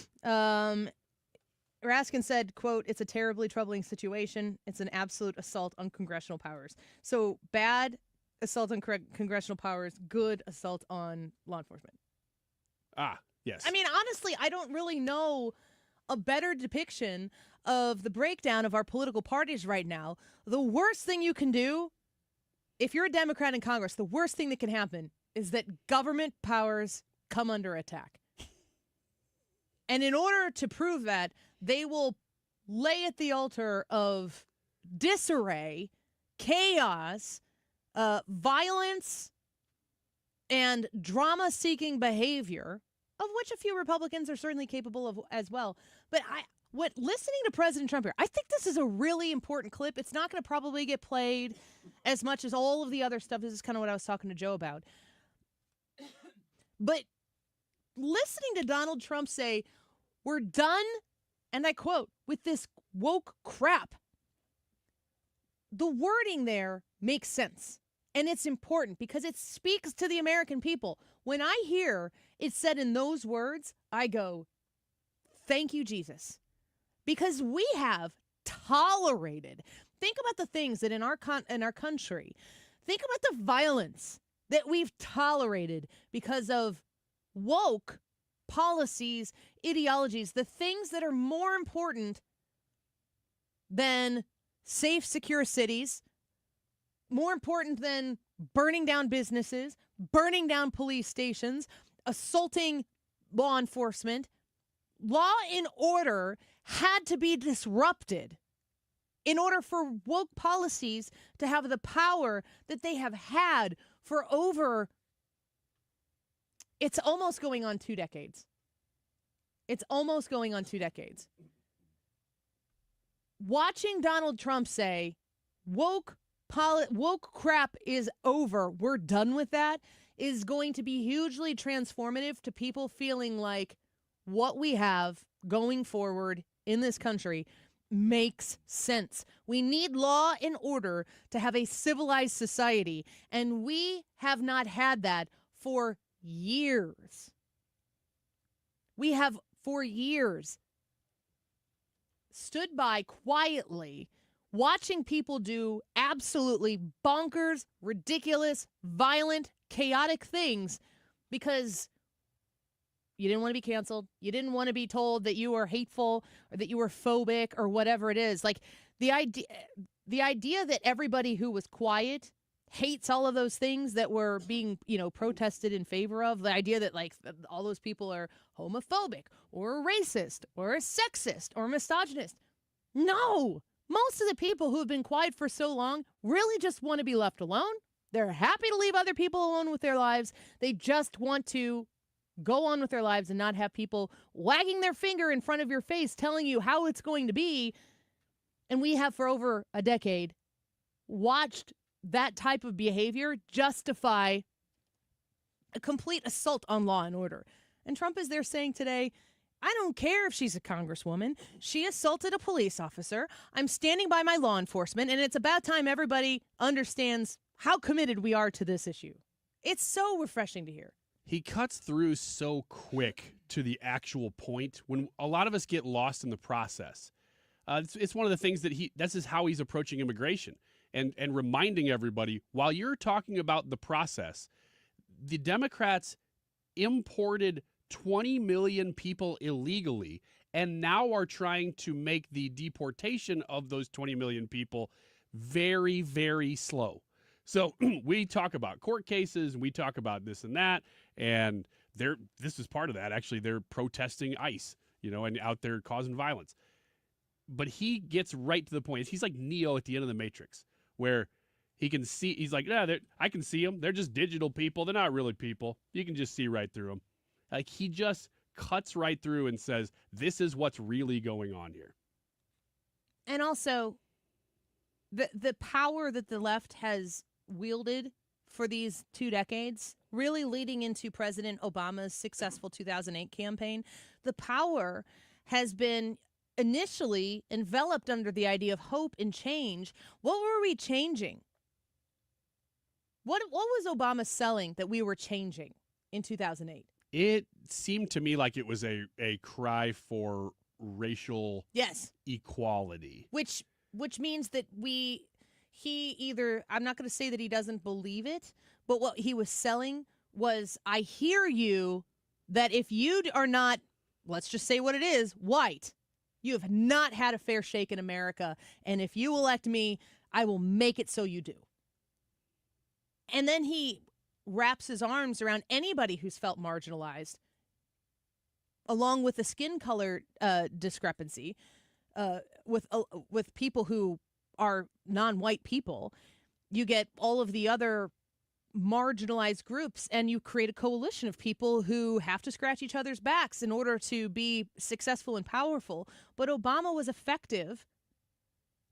Raskin said, quote, "It's a terribly troubling situation. It's an absolute assault on congressional powers." So bad assault on congressional powers, good assault on law enforcement. Yes. I mean, honestly, I don't really know a better depiction of the breakdown of our political parties right now. The worst thing you can do, if you're a Democrat in Congress, the worst thing that can happen is that government powers come under attack. And in order to prove that, they will lay at the altar of disarray, chaos, violence, and drama-seeking behavior, of which a few Republicans are certainly capable of as well. But listening to President Trump here, I think this is a really important clip. It's not going to probably get played as much as all of the other stuff. This is kind of what I was talking to Joe about. But listening to Donald Trump say, "We're done," and I quote, "with this woke crap," the wording there makes sense. And it's important because it speaks to the American people. When I hear it said in those words, I go, thank you, Jesus. Because we have tolerated. Think about the things that in our country, think about the violence that we've tolerated because of woke policies, ideologies, the things that are more important than safe, secure cities, more important than burning down businesses, burning down police stations, assaulting law enforcement. Law and order had to be disrupted in order for woke policies to have the power that they have had for over, it's almost going on 2 decades. It's almost going on 2 decades. Watching Donald Trump say, woke crap is over, we're done with that, is going to be hugely transformative to people feeling like what we have going forward in this country makes sense. We need law and order to have a civilized society, and we have not had that for years. We have, for years, stood by quietly watching people do absolutely bonkers, ridiculous, violent, chaotic things because you didn't want to be canceled. You didn't want to be told that you were hateful or that you were phobic or whatever it is. Like the idea that everybody who was quiet hates all of those things that were being, protested in favor of. The idea that like all those people are homophobic or racist or sexist or misogynist. No. Most of the people who have been quiet for so long really just want to be left alone. They're happy to leave other people alone with their lives. They just want to go on with their lives and not have people wagging their finger in front of your face telling you how it's going to be. And we have for over a decade watched that type of behavior justify a complete assault on law and order. And Trump is there saying today, I don't care if she's a congresswoman. She assaulted a police officer. I'm standing by my law enforcement, and it's about time everybody understands how committed we are to this issue. It's so refreshing to hear. He cuts through so quick to the actual point when a lot of us get lost in the process. It's one of the things that this is how he's approaching immigration and reminding everybody, while you're talking about the process, the Democrats imported 20 million people illegally and now are trying to make the deportation of those 20 million people very, very slow. So we talk about court cases and we talk about this and that, and this is part of that. Actually, they're protesting ICE, and out there causing violence. But he gets right to the point. He's like Neo at the end of the Matrix, where he can see. He's like, yeah, I can see them. They're just digital people. They're not really people. You can just see right through them. Like he just cuts right through and says, this is what's really going on here. And also, the power that the left has wielded for these 2 decades, really leading into President Obama's successful 2008 campaign, the power has been initially enveloped under the idea of hope and change. What were we changing? What was Obama selling that we were changing in 2008? It seemed to me like it was a cry for racial yes equality. Which means that I'm not going to say that he doesn't believe it, but what he was selling was, I hear you, that if you are not, let's just say what it is, white, you have not had a fair shake in America, and if you elect me, I will make it so you do. And then he wraps his arms around anybody who's felt marginalized, along with the skin color discrepancy, with people who are non-white people. You get all of the other marginalized groups, and you create a coalition of people who have to scratch each other's backs in order to be successful and powerful. But Obama was effective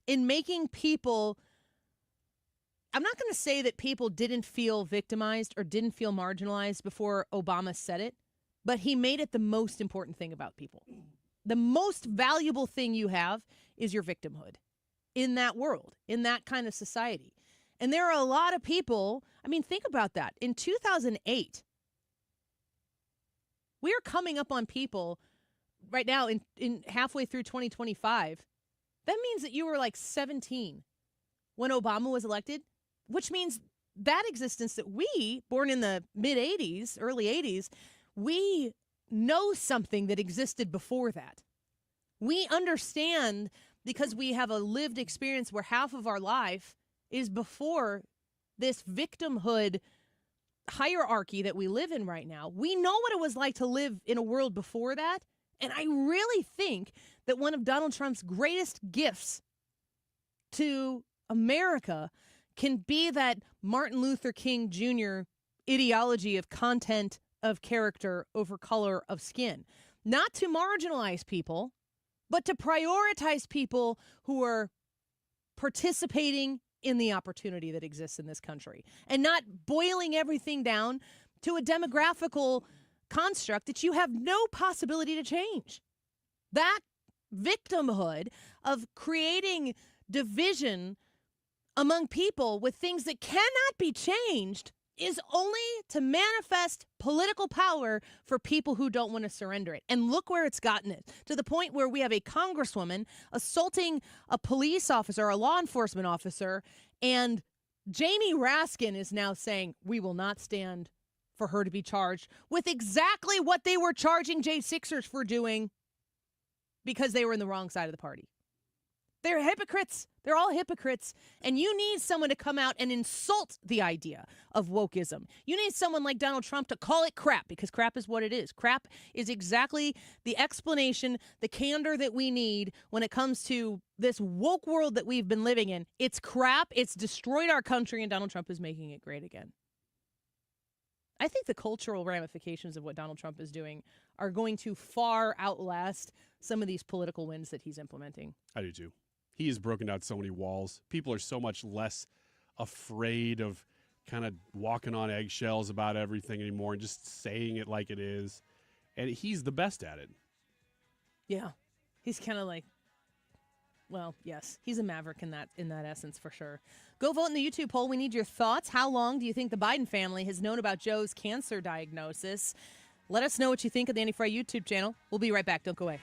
in making people, I'm not going to say that people didn't feel victimized or didn't feel marginalized before Obama said it, but he made it the most important thing about people. The most valuable thing you have is your victimhood in that world, in that kind of society. And there are a lot of people, I mean, think about that. In 2008, we are coming up on people right now in halfway through 2025. That means that you were like 17 when Obama was elected, which means that existence that we, born in the mid-'80s, early 80s, we know something that existed before that. We understand because we have a lived experience where half of our life is before this victimhood hierarchy that we live in right now. We know what it was like to live in a world before that. And I really think that one of Donald Trump's greatest gifts to America can be that Martin Luther King Jr. ideology of content of character over color of skin. Not to marginalize people, but to prioritize people who are participating in the opportunity that exists in this country, and not boiling everything down to a demographical construct that you have no possibility to change. That victimhood of creating division among people with things that cannot be changed is only to manifest political power for people who don't want to surrender it. And look where it's gotten it, to the point where we have a congresswoman assaulting a police officer, a law enforcement officer, and Jamie Raskin is now saying we will not stand for her to be charged with exactly what they were charging J6ers for doing because they were in the wrong side of the party. They're hypocrites. They're all hypocrites. And you need someone to come out and insult the idea of wokeism. You need someone like Donald Trump to call it crap, because crap is what it is. Crap is exactly the explanation, the candor that we need when it comes to this woke world that we've been living in. It's crap. It's destroyed our country, and Donald Trump is making it great again. I think the cultural ramifications of what Donald Trump is doing are going to far outlast some of these political wins that he's implementing. I do too. He has broken down so many walls. People are so much less afraid of kind of walking on eggshells about everything anymore and just saying it like it is. And he's the best at it. Yeah. He's kind of like, well, yes, he's a maverick in that essence for sure. Go vote in the YouTube poll. We need your thoughts. How long do you think the Biden family has known about Joe's cancer diagnosis? Let us know what you think of the Annie Fry YouTube channel. We'll be right back. Don't go away.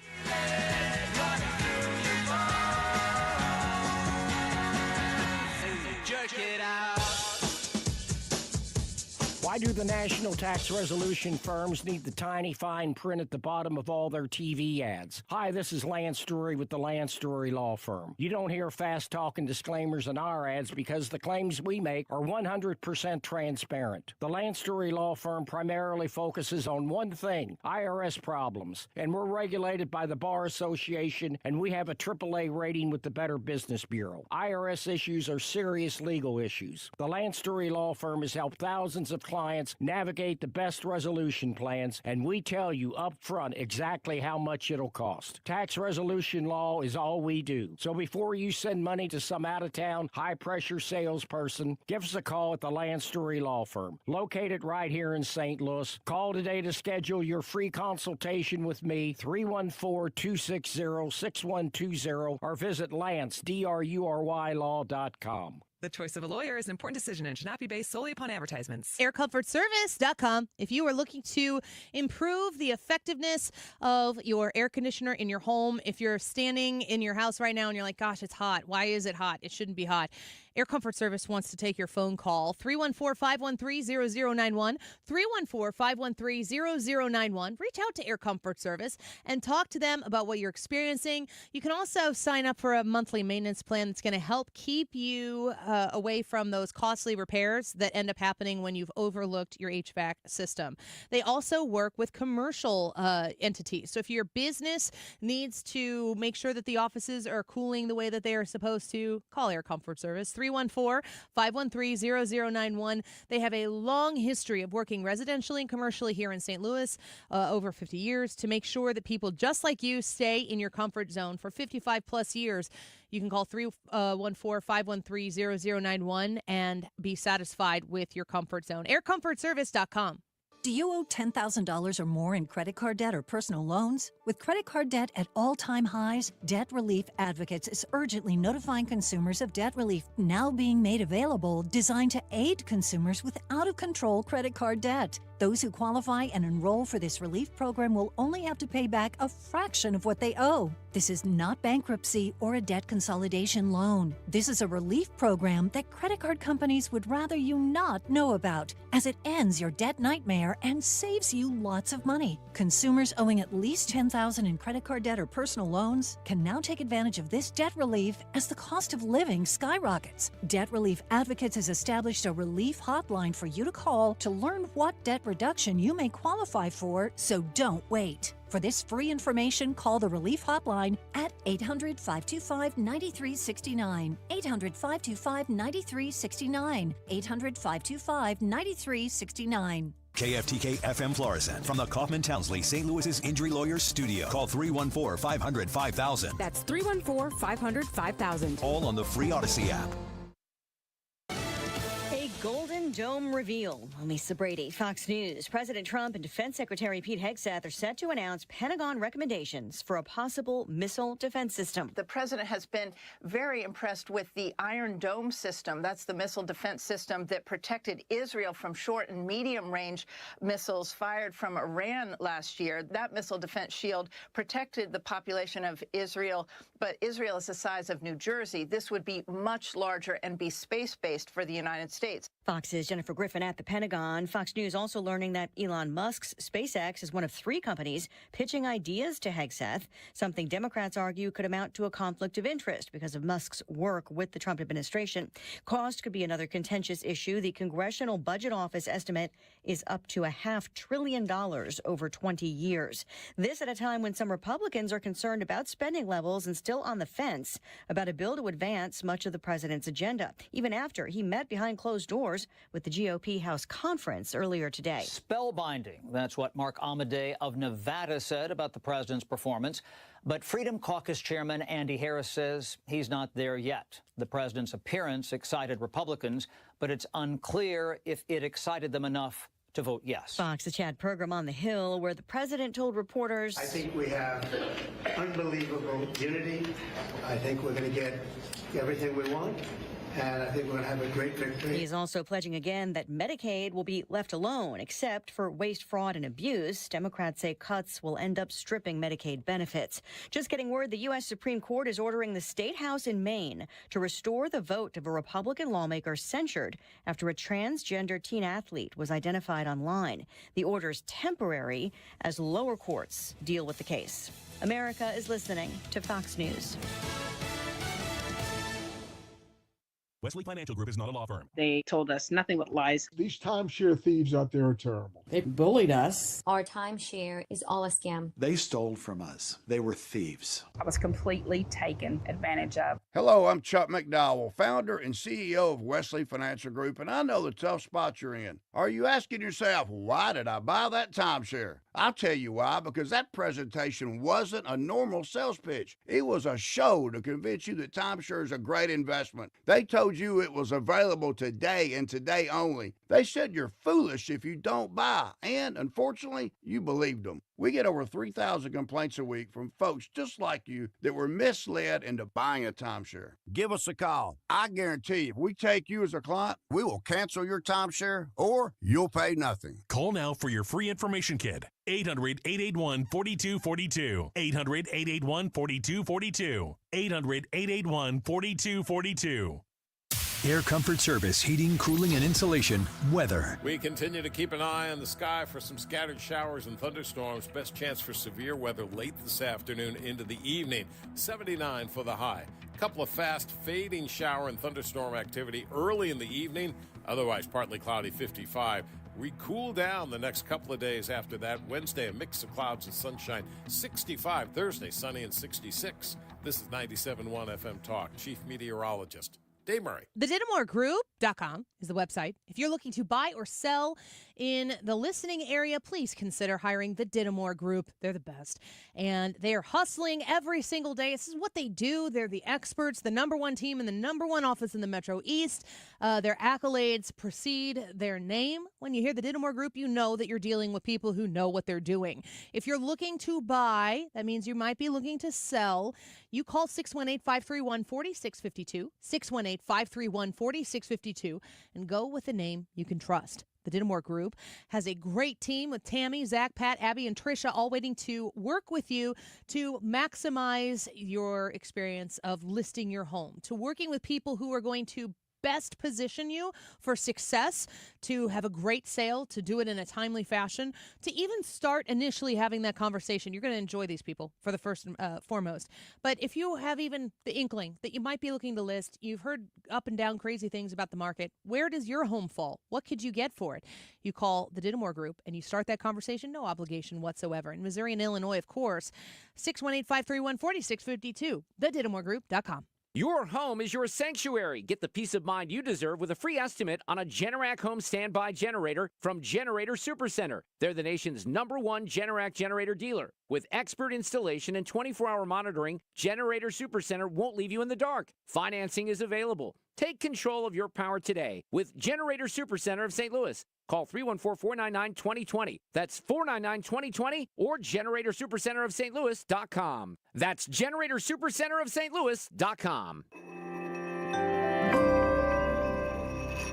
Why do the national tax resolution firms need the tiny fine print at the bottom of all their TV ads? Hi, this is Lance Drury with the Lance Drury Law Firm. You don't hear fast-talking disclaimers in our ads because the claims we make are 100% transparent. The Lance Drury Law Firm primarily focuses on one thing, IRS problems, and we're regulated by the Bar Association, and we have a AAA rating with the Better Business Bureau. IRS issues are serious legal issues. The Lance Drury Law Firm has helped thousands of clients navigate the best resolution plans, and we tell you up front exactly how much it'll cost. Tax resolution law is all we do. So before you send money to some out-of-town, high-pressure salesperson, give us a call at the Lance Drury Law Firm, located right here in St. Louis. Call today to schedule your free consultation with me, 314-260-6120, or visit LanceDruryLaw.com. The choice of a lawyer is an important decision and should not be based solely upon advertisements. AirComfortService.com. If you are looking to improve the effectiveness of your air conditioner in your home, if you're standing in your house right now and you're like, gosh, it's hot. Why is it hot? It shouldn't be hot. Air Comfort Service wants to take your phone call. 314-513-0091. 314-513-0091. Reach out to Air Comfort Service and talk to them about what you're experiencing. You can also sign up for a monthly maintenance plan that's going to help keep you away from those costly repairs that end up happening when you've overlooked your HVAC system. They also work with commercial entities. So if your business needs to make sure that the offices are cooling the way that they are supposed to, call Air Comfort Service. 314-513-0091. They have a long history of working residentially and commercially here in St. Louis, over 50 years, to make sure that people just like you stay in your comfort zone for 55 plus years. You can call 314-513-0091 and be satisfied with your comfort zone. AirComfortService.com. Do you owe $10,000 or more in credit card debt or personal loans? With credit card debt at all-time highs, Debt Relief Advocates is urgently notifying consumers of debt relief now being made available, designed to aid consumers with out-of-control credit card debt. Those who qualify and enroll for this relief program will only have to pay back a fraction of what they owe. This is not bankruptcy or a debt consolidation loan. This is a relief program that credit card companies would rather you not know about, as it ends your debt nightmare and saves you lots of money. Consumers owing at least $10,000 in credit card debt or personal loans can now take advantage of this debt relief as the cost of living skyrockets. Debt Relief Advocates has established a relief hotline for you to call to learn what debt reduction you may qualify for, so don't wait. For this free information, call the Relief Hotline at 800-525-9369. 800-525-9369. 800-525-9369. KFTK FM Florissant from the Kaufman Townsley St. Louis's Injury Lawyers Studio. Call 314-500-5000. That's 314-500-5000. All on the free Odyssey app. Golden Dome reveal. I'm Lisa Brady, Fox News. President Trump and Defense Secretary Pete Hegseth are set to announce Pentagon recommendations for a possible missile defense system. The president has been very impressed with the Iron Dome system. That's the missile defense system that protected Israel from short and medium range missiles fired from Iran last year. That missile defense shield protected the population of Israel, but Israel is the size of New Jersey. This would be much larger and be space-based for the United States. Fox's Jennifer Griffin at the Pentagon. Fox News also learning that Elon Musk's SpaceX is one of 3 companies pitching ideas to Hegseth, something Democrats argue could amount to a conflict of interest because of Musk's work with the Trump administration. Cost could be another contentious issue. The Congressional Budget Office estimate is up to $500 billion over 20 years. This at a time when some Republicans are concerned about spending levels and still on the fence about a bill to advance much of the president's agenda, even after he met behind closed doors with the GOP House Conference earlier today. Spellbinding. That's what Mark Amodei of Nevada said about the president's performance. But Freedom Caucus Chairman Andy Harris says he's not there yet. The president's appearance excited Republicans, but it's unclear if it excited them enough to vote yes. Fox's Chad Pergram on the Hill, where the president told reporters, I think we have unbelievable unity. I think we're going to get everything we want. And I think we're going to have a great victory. He's also pledging again that Medicaid will be left alone, except for waste, fraud, and abuse. Democrats say cuts will end up stripping Medicaid benefits. Just getting word, the U.S. Supreme Court is ordering the state house in Maine to restore the vote of a Republican lawmaker censured after a transgender teen athlete was identified online. The order's temporary as lower courts deal with the case. America is listening to Fox News. Wesley Financial Group is not a law firm. They told us nothing but lies. These timeshare thieves out there are terrible. They bullied us. Our timeshare is all a scam. They stole from us. They were thieves. I was completely taken advantage of. Hello, I'm Chuck McDowell, founder and CEO of Wesley Financial Group, and I know the tough spot you're in. Are you asking yourself, why did I buy that timeshare? I'll tell you why, because that presentation wasn't a normal sales pitch. It was a show to convince you that timeshare is a great investment. They told you it was available today and today only. They said you're foolish if you don't buy, and unfortunately, you believed them. We get over 3,000 complaints a week from folks just like you that were misled into buying a timeshare. Give us a call. I guarantee you, if we take you as a client, we will cancel your timeshare or you'll pay nothing. Call now for your free information kit. 800-881-4242. 800-881-4242. 800-881-4242. Air Comfort Service, heating, cooling, and insulation, weather. We continue to keep an eye on the sky for some scattered showers and thunderstorms. Best chance for severe weather late this afternoon into the evening. 79 for the high. A couple of fast fading shower and thunderstorm activity early in the evening. Otherwise, partly cloudy, 55. We cool down the next couple of days after that. Wednesday, a mix of clouds and sunshine. 65. Thursday, sunny and 66. This is 97.1 FM Talk. Chief Meteorologist Dave Murray. TheDittamoreGroup.com is the website. If you're looking to buy or sell in the listening area, please consider hiring the Dittamore Group. They're the best. And they are hustling every single day. This is what they do. They're the experts, the number one team in the number one office in the Metro East. Their accolades precede their name. When you hear the Dittamore Group, you know that you're dealing with people who know what they're doing. If you're looking to buy, that means you might be looking to sell. You call 618-531-4652, 618-531-4652, and go with a name you can trust. The Dittamore Group has a great team with Tammy, Zach, Pat, Abby, and Trisha all waiting to work with you to maximize your experience of listing your home, to working with people who are going to best position you for success, to have a great sale, to do it in a timely fashion, to even start initially having that conversation. You're going to enjoy these people for the first foremost. But if you have even the inkling that you might be looking to list, you've heard up and down crazy things about the market, where does your home fall? What could you get for it? You call the Dittamore Group and you start that conversation, no obligation whatsoever. In Missouri and Illinois, of course, 618-531-4652, thedittamore.com. Your home is your sanctuary. Get the peace of mind you deserve with a free estimate on a Generac home standby generator from Generator Supercenter. They're the nation's #1 Generac generator dealer. With expert installation and 24-hour monitoring, Generator Supercenter won't leave you in the dark. Financing is available. Take control of your power today with Generator Supercenter of St. Louis. Call 314-499-2020. That's 499-2020 or GeneratorSupercenterofStLouis.com. That's GeneratorSupercenterofStLouis.com.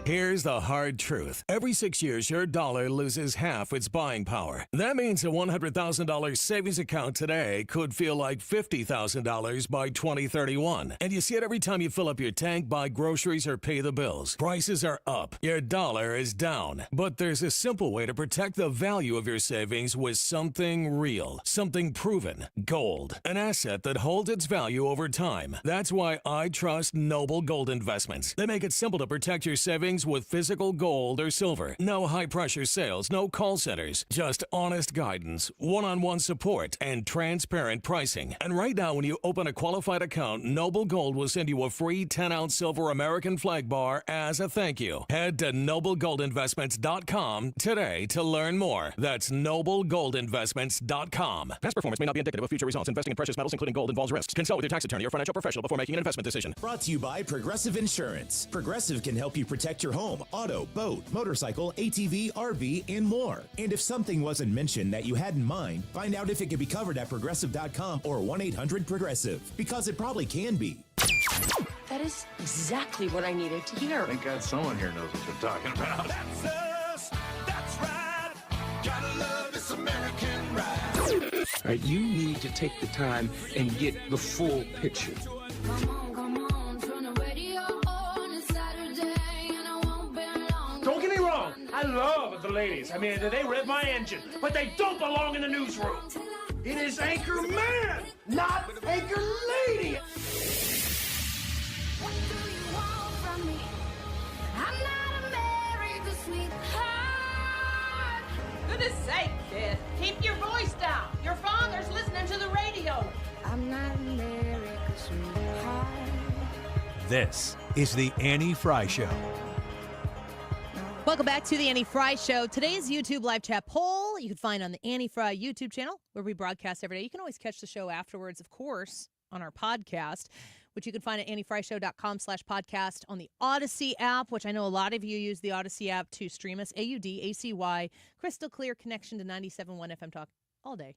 Here's the hard truth. Every 6 years, your dollar loses half its buying power. That means a $100,000 savings account today could feel like $50,000 by 2031. And you see it every time you fill up your tank, buy groceries, or pay the bills. Prices are up. Your dollar is down. But there's a simple way to protect the value of your savings with something real, something proven. Gold, an asset that holds its value over time. That's why I trust Noble Gold Investments. They make it simple to protect your savings with physical gold or silver. No high-pressure sales, no call centers. Just honest guidance, one-on-one support, and transparent pricing. And right now, when you open a qualified account, Noble Gold will send you a free 10-ounce silver American flag bar as a thank you. Head to NobleGoldInvestments.com today to learn more. That's NobleGoldInvestments.com. Past performance may not be indicative of future results. Investing in precious metals, including gold, involves risks. Consult with your tax attorney or financial professional before making an investment decision. Brought to you by Progressive Insurance. Progressive can help you protect your home, auto, boat, motorcycle, ATV, RV, and more. And if something wasn't mentioned that you had in mind, find out if it can be covered at Progressive.com or 1-800-PROGRESSIVE, because it probably can be. That is exactly what I needed to hear. Thank God someone here knows what they're talking about. That's us. That's right. Gotta love this American ride. All right, you need to take the time and get the full picture. Don't get me wrong, I love the ladies. I mean, they rev my engine, but they don't belong in the newsroom. It is Anchor Man, not Anchor Lady. What do you want from me? I'm not America's sweetheart. Goodness sake, kid. Keep your voice down. Your father's listening to the radio. I'm not America's sweetheart. This is the Annie Fry Show. Welcome back to the Annie Fry Show. Today's YouTube live chat poll you can find on the Annie Fry YouTube channel where we broadcast every day. You can always catch the show afterwards, of course, on our podcast, which you can find at anniefryshow.com/podcast, on the Odyssey app, which I know a lot of you use the Odyssey app to stream us. AUDACY, crystal clear connection to 97.1 FM Talk all day.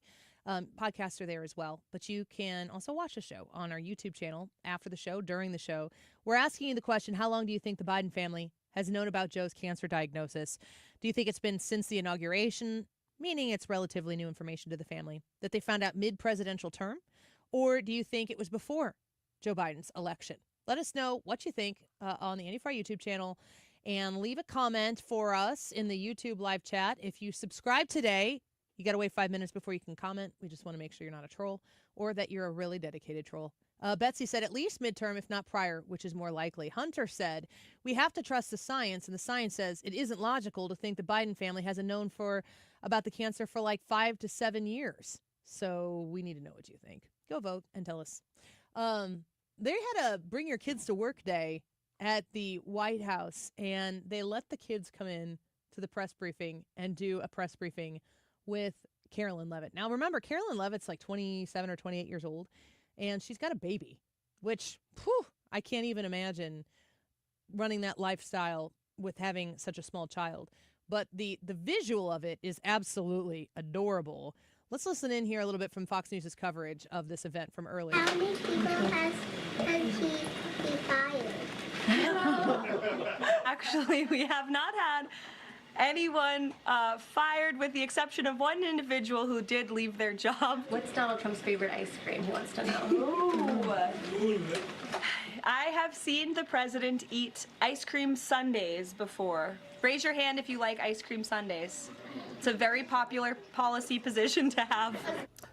Podcasts are there as well, but you can also watch the show on our YouTube channel after the show, during the show. We're asking you the question, how long do you think the Biden family has known about Joe's cancer diagnosis? Do you think it's been since the inauguration, meaning it's relatively new information to the family, that they found out mid-presidential term? Or do you think it was before Joe Biden's election? Let us know what you think on the Annie Fry YouTube channel, and leave a comment for us in the YouTube live chat. If you subscribe today, you got to wait 5 minutes before you can comment. We just want to make sure you're not a troll or that you're a really dedicated troll. Betsy said at least midterm, if not prior, which is more likely. Hunter said, we have to trust the science, and the science says it isn't logical to think the Biden family hasn't known about the cancer for like 5 to 7 years. So we need to know what you think. Go vote and tell us. They had a bring your kids to work day at the White House, and they let the kids come in to the press briefing and do a press briefing with Carolyn Levitt. Now, remember, Carolyn Levitt's like 27 or 28 years old, and she's got a baby, which I can't even imagine running that lifestyle with having such a small child. But the visual of it is absolutely adorable. Let's listen in here a little bit from Fox News' coverage of this event from earlier. How many people has he fired? Actually, we have not had anyone fired, with the exception of one individual who did leave their job. What's Donald Trump's favorite ice cream? He wants to know. Ooh. I have seen the president eat ice cream sundaes before. Raise your hand if you like ice cream sundaes. It's a very popular policy position to have.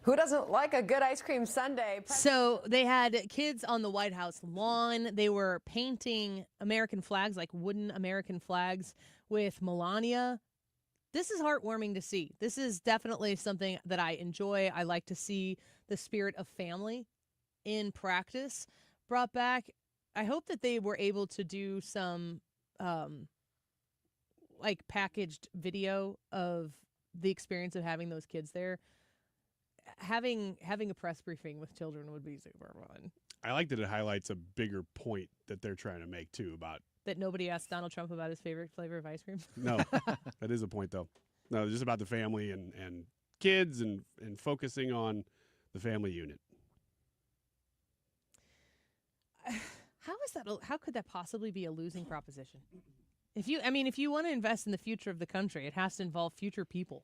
Who doesn't like a good ice cream sundae? So they had kids on the White House lawn. They were painting American flags, like wooden American flags, with Melania. This is heartwarming to see. This is definitely something that I enjoy. I like to see the spirit of family in practice brought back. I hope that they were able to do some like packaged video of the experience of having those kids there. Having a press briefing with children would be super fun. I like that it highlights a bigger point that they're trying to make too, about that nobody asked Donald Trump about his favorite flavor of ice cream. No, that is a point though. No, just about the family and kids and focusing on the family unit. How could that possibly be a losing proposition? If you want to invest in the future of the country, it has to involve future people.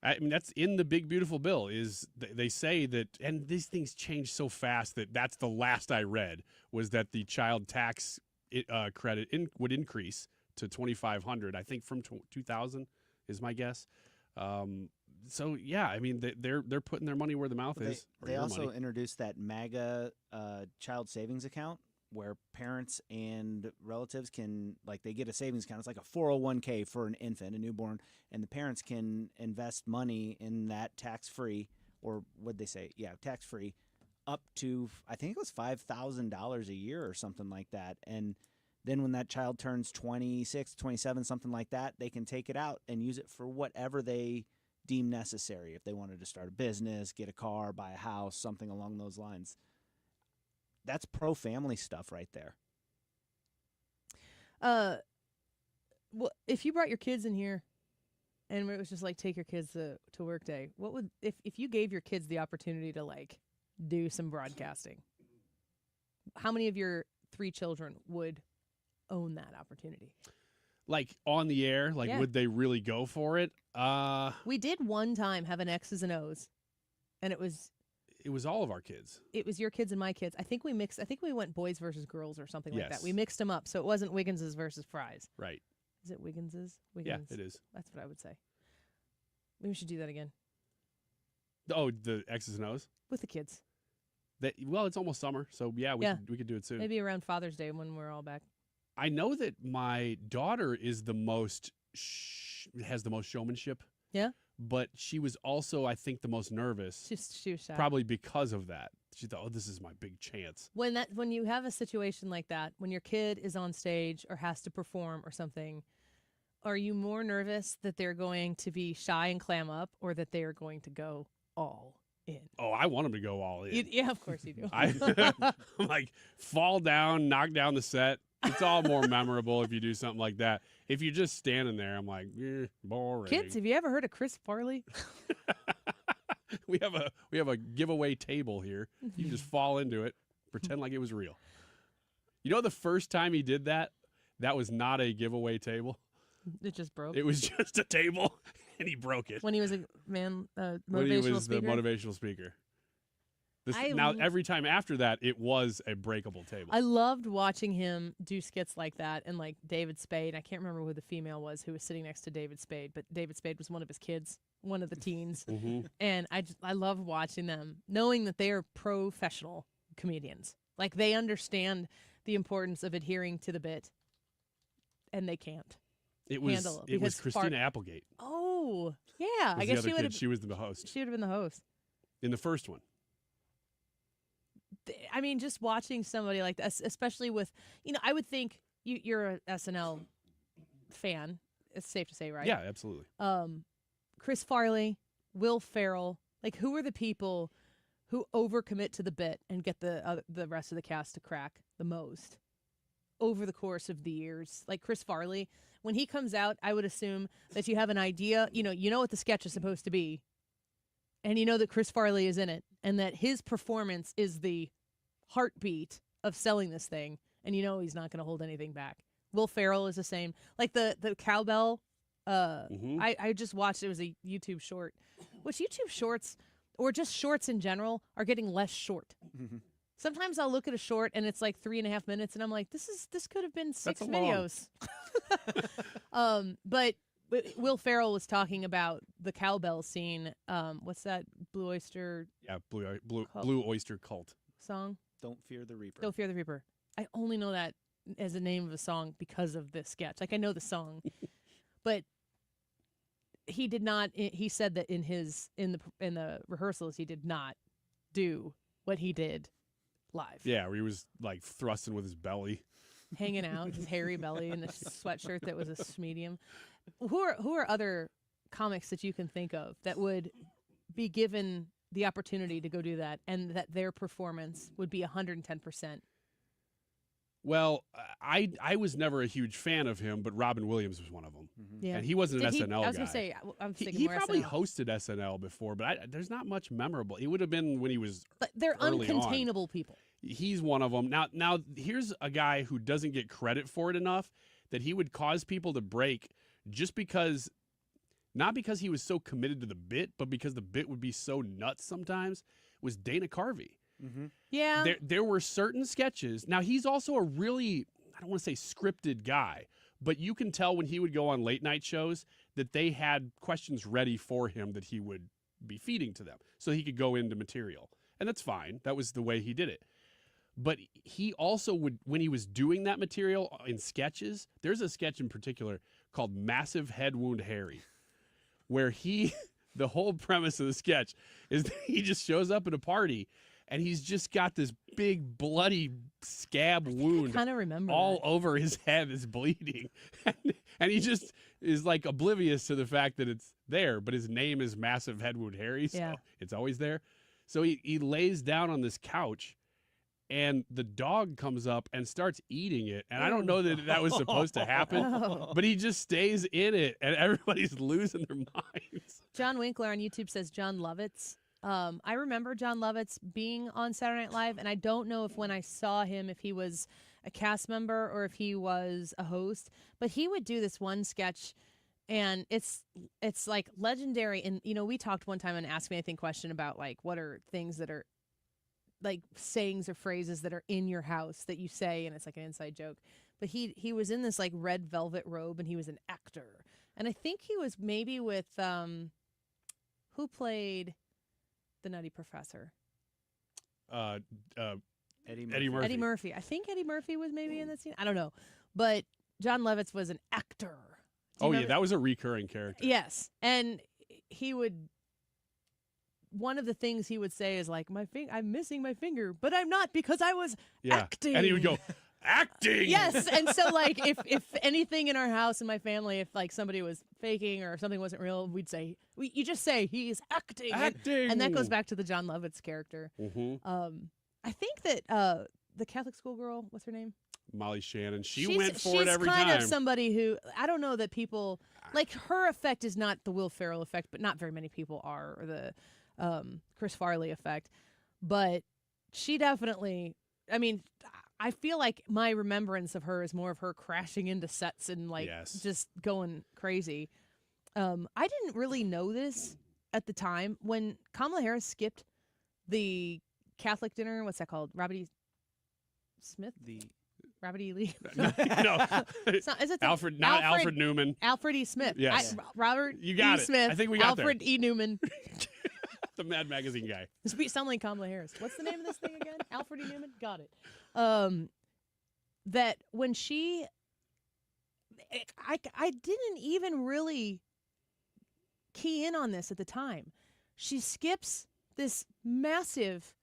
I mean, that's in the big, beautiful bill. Is they say that, and these things change so fast that's the last I read, was that the child tax credit would increase to $2,500. I think from 2000 is my guess. So yeah, I mean they're putting their money where the mouth is. They also introduced that MAGA child savings account, where parents and relatives can, like, they get a savings account. It's like a 401k for an infant, a newborn, and the parents can invest money in that tax-free, or what'd they say? Yeah, tax-free, up to, I think it was $5,000 a year or something like that. And then when that child turns 26, 27, something like that, they can take it out and use it for whatever they deem necessary. If they wanted to start a business, get a car, buy a house, something along those lines. That's pro-family stuff right there. Well, if you brought your kids in here and it was just like, take your kids to work day, what would, if you gave your kids the opportunity to like do some broadcasting, how many of your 3 children would own that opportunity? Like on the air, like, yeah. Would they really go for it? We did one time have an X's and O's, and it was all of our kids. It was your kids and my kids. I think we went boys versus girls or something like that. We mixed them up, so it wasn't Wiggins's versus Fry's. Right. Is it Wiggins's? Wiggins. Yeah, it is. That's what I would say. Maybe we should do that again. Oh, the X's and O's? With the kids. Well, it's almost summer, so yeah, we could do it soon. Maybe around Father's Day when we're all back. I know that my daughter is the most has the most showmanship. Yeah. But she was also, I think, the most nervous. She was shy. Probably because of that. She thought, "Oh, this is my big chance." When you have a situation like that, when your kid is on stage or has to perform or something, are you more nervous that they're going to be shy and clam up, or that they are going to go all in? Oh, I want them to go all in. Yeah, of course you do. I'm like, fall down, knock down the set. It's all more memorable if you do something like that. If you're just standing there, I'm like, boring. Kids, have you ever heard of Chris Farley? we have a giveaway table here. You just fall into it, pretend like it was real. You know, the first time he did that was not a giveaway table. It just broke. It was just a table, and he broke it. When he was a motivational when he was speaker? the motivational speaker. Now, every time after that, it was a breakable table. I loved watching him do skits like that, and like David Spade. I can't remember who the female was who was sitting next to David Spade, but David Spade was one of his kids, one of the teens. And I love watching them, knowing that they are professional comedians. Like, they understand the importance of adhering to the bit, and they can't. It was Christina Applegate. Oh, yeah. I guess she was the host. She would have been the host in the first one. I mean, just watching somebody like that, especially with, I would think you're an SNL fan. It's safe to say, right? Yeah, absolutely. Chris Farley, Will Ferrell, like, who are the people who overcommit to the bit and get the rest of the cast to crack the most over the course of the years? Like Chris Farley, when he comes out, I would assume that you have an idea, you know what the sketch is supposed to be, and you know that Chris Farley is in it, and that his performance is the heartbeat of selling this thing, and you know he's not going to hold anything back. Will Ferrell is the same. Like the cowbell, I just watched, it was a YouTube short, which YouTube shorts, or just shorts in general, are getting less short. Sometimes I'll look at a short and it's like 3.5 minutes, and I'm like, this could have been 6 videos. But Will Ferrell was talking about the cowbell scene. What's that? Blue Oyster? Yeah, Blue Oyster Cult song. Don't Fear the Reaper. Don't Fear the Reaper. I only know that as the name of a song because of this sketch. Like, I know the song, but he did not. He said that in the rehearsals, he did not do what he did live. Yeah, where he was like thrusting with his belly, hanging out, his hairy belly, and a sweatshirt that was a medium. Who are other comics that you can think of that would be given the opportunity to go do that, and that their performance would be 110%? Well, I was never a huge fan of him, but Robin Williams was one of them. Yeah. And he wasn't an SNL guy. I was going to say, I'm thinking he more probably SNL. hosted SNL before, but there's not much memorable. It would have been when he was But they're early uncontainable people. He's one of them. Now, here's a guy who doesn't get credit for it enough, that he would cause people to break just because, not because he was so committed to the bit, but because the bit would be so nuts sometimes, was Dana Carvey. Yeah. There were certain sketches. Now, he's also a really, I don't want to say scripted guy, but you can tell when he would go on late night shows that they had questions ready for him that he would be feeding to them so he could go into material. And that's fine. That was the way he did it. But he also would, when he was doing that material in sketches, there's a sketch in particular called Massive Head Wound Harry, where the whole premise of the sketch is that he just shows up at a party and he's just got this big bloody scab wound all over his head that's bleeding. And he just is like oblivious to the fact that it's there, but his name is Massive Head Wound Harry, so it's always there. So he lays down on this couch, and the dog comes up and starts eating it. And I don't know that was supposed to happen, but he just stays in it, and everybody's losing their minds. John Winkler on YouTube says John Lovitz. I remember John Lovitz being on Saturday Night Live, and I don't know if when I saw him, if he was a cast member or if he was a host, but he would do this one sketch, and it's like legendary. And, we talked one time on Ask Me Anything question about, like, what are things that are like sayings or phrases that are in your house that you say, and it's like an inside joke. But he was in this like red velvet robe, and he was an actor. And I think he was maybe with who played the Nutty Professor? Eddie Murphy. Eddie Murphy. I think Eddie Murphy was maybe in that scene. I don't know. But John Lovitz was an actor. Yeah, that was a recurring character. Yes. And he would, one of the things he would say is like, I'm missing my finger, but I'm not, because I was acting. And he would go, acting. Yes, and so like if anything in our house and my family, if like somebody was faking or something wasn't real, we'd say you just say he's acting. And that goes back to the John Lovitz character. I think that the Catholic schoolgirl, what's her name? Molly Shannon. She went for it every time. She's kind of somebody who I don't know that people like her effect is not the Will Ferrell effect, but not very many people are, or the Chris Farley effect. But she definitely. I mean, I feel like my remembrance of her is more of her crashing into sets and like just going crazy. I didn't really know this at the time when Kamala Harris skipped the Catholic dinner. What's that called? Robert E. Smith? Robert E. Lee? No. Is it Alfred Newman. Alfred E. Smith. Yes. Robert You got E. it. Smith. I think we got Alfred there. E. Newman. The Mad Magazine guy. This sound like Kamala Harris. What's the name of this thing again? Alfred E. Newman? Got it. That when she... I didn't even really key in on this at the time. She skips this massive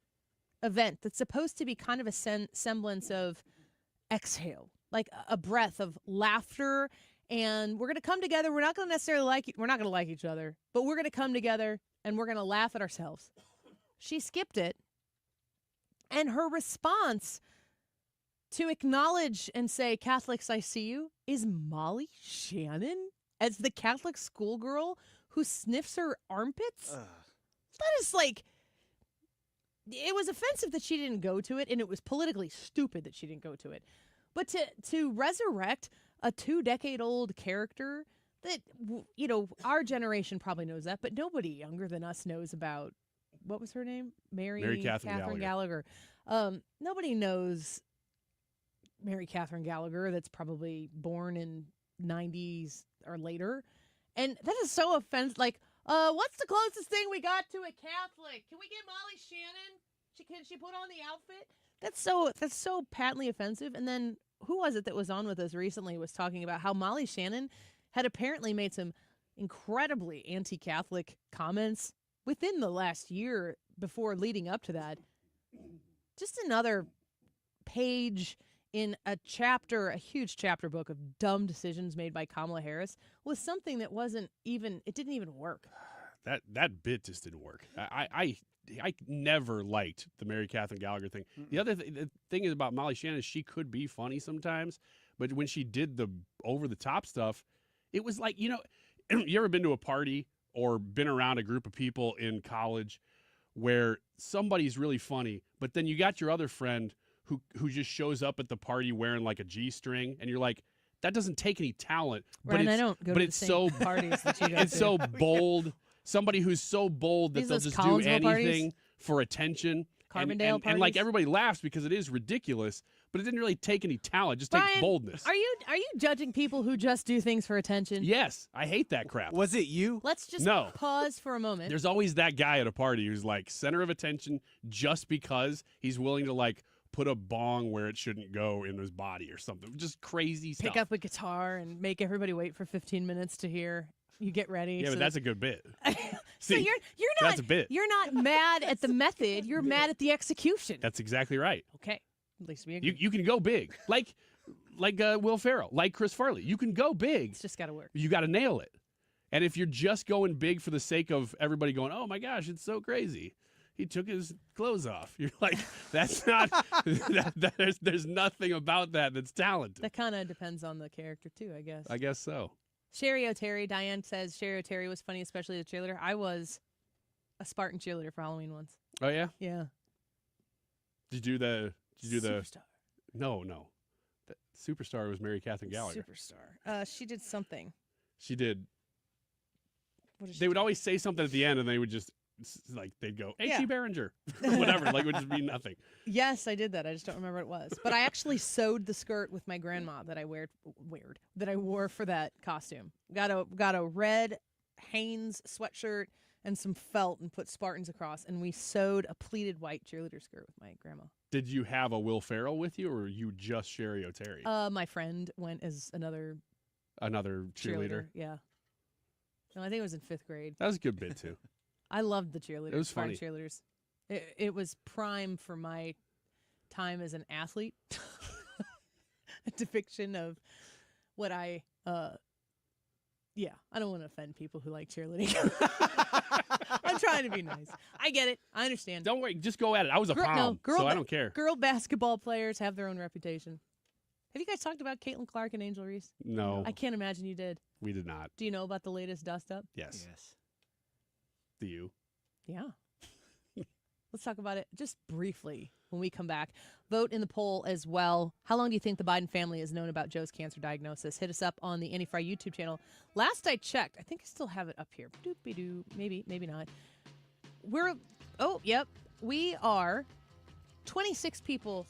event that's supposed to be kind of a semblance of exhale, like a breath of laughter, and we're going to come together. We're not going to necessarily we're not going to like each other, but we're going to come together and we're going to laugh at ourselves. She skipped it, and her response to acknowledge and say, Catholics, I see you, is Molly Shannon as the Catholic schoolgirl who sniffs her armpits? That is like... It was offensive that she didn't go to it, and it was politically stupid that she didn't go to it. But to resurrect a 2-decade-old character that, you know, our generation probably knows that, but nobody younger than us knows about, what was her name? Mary Catherine Gallagher. Nobody knows Mary Catherine Gallagher that's probably born in 90s or later. And that is so offensive. Like, what's the closest thing we got to a Catholic? Can we get Molly Shannon? Can she put on the outfit? That's so patently offensive. And then who was it that was on with us recently was talking about how Molly Shannon had apparently made some incredibly anti-Catholic comments within the last year before leading up to that. Just another page in a huge chapter book of dumb decisions made by Kamala Harris was something that it didn't even work. That bit just didn't work. I never liked the Mary Catherine Gallagher thing. The thing is about Molly Shannon is she could be funny sometimes, but when she did the over-the-top stuff, it was like, you know, you ever been to a party or been around a group of people in college where somebody's really funny, but then you got your other friend who just shows up at the party wearing like a G-string, and you're like, that doesn't take any talent. Right, and I don't go to the same parties that you go it's to. so bold. Somebody who's so bold that they'll just do anything for attention. Carbondale parties. And like everybody laughs because it is ridiculous, but it didn't really take any talent. It just takes boldness. Are you judging people who just do things for attention? Yes, I hate that crap. Was it you? Let's just pause for a moment. There's always that guy at a party who's like center of attention just because he's willing to like put a bong where it shouldn't go in his body or something. Just crazy stuff. Pick up a guitar and make everybody wait for 15 minutes to hear you get ready. Yeah, but that's a good bit. So you're not that's a bit. You're not mad at the method. You're mad at the execution. That's exactly right. Okay, at least we agree. You can go big, like Will Ferrell, like Chris Farley. You can go big. It's just got to work. You got to nail it. And if you're just going big for the sake of everybody going, oh my gosh, it's so crazy, he took his clothes off. You're like, that's not. There's nothing about that that's talented. That kind of depends on the character too, I guess. I guess so. Sherry O'Terry, Diane says Sherry O'Terry was funny, especially the cheerleader. I was a Spartan cheerleader for Halloween once. Oh yeah. Yeah. Did you do the Superstar? No. The Superstar was Mary Catherine Gallagher. Superstar. She did something. She did. What did they would always say something at the end, and they would just like they'd go H.E. Barringer or whatever. Like it would just be nothing. Yes, I did that. I just don't remember what it was. But I actually sewed the skirt with my grandma that I wore for that costume. Got a red Hanes sweatshirt and some felt and put Spartans across, and we sewed a pleated white cheerleader skirt with my grandma. Did you have a Will Ferrell with you, or were you just Sherry O'Terry? My friend went as another cheerleader. Yeah. No, I think it was in 5th grade. That was a good bit too. I loved the cheerleaders. It was funny. depiction of what I I don't want to offend people who like cheerleading. I'm trying to be nice. I get it. I understand. Don't worry. Just go at it. I was a prom, so I don't care. Girl basketball players have their own reputation. Have you guys talked about Caitlyn Clark and Angel Reese? No. I can't imagine you did. We did not. Do you know about the latest dust-up? Yes. Do you? Yeah. Let's talk about it just briefly when we come back. Vote in the poll as well. How long do you think the Biden family has known about Joe's cancer diagnosis? Hit us up on the Annie Fry YouTube channel. Last I checked, I think I still have it up here. Doop-be-doo. Maybe not. We are 26 people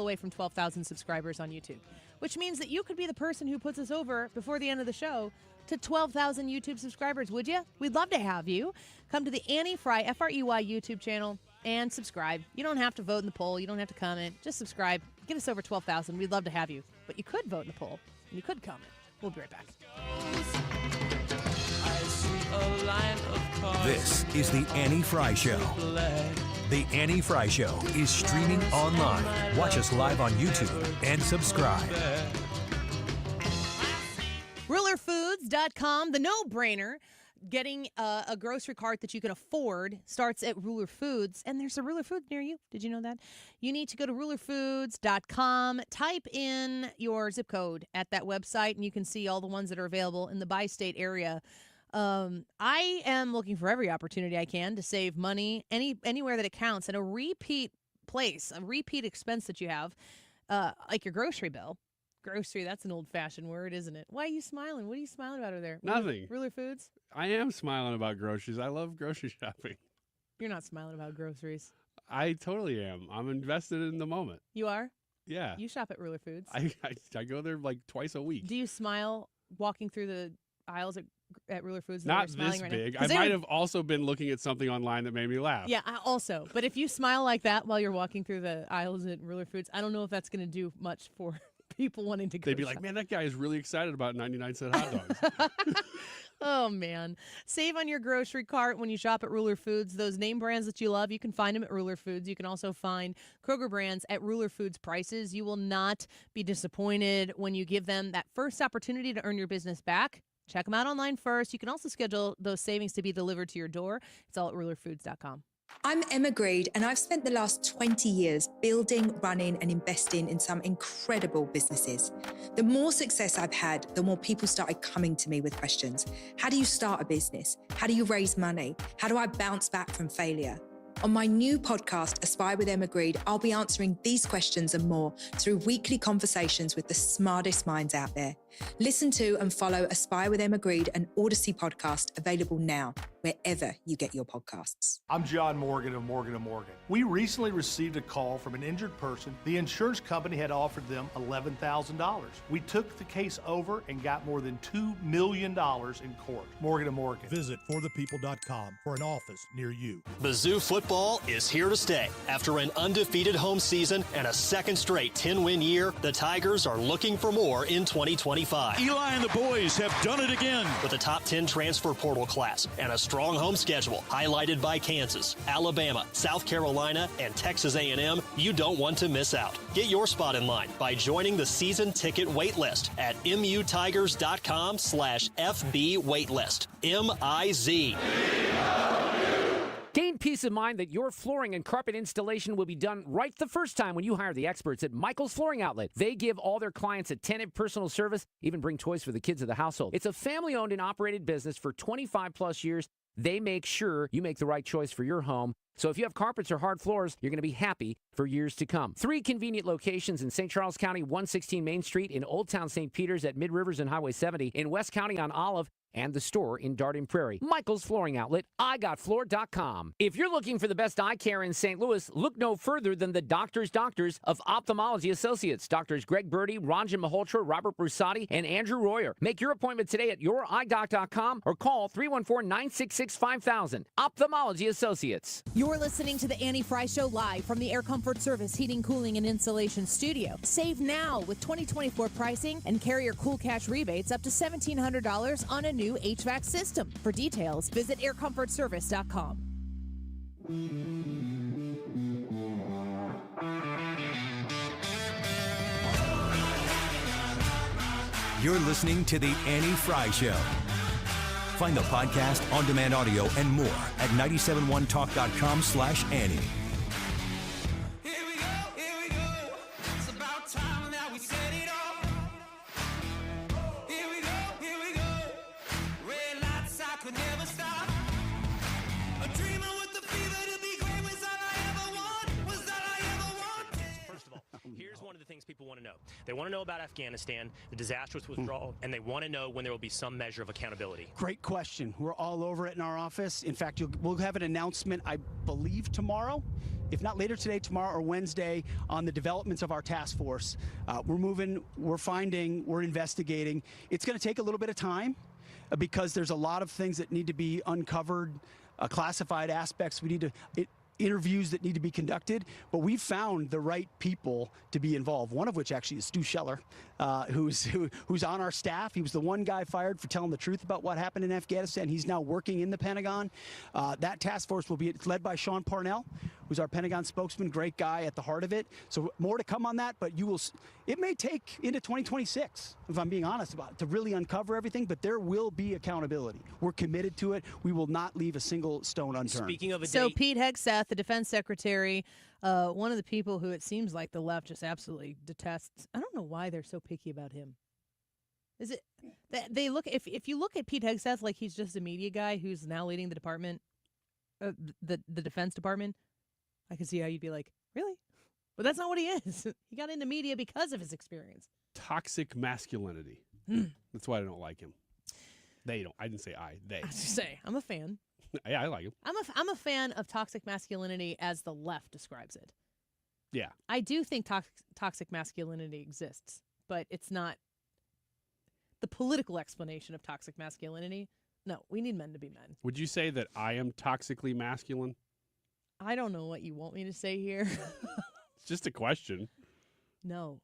away from 12,000 subscribers on YouTube, which means that you could be the person who puts us over before the end of the show to 12,000 YouTube subscribers, would you? We'd love to have you. Come to the Annie Fry, F-R-E-Y YouTube channel and subscribe. You don't have to vote in the poll. You don't have to comment. Just subscribe. Get us over 12,000. We'd love to have you. But you could vote in the poll, and you could comment. We'll be right back. This is the Annie Fry Show. The Annie Fry Show is streaming online. Watch us live on YouTube and subscribe. RulerFoods.com, the no-brainer. Getting a grocery cart that you can afford starts at Ruler Foods, and there's a Ruler Foods near you. Did you know that? You need to go to RulerFoods.com, type in your zip code at that website, and you can see all the ones that are available in the bi-state area. I am looking for every opportunity I can to save money anywhere that it counts, and a repeat place, a repeat expense that you have, like your grocery bill. Grocery, that's an old-fashioned word, isn't it? Why are you smiling? What are you smiling about over there? Nothing. Ruler Foods? I am smiling about groceries. I love grocery shopping. You're not smiling about groceries. I totally am. I'm invested in the moment. You are? Yeah. You shop at Ruler Foods. I go there like twice a week. Do you smile walking through the aisles at Ruler Foods? Not this big. I might have also been looking at something online that made me laugh. Yeah, also. But if you smile like that while you're walking through the aisles at Ruler Foods, I don't know if that's going to do much for people wanting to go. They'd be like, man, that guy is really excited about 99-cent hot dogs. Oh, man. Save on your grocery cart when you shop at Ruler Foods. Those name brands that you love, you can find them at Ruler Foods. You can also find Kroger brands at Ruler Foods prices. You will not be disappointed when you give them that first opportunity to earn your business back. Check them out online first. You can also schedule those savings to be delivered to your door. It's all at RulerFoods.com. I'm Emma Greed, and I've spent the last 20 years building, running, and investing in some incredible businesses. The more success I've had, the more people started coming to me with questions. How do you start a business? How do you raise money? How do I bounce back from failure? On my new podcast, Aspire with Emma Greed, I'll be answering these questions and more through weekly conversations with the smartest minds out there. Listen to and follow Aspire with Emma Greed, an Odyssey podcast, available now, wherever you get your podcasts. I'm John Morgan of Morgan & Morgan. We recently received a call from an injured person. The insurance company had offered them $11,000. We took the case over and got more than $2 million in court. Morgan & Morgan. Visit forthepeople.com for an office near you. Mizzou football is here to stay. After an undefeated home season and a second straight 10-win year, the Tigers are looking for more in 2025. Eli and the boys have done it again. With a top 10 transfer portal class and a strong home schedule highlighted by Kansas, Alabama, South Carolina, and Texas A&M, you don't want to miss out. Get your spot in line by joining the season ticket waitlist at mutigers.com/FB waitlist. MIZ. Gain peace of mind that your flooring and carpet installation will be done right the first time when you hire the experts at Michael's Flooring Outlet. They give all their clients attentive personal service, even bring toys for the kids of the household. It's a family-owned and operated business for 25-plus years. They make sure you make the right choice for your home. So if you have carpets or hard floors, you're going to be happy for years to come. 3 convenient locations in St. Charles County, 116 Main Street, in Old Town St. Peters at Mid-Rivers and Highway 70, in West County on Olive, and the store in Darden Prairie. Michael's Flooring Outlet, IGotFloor.com. If you're looking for the best eye care in St. Louis, look no further than the doctors of Ophthalmology Associates. Doctors Greg Birdie, Ranjan Malhotra, Robert Brusati, and Andrew Royer. Make your appointment today at youridoc.com or call 314-966-5000. Ophthalmology Associates. You're listening to the Annie Fry Show live from the Air Comfort Service Heating, Cooling, and Insulation Studio. Save now with 2024 pricing and Carrier Cool Cash rebates up to $1,700 on a new HVAC system. For details, visit aircomfortservice.com. You're listening to The Annie Fry Show. Find the podcast, on-demand audio, and more at 971talk.com/Annie. People want to know. They want to know about Afghanistan, the disastrous withdrawal, and they want to know when there will be some measure of accountability. Great question. We're all over it in our office. In fact, we'll have an announcement, I believe, tomorrow, if not later today, tomorrow or Wednesday, on the developments of our task force. We're moving, we're finding, we're investigating. It's going to take a little bit of time because there's a lot of things that need to be uncovered, classified aspects. We need to... interviews that need to be conducted, but we've found the right people to be involved. One of which actually is Stu Scheller, who's on our staff. He was the one guy fired for telling the truth about what happened in Afghanistan. He's now working in the Pentagon. That task force will be led by Sean Parnell, who's our Pentagon spokesman. Great guy at the heart of it. So more to come on that, but it may take into 2026, if I'm being honest about it, to really uncover everything, but there will be accountability. We're committed to it. We will not leave a single stone unturned. Speaking of So Pete Hegseth, the defense secretary, one of the people who it seems like the left just absolutely detests. I don't know why they're so picky about him. Is it that they look if you look at Pete Hegseth like he's just a media guy who's now leading the department, the Defense Department, I can see how you'd be like, really? But that's not what he is. He got into media because of his experience. Toxic masculinity. That's why I don't like him. They don't. I didn't say I. They. I was just say I'm a fan. Yeah, I like him. I'm a fan of toxic masculinity as the left describes it. Yeah. I do think toxic masculinity exists, but it's not the political explanation of toxic masculinity. No, we need men to be men. Would you say that I am toxically masculine? I don't know what you want me to say here. It's just a question. No.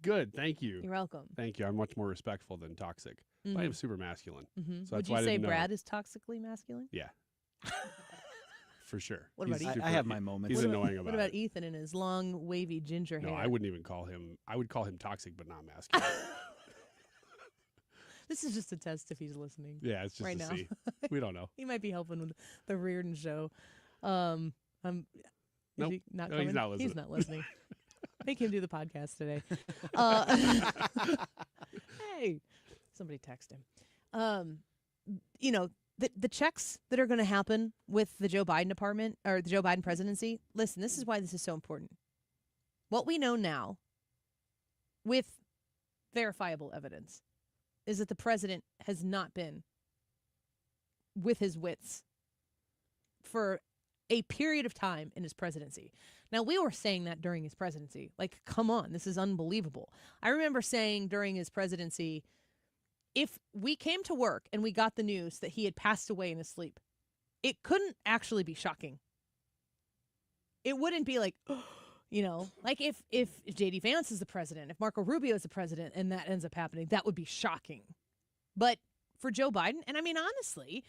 Good. Thank you. You're welcome. Thank you. I'm much more respectful than toxic. I am super masculine. So Would you say Brad is toxically masculine? Yeah. For sure. What about Ethan? I have my moments. He's annoying about it. What about Ethan and his long, wavy ginger hair? No, I wouldn't even call him. I would call him toxic, but not masculine. This is just a test if he's listening. Yeah, it's just right to now. see. We don't know. He might be helping with the Reardon show. Nope. He not No, coming? he's not listening. He's not listening. Make him do the podcast today. Hey, somebody text him. The checks that are going to happen with the Joe Biden department or the Joe Biden presidency. Listen, this is why this is so important. What we know now with verifiable evidence is that the president has not been with his wits for a period of time in his presidency. Now, we were saying that during his presidency. Like, come on, this is unbelievable. I remember saying during his presidency, if we came to work and we got the news that he had passed away in his sleep, it couldn't actually be shocking. It wouldn't be like, like if J.D. Vance is the president, if Marco Rubio is the president and that ends up happening, that would be shocking. But for Joe Biden, and I mean, honestly,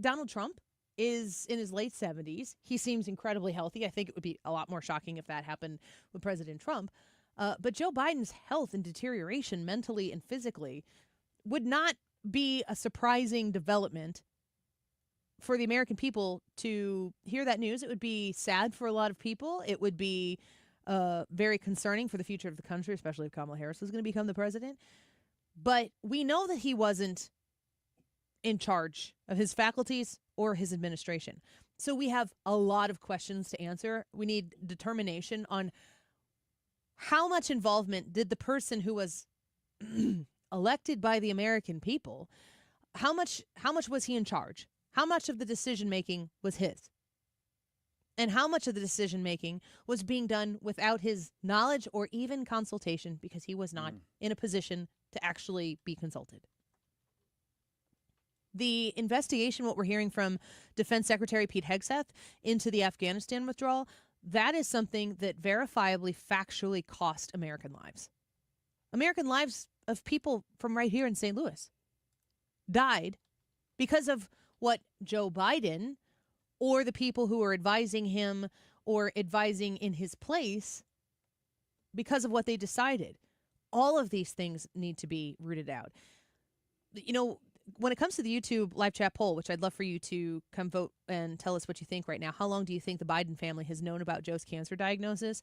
Donald Trump is in his late 70s. He seems incredibly healthy. I think it would be a lot more shocking if that happened with President Trump. But Joe Biden's health and deterioration mentally and physically would not be a surprising development for the American people to hear that news. It would be sad for a lot of people. It would be very concerning for the future of the country, especially if Kamala Harris was going to become the president. But we know that he wasn't in charge of his faculties or his administration. So we have a lot of questions to answer. We need determination on how much involvement did the person who was elected by the American people, how much was he in charge? How much of the decision-making was his? And how much of the decision-making was being done without his knowledge or even consultation because he was not in a position to actually be consulted? The investigation, what we're hearing from Defense Secretary Pete Hegseth into the Afghanistan withdrawal, that is something that verifiably, factually cost American lives. American lives of people from right here in St. Louis died because of what Joe Biden or the people who are advising him or advising in his place, because of what they decided. All of these things need to be rooted out. You know, when it comes to the YouTube live chat poll, which I'd love for you to come vote and tell us what you think right now, how long do you think the Biden family has known about Joe's cancer diagnosis?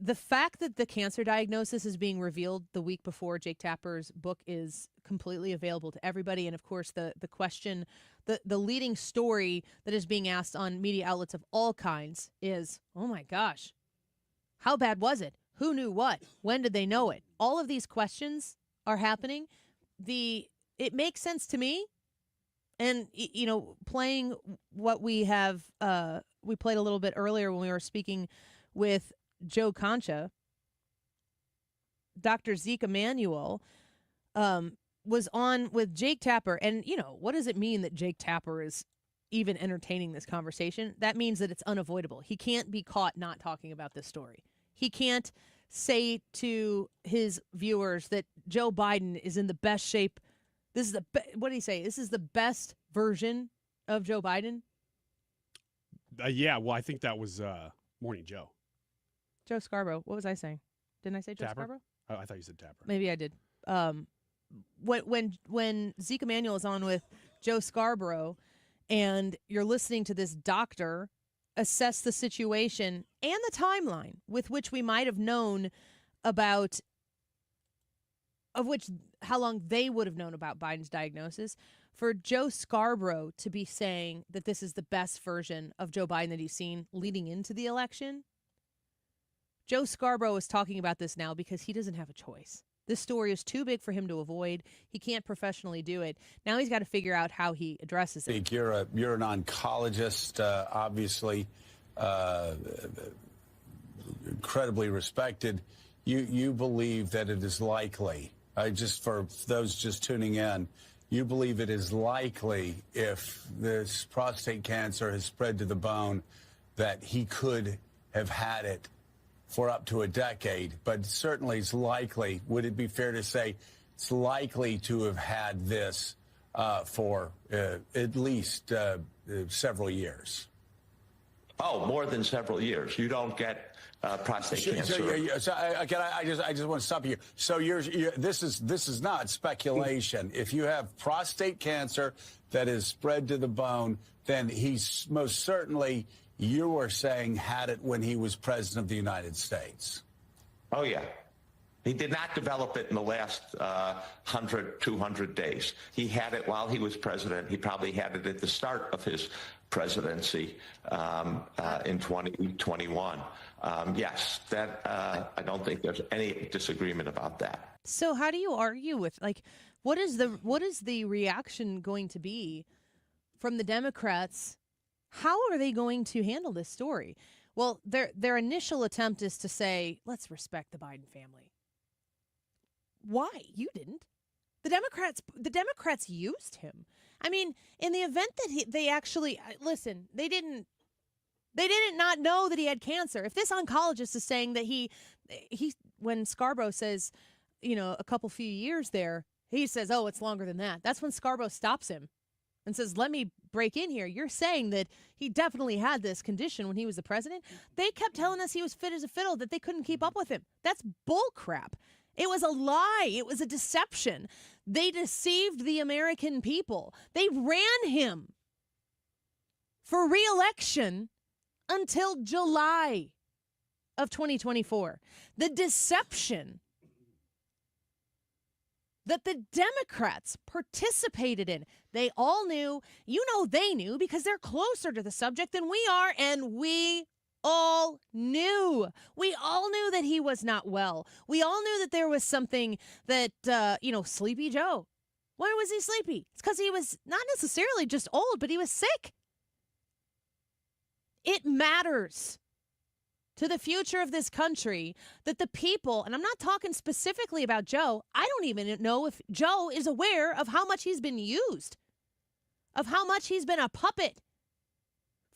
The fact that the cancer diagnosis is being revealed the week before Jake Tapper's book is completely available to everybody. And of course, the question, the leading story that is being asked on media outlets of all kinds is, oh my gosh, how bad was it? Who knew what? When did they know it? All of these questions are happening. It makes sense to me. And, you know, playing what we have, we played a little bit earlier when we were speaking with Joe Concha, Dr. Zeke Emanuel was on with Jake Tapper. And, you know, what does it mean that Jake Tapper is even entertaining this conversation? That means that it's unavoidable. He can't be caught not talking about this story. He can't say to his viewers that Joe Biden is in the best shape. This is what did he say? This is the best version of Joe Biden? Yeah, well, I think that was Morning Joe. Joe Scarborough. What was I saying? Didn't I say Joe Tapper? Scarborough? Oh, I thought you said Tapper. Maybe I did. When Zeke Emanuel is on with Joe Scarborough and you're listening to this doctor assess the situation and the timeline with which we might have known about, how long they would have known about Biden's diagnosis, for Joe Scarborough to be saying that this is the best version of Joe Biden that he's seen leading into the election. Joe Scarborough is talking about this now because he doesn't have a choice. This story is too big for him to avoid. He can't professionally do it. Now he's got to figure out how he addresses it. You're an oncologist, obviously incredibly respected. You believe that it is likely, just for those just tuning in, you believe it is likely if this prostate cancer has spread to the bone that he could have had it for up to a decade, but certainly it's likely. Would it be fair to say it's likely to have had this for at least several years? Oh, more than several years. You don't get prostate cancer. I just want to stop you. So this is not speculation. If you have prostate cancer that is spread to the bone, then he's most certainly, you were saying, had it when he was president of the United States. Oh, yeah. He did not develop it in the last 100, 200 days. He had it while he was president. He probably had it at the start of his presidency in 2021. Yes, that I don't think there's any disagreement about that. So how do you argue with, like, what is the reaction going to be from the Democrats? How are they going to handle this story? Well, their initial attempt is to say, let's respect the Biden family. Why? You didn't. The Democrats used him. I mean, in the event that they actually, listen, they didn't not know that he had cancer. If this oncologist is saying that he when Scarborough says, you know, a couple few years there, he says, oh, it's longer than that. That's when Scarborough stops him and says, let me break in here. You're saying that he definitely had this condition when he was the president. They kept telling us he was fit as a fiddle, that they couldn't keep up with him. That's bull crap. It was a lie. It was a deception. They deceived the American people. They ran him for re-election until July of 2024. The deception that the Democrats participated in. They all knew, they knew because they're closer to the subject than we are, and we all knew. We all knew that he was not well. We all knew that there was something that, Sleepy Joe. Why was he sleepy? It's because he was not necessarily just old, but he was sick. It matters to the future of this country that the people, and I'm not talking specifically about Joe, I don't even know if Joe is aware of how much he's been used, of how much he's been a puppet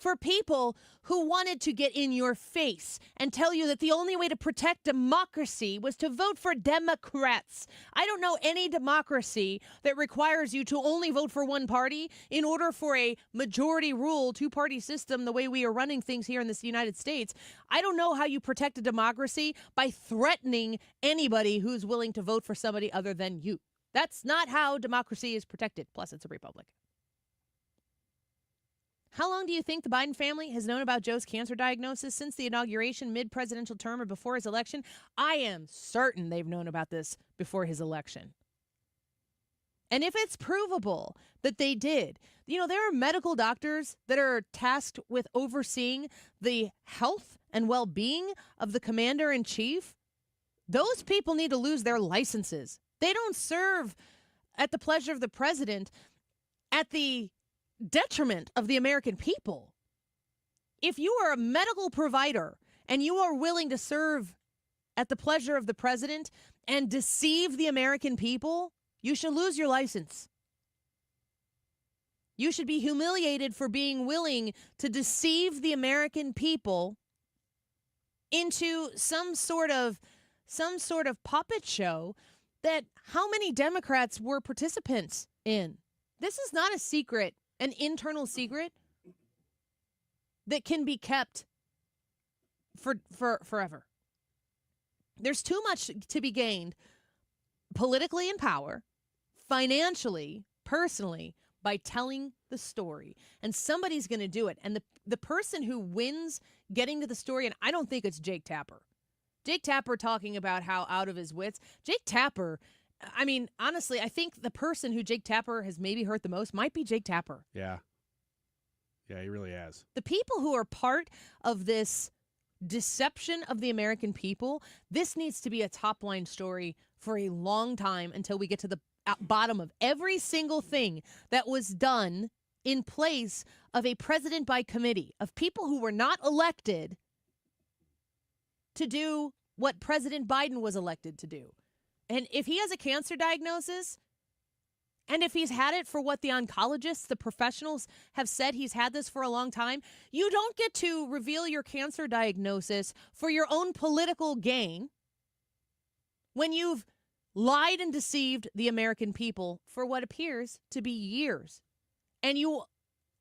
for people who wanted to get in your face and tell you that the only way to protect democracy was to vote for Democrats. I don't know any democracy that requires you to only vote for one party in order for a majority rule, two-party system, the way we are running things here in the United States. I don't know how you protect a democracy by threatening anybody who's willing to vote for somebody other than you. That's not how democracy is protected. Plus, it's a republic. How long do you think the Biden family has known about Joe's cancer diagnosis? Since the inauguration, mid-presidential term, or before his election? I am certain they've known about this before his election. And if it's provable that they did, there are medical doctors that are tasked with overseeing the health and well-being of the commander-in-chief. Those people need to lose their licenses. They don't serve at the pleasure of the president at the detriment of the American people. If you are a medical provider and you are willing to serve at the pleasure of the president and deceive the American people, you should lose your license. You should be humiliated for being willing to deceive the American people into some sort of puppet show that how many Democrats were participants in. This is not a secret, an internal secret that can be kept for forever. There's too much to be gained politically in power, financially, personally, by telling the story. And somebody's going to do it. And the person who wins getting to the story, and I don't think it's Jake Tapper. Jake Tapper talking about how out of his wits. Jake Tapper, I mean, honestly, I think the person who Jake Tapper has maybe hurt the most might be Jake Tapper. Yeah. Yeah, he really has. The people who are part of this deception of the American people, this needs to be a top-line story for a long time until we get to the bottom of every single thing that was done in place of a president by committee, of people who were not elected to do what President Biden was elected to do. And if he has a cancer diagnosis, and if he's had it for what the oncologists, the professionals have said he's had this for a long time, you don't get to reveal your cancer diagnosis for your own political gain when you've lied and deceived the American people for what appears to be years. And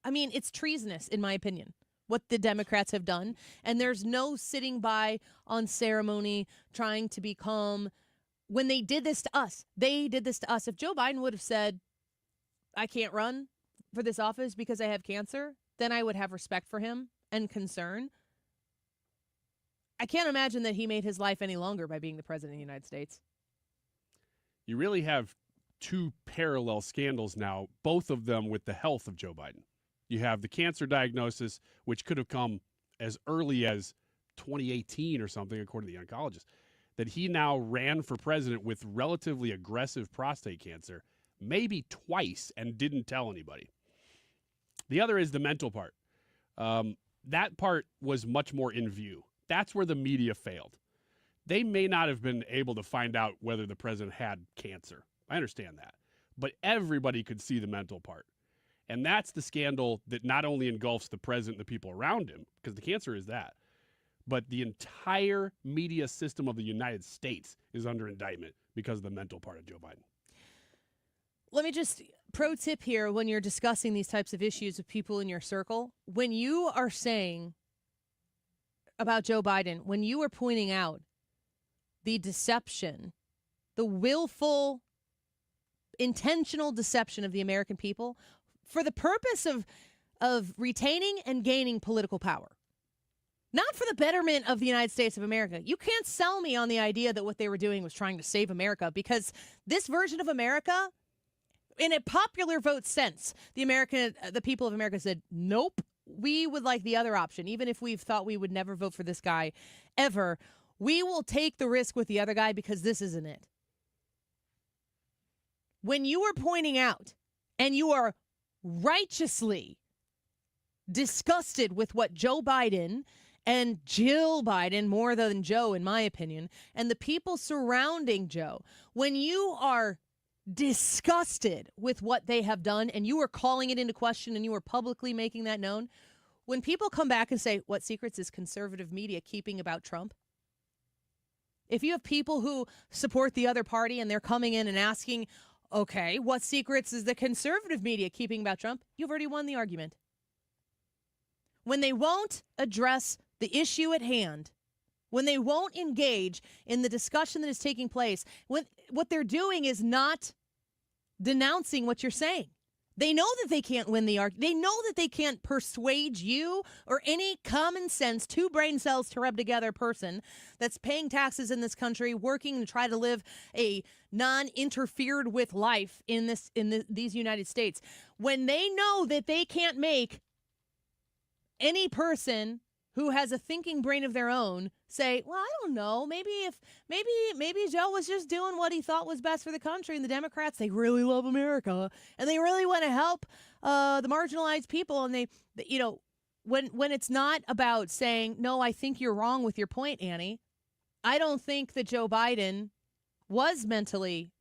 it's treasonous, in my opinion, what the Democrats have done. And there's no sitting by on ceremony trying to be calm. When they did this to us, If Joe Biden would have said, I can't run for this office because I have cancer, then I would have respect for him and concern. I can't imagine that he made his life any longer by being the president of the United States. You really have two parallel scandals now, both of them with the health of Joe Biden. You have the cancer diagnosis, which could have come as early as 2018 or something, according to the oncologist, that he now ran for president with relatively aggressive prostate cancer, maybe twice, and didn't tell anybody. The other is the mental part. That part was much more in view. That's where the media failed. They may not have been able to find out whether the president had cancer. I understand that. But everybody could see the mental part. And that's the scandal that not only engulfs the president and the people around him, because the cancer is that, but the entire media system of the United States is under indictment because of the mental part of Joe Biden. Let me just pro tip here when you're discussing these types of issues with people in your circle. When you are saying about Joe Biden, when you are pointing out the deception, the willful, intentional deception of the American people for the purpose of retaining and gaining political power, not for the betterment of the United States of America. You can't sell me on the idea that what they were doing was trying to save America, because this version of America, in a popular vote sense, the people of America said, nope, we would like the other option. Even if we've thought we would never vote for this guy ever, we will take the risk with the other guy because this isn't it. When you are pointing out and you are righteously disgusted with what Joe Biden and Jill Biden, more than Joe, in my opinion, and the people surrounding Joe, when you are disgusted with what they have done and you are calling it into question and you are publicly making that known, When people come back and say, what secrets is conservative media keeping about Trump? If you have people who support the other party and they're coming in and asking, okay, what secrets is the conservative media keeping about Trump? You've already won the argument. When they won't address the issue at hand, when they won't engage in the discussion that is taking place, what they're doing is not denouncing what you're saying. They know that they can't win the argument. They know that they can't persuade you or any common sense, two brain cells to rub together person that's paying taxes in this country, working to try to live a non-interfered with life in these United States. When they know that they can't make any person who has a thinking brain of their own say, well, I don't know, maybe Joe was just doing what he thought was best for the country, and the Democrats, they really love America and they really want to help the marginalized people, and when it's not about saying, no, I think you're wrong with your point, Annie. I don't think that Joe Biden was mentally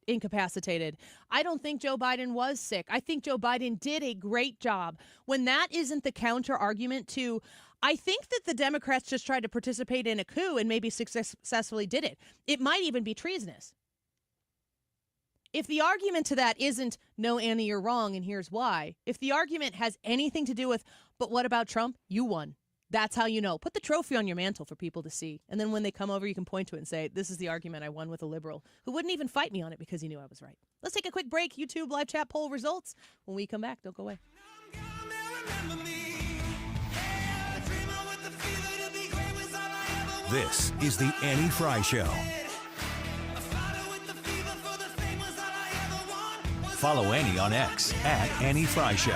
incapacitated. I don't think Joe Biden was sick. I think Joe Biden did a great job. When that isn't the counter argument to, I think that the Democrats just tried to participate in a coup and maybe successfully did it. It might even be treasonous. If the argument to that isn't, no, Annie, you're wrong, and here's why. If the argument has anything to do with, but what about Trump? You won. That's how you know. Put the trophy on your mantle for people to see. And then when they come over, you can point to it and say, this is the argument I won with a liberal who wouldn't even fight me on it because he knew I was right. Let's take a quick break. YouTube live chat poll results. When we come back, don't go away. This is the Annie Fry Show. Follow Annie on X at Annie Fry Show.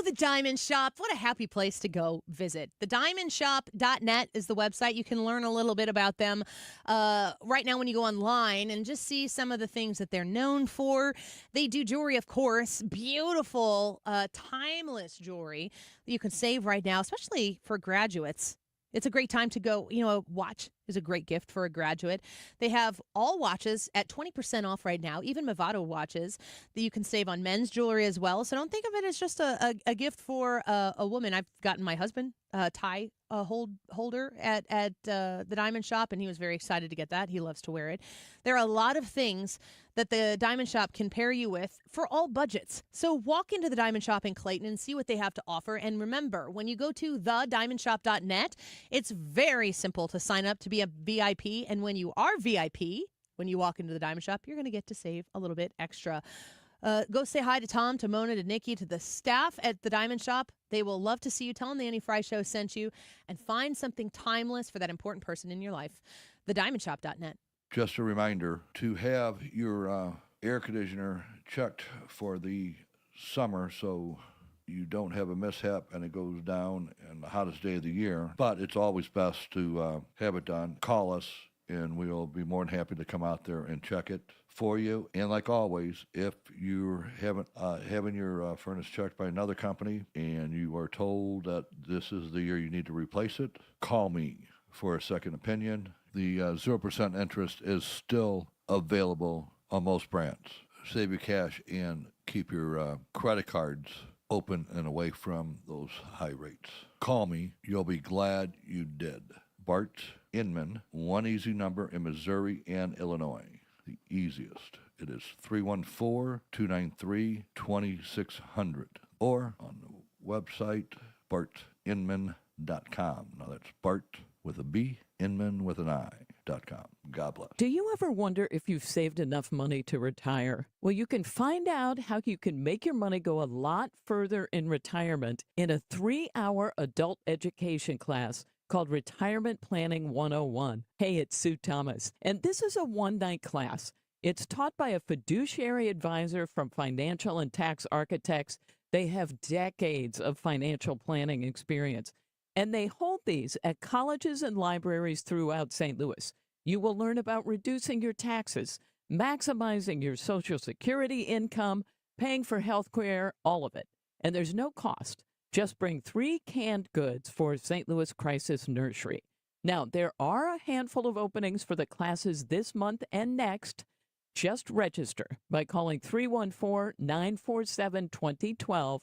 The Diamond Shop. What a happy place to go visit. TheDiamondShop.net is the website. You can learn a little bit about them right now when you go online and just see some of the things that they're known for. They do jewelry, of course. Beautiful, timeless jewelry that you can save right now, especially for graduates. It's a great time to go. A watch is a great gift for a graduate. They have all watches at 20% off right now, even Movado watches that you can save on men's jewelry as well. So don't think of it as just a gift for a woman. I've gotten my husband a tie holder at the Diamond Shop, and he was very excited to get that. He loves to wear it. There are a lot of things that the Diamond Shop can pair you with for all budgets. So walk into the Diamond Shop in Clayton and see what they have to offer. And remember, when you go to thediamondshop.net, it's very simple to sign up to be a VIP. And when you are VIP, when you walk into the Diamond Shop, you're going to get to save a little bit extra. Go say hi to Tom, to Mona, to Nikki, to the staff at the Diamond Shop. They will love to see you. Tell them the Annie Fry Show sent you, and find something timeless for that important person in your life. TheDiamondShop.net. Just a reminder to have your air conditioner checked for the summer so you don't have a mishap and it goes down in the hottest day of the year. But it's always best to have it done. Call us, and we'll be more than happy to come out there and check it for you. And like always, if you're having your furnace checked by another company and you are told that this is the year you need to replace it, call me for a second opinion. The 0% interest is still available on most brands. Save your cash and keep your credit cards open and away from those high rates. Call me. You'll be glad you did. Bart Inman, one easy number in Missouri and Illinois. The easiest. It is 314-293-2600. Or on the website, bartinman.com. Now that's Bart with a B, Inman with an I.com. God bless. Do you ever wonder if you've saved enough money to retire? Well, you can find out how you can make your money go a lot further in retirement in a 3-hour adult education class called Retirement Planning 101. Hey, it's Sue Thomas, and this is a one-night class. It's taught by a fiduciary advisor from Financial and Tax Architects. They have decades of financial planning experience, and they hold these at colleges and libraries throughout St. Louis. You will learn about reducing your taxes, maximizing your Social Security income, paying for health care, all of it. And there's no cost. Just bring 3 canned goods for St. Louis Crisis Nursery. Now, there are a handful of openings for the classes this month and next. Just register by calling 314-947-2012.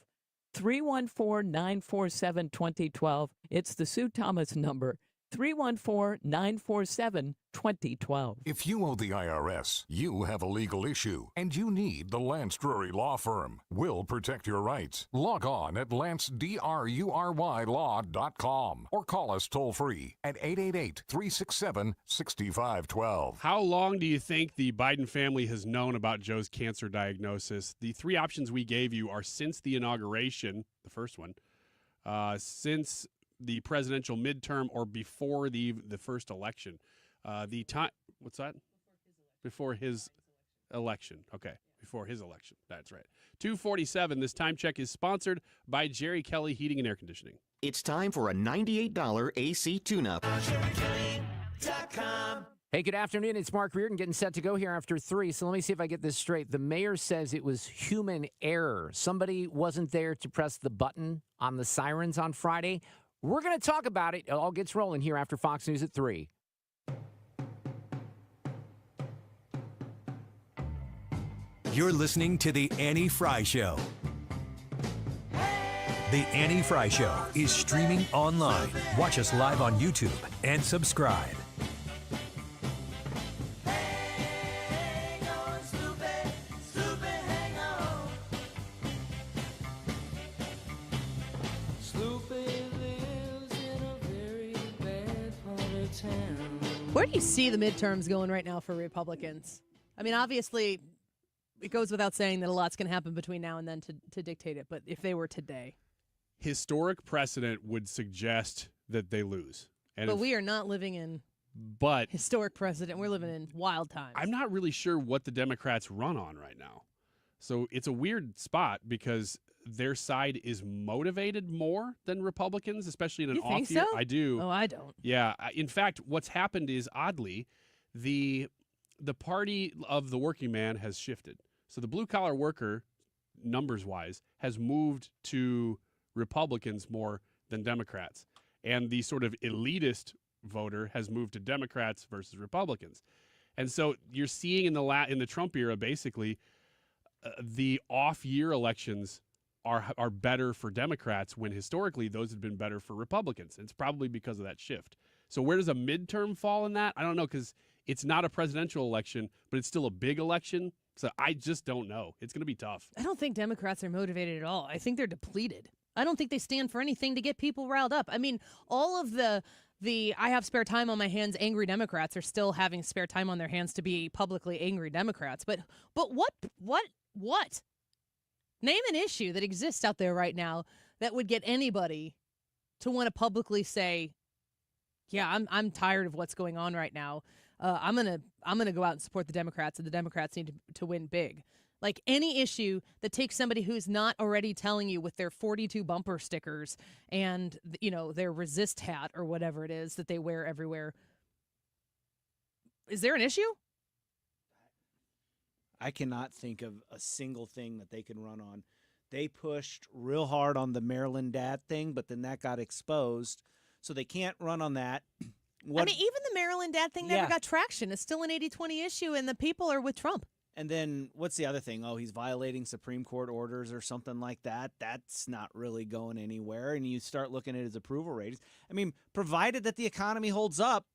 314-947-2012. It's the Sue Thomas number, 314-947-2012. If you owe the IRS, you have a legal issue, and you need the Lance Drury Law Firm. We'll protect your rights. Log on at lancedrurylaw.com or call us toll-free at 888-367-6512. How long do you think the Biden family has known about Joe's cancer diagnosis? The three options we gave you are since the inauguration, the first one, since the presidential midterm, or before the first election. The time, what's that? Before his election. Okay, before his election. That's right. 2:47. This time check is sponsored by Jerry Kelly Heating and Air Conditioning. It's time for a $98 AC tune-up. Hey, good afternoon. It's Mark Reardon getting set to go here after 3. So let me see if I get this straight. The mayor says it was human error. Somebody wasn't there to press the button on the sirens on Friday. We're going to talk about it. It all gets rolling here after Fox News at 3. You're listening to The Annie Fry Show. The Annie Fry Show is streaming online. Watch us live on YouTube and subscribe. Where do you see the midterms going right now for Republicans? I mean, obviously, it goes without saying that a lot's going to happen between now and then to dictate it. But if they were today, historic precedent would suggest that they lose. But we are not living in historic precedent. We're living in wild times. I'm not really sure what the Democrats run on right now. So it's a weird spot because their side is motivated more than Republicans, especially in an off year. So? I do. Oh, I don't. Yeah. In fact, what's happened is, oddly, the party of the working man has shifted. So the blue-collar worker, numbers-wise, has moved to Republicans more than Democrats. And the sort of elitist voter has moved to Democrats versus Republicans. And so you're seeing in the Trump era, basically, the off-year elections are better for Democrats when historically those have been better for Republicans. And it's probably because of that shift. So where does a midterm fall in that? I don't know, because it's not a presidential election, but it's still a big election. So I just don't know. It's going to be tough. I don't think Democrats are motivated at all. I think they're depleted. I don't think they stand for anything to get people riled up. I mean, all of the I have spare time on my hands angry Democrats are still having spare time on their hands to be publicly angry Democrats. But what? Name an issue that exists out there right now that would get anybody to want to publicly say, yeah, I'm tired of what's going on right now. I'm gonna go out and support the Democrats, and the Democrats need to win big. Like any issue that takes somebody who's not already telling you with their 42 bumper stickers and their resist hat or whatever it is that they wear everywhere. Is there an issue? I cannot think of a single thing that they can run on. They pushed real hard on the Maryland dad thing, but then that got exposed, so they can't run on that. I mean, even the Maryland dad thing never got traction. It's still an 80-20 issue, and the people are with Trump. And then what's the other thing? Oh, he's violating Supreme Court orders or something like that. That's not really going anywhere. And you start looking at his approval ratings. I mean, provided that the economy holds up,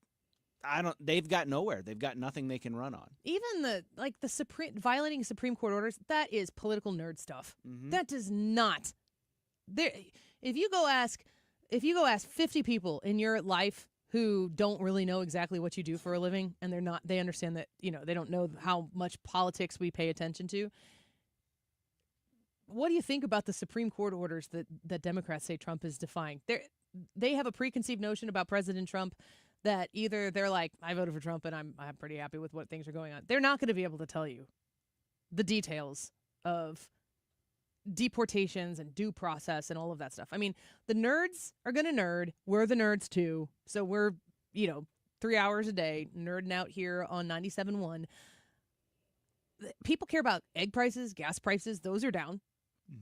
they've got nowhere. They've got nothing they can run on. Even the violating Supreme Court orders, that is political nerd stuff. Mm-hmm. That does not. If you go ask 50 people in your life who don't really know exactly what you do for a living, and they understand that, they don't know how much politics we pay attention to. What do you think about the Supreme Court orders that Democrats say Trump is defying? They have a preconceived notion about President Trump that either they're like, I voted for Trump and I'm pretty happy with what things are going on. They're not going to be able to tell you the details of deportations and due process and all of that stuff. I mean, the nerds are going to nerd. We're the nerds too. So we're, 3 hours a day nerding out here on 97.1. People care about egg prices, gas prices. Those are down.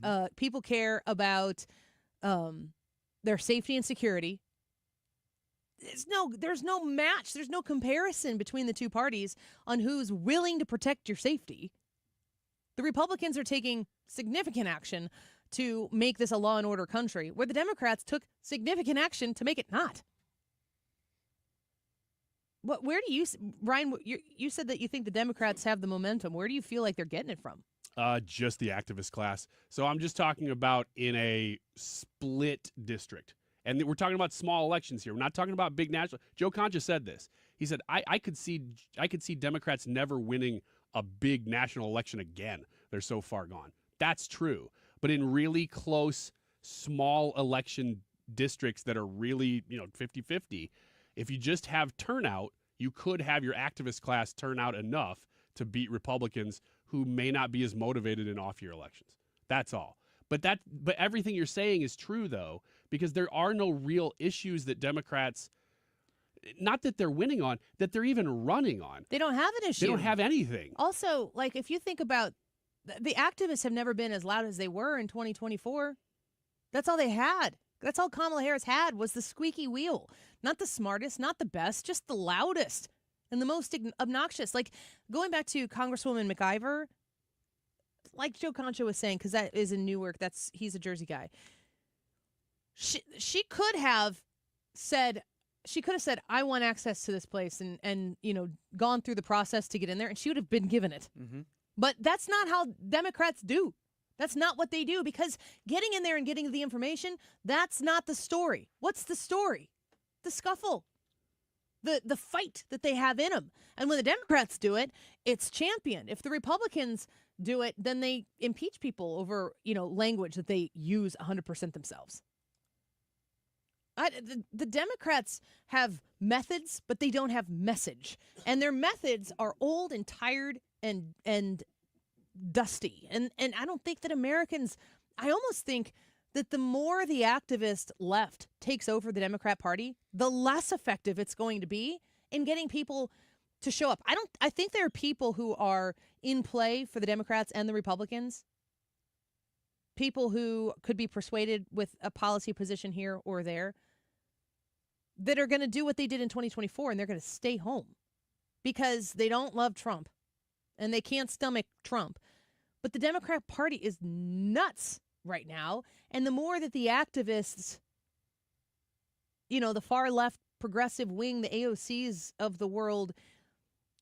Mm-hmm. People care about their safety and security. there's no match. There's no comparison between the two parties on who's willing to protect your safety. The Republicans are taking significant action to make this a law and order country, where the Democrats took significant action to make it not. Where do you, Ryan, you said that you think the Democrats have the momentum. Where do you feel like they're getting it from? Just the activist class. So I'm just talking about in a split district. And we're talking about small elections here. We're not talking about big national. Joe Concha said this. He said, I could see Democrats never winning a big national election again. They're so far gone. That's true. But in really close, small election districts that are really, 50-50, if you just have turnout, you could have your activist class turn out enough to beat Republicans who may not be as motivated in off-year elections. That's all. But everything you're saying is true, though, because there are no real issues that Democrats, not that they're winning on, that they're even running on. They don't have an issue. They don't have anything. Also, like, if you think about the activists have never been as loud as they were in 2024. That's all they had. That's all Kamala Harris had was the squeaky wheel. Not the smartest, not the best, just the loudest and the most obnoxious. Like, going back to Congresswoman McIver, like Joe Concha was saying, because that is in Newark, he's a Jersey guy. She could have said, I want access to this place and gone through the process to get in there, and she would have been given it. Mm-hmm. But that's not how Democrats do. That's not what they do, because getting in there and getting the information, that's not the story. What's the story? The scuffle, the fight that they have in them. And when the Democrats do it, it's championed. If the Republicans do it, then they impeach people over, language that they use 100% themselves. The Democrats have methods, but they don't have message. And their methods are old and tired and dusty. And I don't think that Americans, I almost think that the more the activist left takes over the Democrat Party, the less effective it's going to be in getting people to show up. I think there are people who are in play for the Democrats and the Republicans. People who could be persuaded with a policy position here or there that are going to do what they did in 2024, and they're going to stay home because they don't love Trump and they can't stomach Trump. But the Democrat Party is nuts right now. And the more that the activists, the far left progressive wing, the AOCs of the world,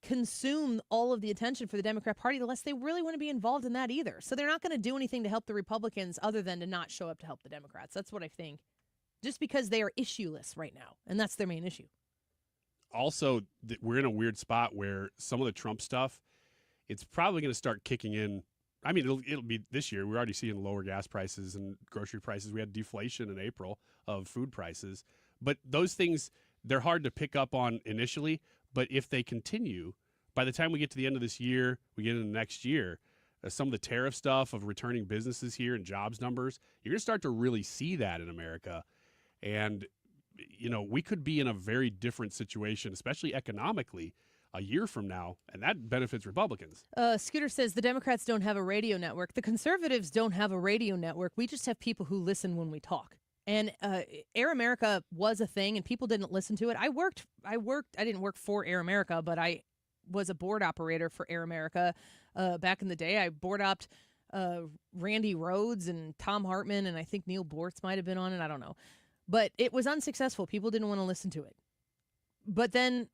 consume all of the attention for the Democrat Party, the less they really want to be involved in that either. So they're not going to do anything to help the Republicans other than to not show up to help the Democrats. That's what I think. Just because they are issueless right now. And that's their main issue. Also, we're in a weird spot where some of the Trump stuff, it's probably going to start kicking in. I mean, it'll be this year. We're already seeing lower gas prices and grocery prices. We had deflation in April of food prices. But those things, they're hard to pick up on initially. But if they continue, by the time we get to the end of this year, we get into next year, some of the tariff stuff of returning businesses here and jobs numbers, you're going to start to really see that in America. And, we could be in a very different situation, especially economically, a year from now, and that benefits Republicans. Scooter says the Democrats don't have a radio network. The conservatives don't have a radio network. We just have people who listen when we talk. And Air America was a thing, and people didn't listen to it. I didn't work for Air America, but I was a board operator for Air America back in the day. I board opped Randy Rhodes and Tom Hartman, and I think Neil Bortz might have been on it. I don't know. But it was unsuccessful. People didn't want to listen to it. But then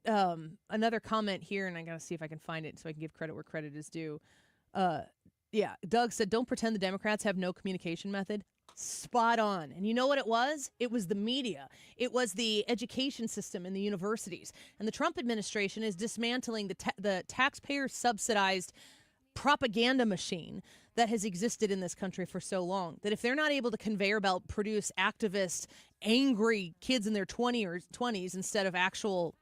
another comment here, and I got to see if I can find it so I can give credit where credit is due. Doug said, don't pretend the Democrats have no communication method. Spot on. And you know what it was? It was the media. It was the education system in the universities. And the Trump administration is dismantling the taxpayer-subsidized propaganda machine that has existed in this country for so long, that if they're not able to conveyor belt produce activist, angry kids in their 20s instead of actual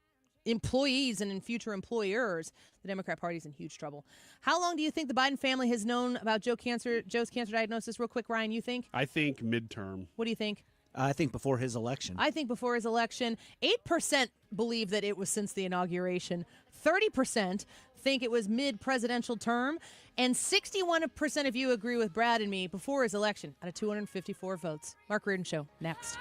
employees and in future employers, the Democrat Party's in huge trouble. How long do you think the Biden family has known about Joe's cancer diagnosis? Real quick, Ryan, you think? I think midterm. What do you think? I think before his election. 8% believe that it was since the inauguration. 30% think it was mid-presidential term. And 61% of you agree with Brad and me before his election out of 254 votes. Mark Reardon Show, next.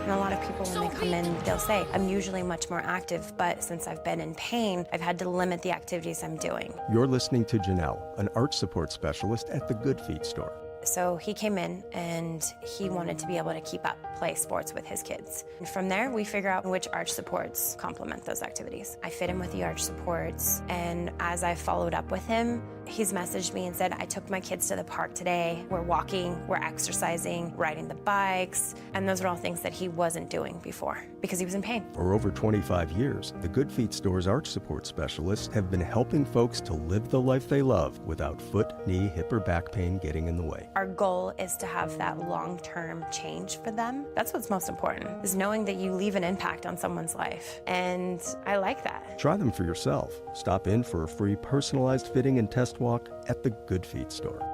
And a lot of people, when they come in, they'll say, I'm usually much more active, but since I've been in pain, I've had to limit the activities I'm doing. You're listening to Janelle, an arch support specialist at the Good Feet store. So he came in and he wanted to be able to keep up, play sports with his kids. And from there, we figure out which arch supports complement those activities. I fit him with the arch supports, and as I followed up with him, he's messaged me and said, I took my kids to the park today. We're walking, we're exercising, riding the bikes, and those are all things that he wasn't doing before because he was in pain. For over 25 years, the Good Feet store's arch support specialists have been helping folks to live the life they love without foot, knee, hip, or back pain getting in the way. Our goal is to have that long-term change for them. That's what's most important, is knowing that you leave an impact on someone's life. And I like that. Try them for yourself. Stop in for a free personalized fitting and test walk at the Good Feet store.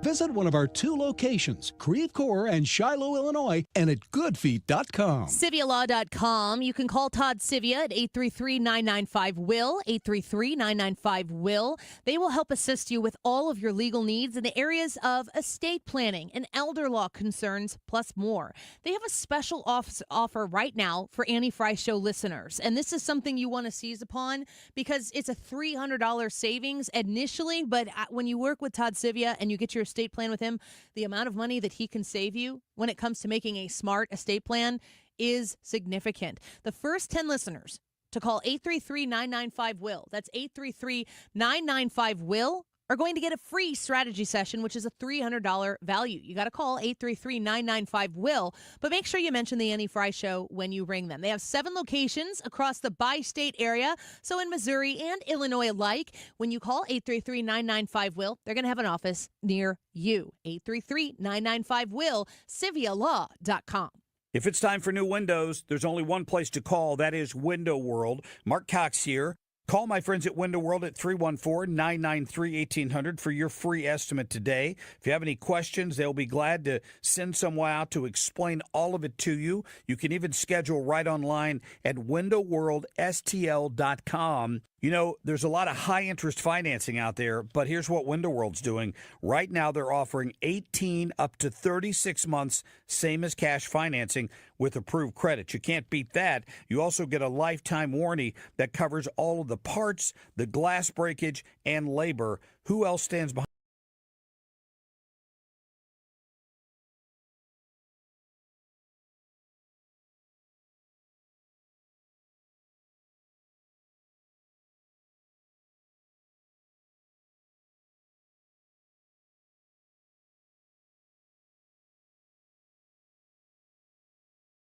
Visit one of our 2 locations, Creve Coeur and Shiloh, Illinois, and at goodfeet.com. CiviaLaw.com. You can call Todd Civia at 833-995-WILL, 833-995-WILL. They will help assist you with all of your legal needs in the areas of estate planning and elder law concerns, plus more. They have a special offer right now for Annie Fry Show listeners, and this is something you want to seize upon because it's a $300 savings initially, but when you work with Todd Civia and you get your estate plan with him, the amount of money that he can save you when it comes to making a smart estate plan is significant. The first 10 listeners to call 833-995-WILL, that's 833-995-WILL, are going to get a free strategy session, which is a $300 value. You got to call 833-995-WILL, but make sure you mention the Annie Fry Show when you ring them. They have 7 locations across the bi-state area, so in Missouri and Illinois alike. When you call 833-995-WILL, they're going to have an office near you. 833-995-WILL, CiviaLaw.com. If it's time for new windows, there's only one place to call. That is Window World. Mark Cox here. Call my friends at Window World at 314-993-1800 for your free estimate today. If you have any questions, they'll be glad to send someone out to explain all of it to you. You can even schedule right online at windowworldstl.com. You know, there's a lot of high-interest financing out there, but here's what Window World's doing. Right now, they're offering 18 up to 36 months, same as cash financing with approved credit. You can't beat that. You also get a lifetime warranty that covers all of the parts, the glass breakage, and labor. Who else stands behind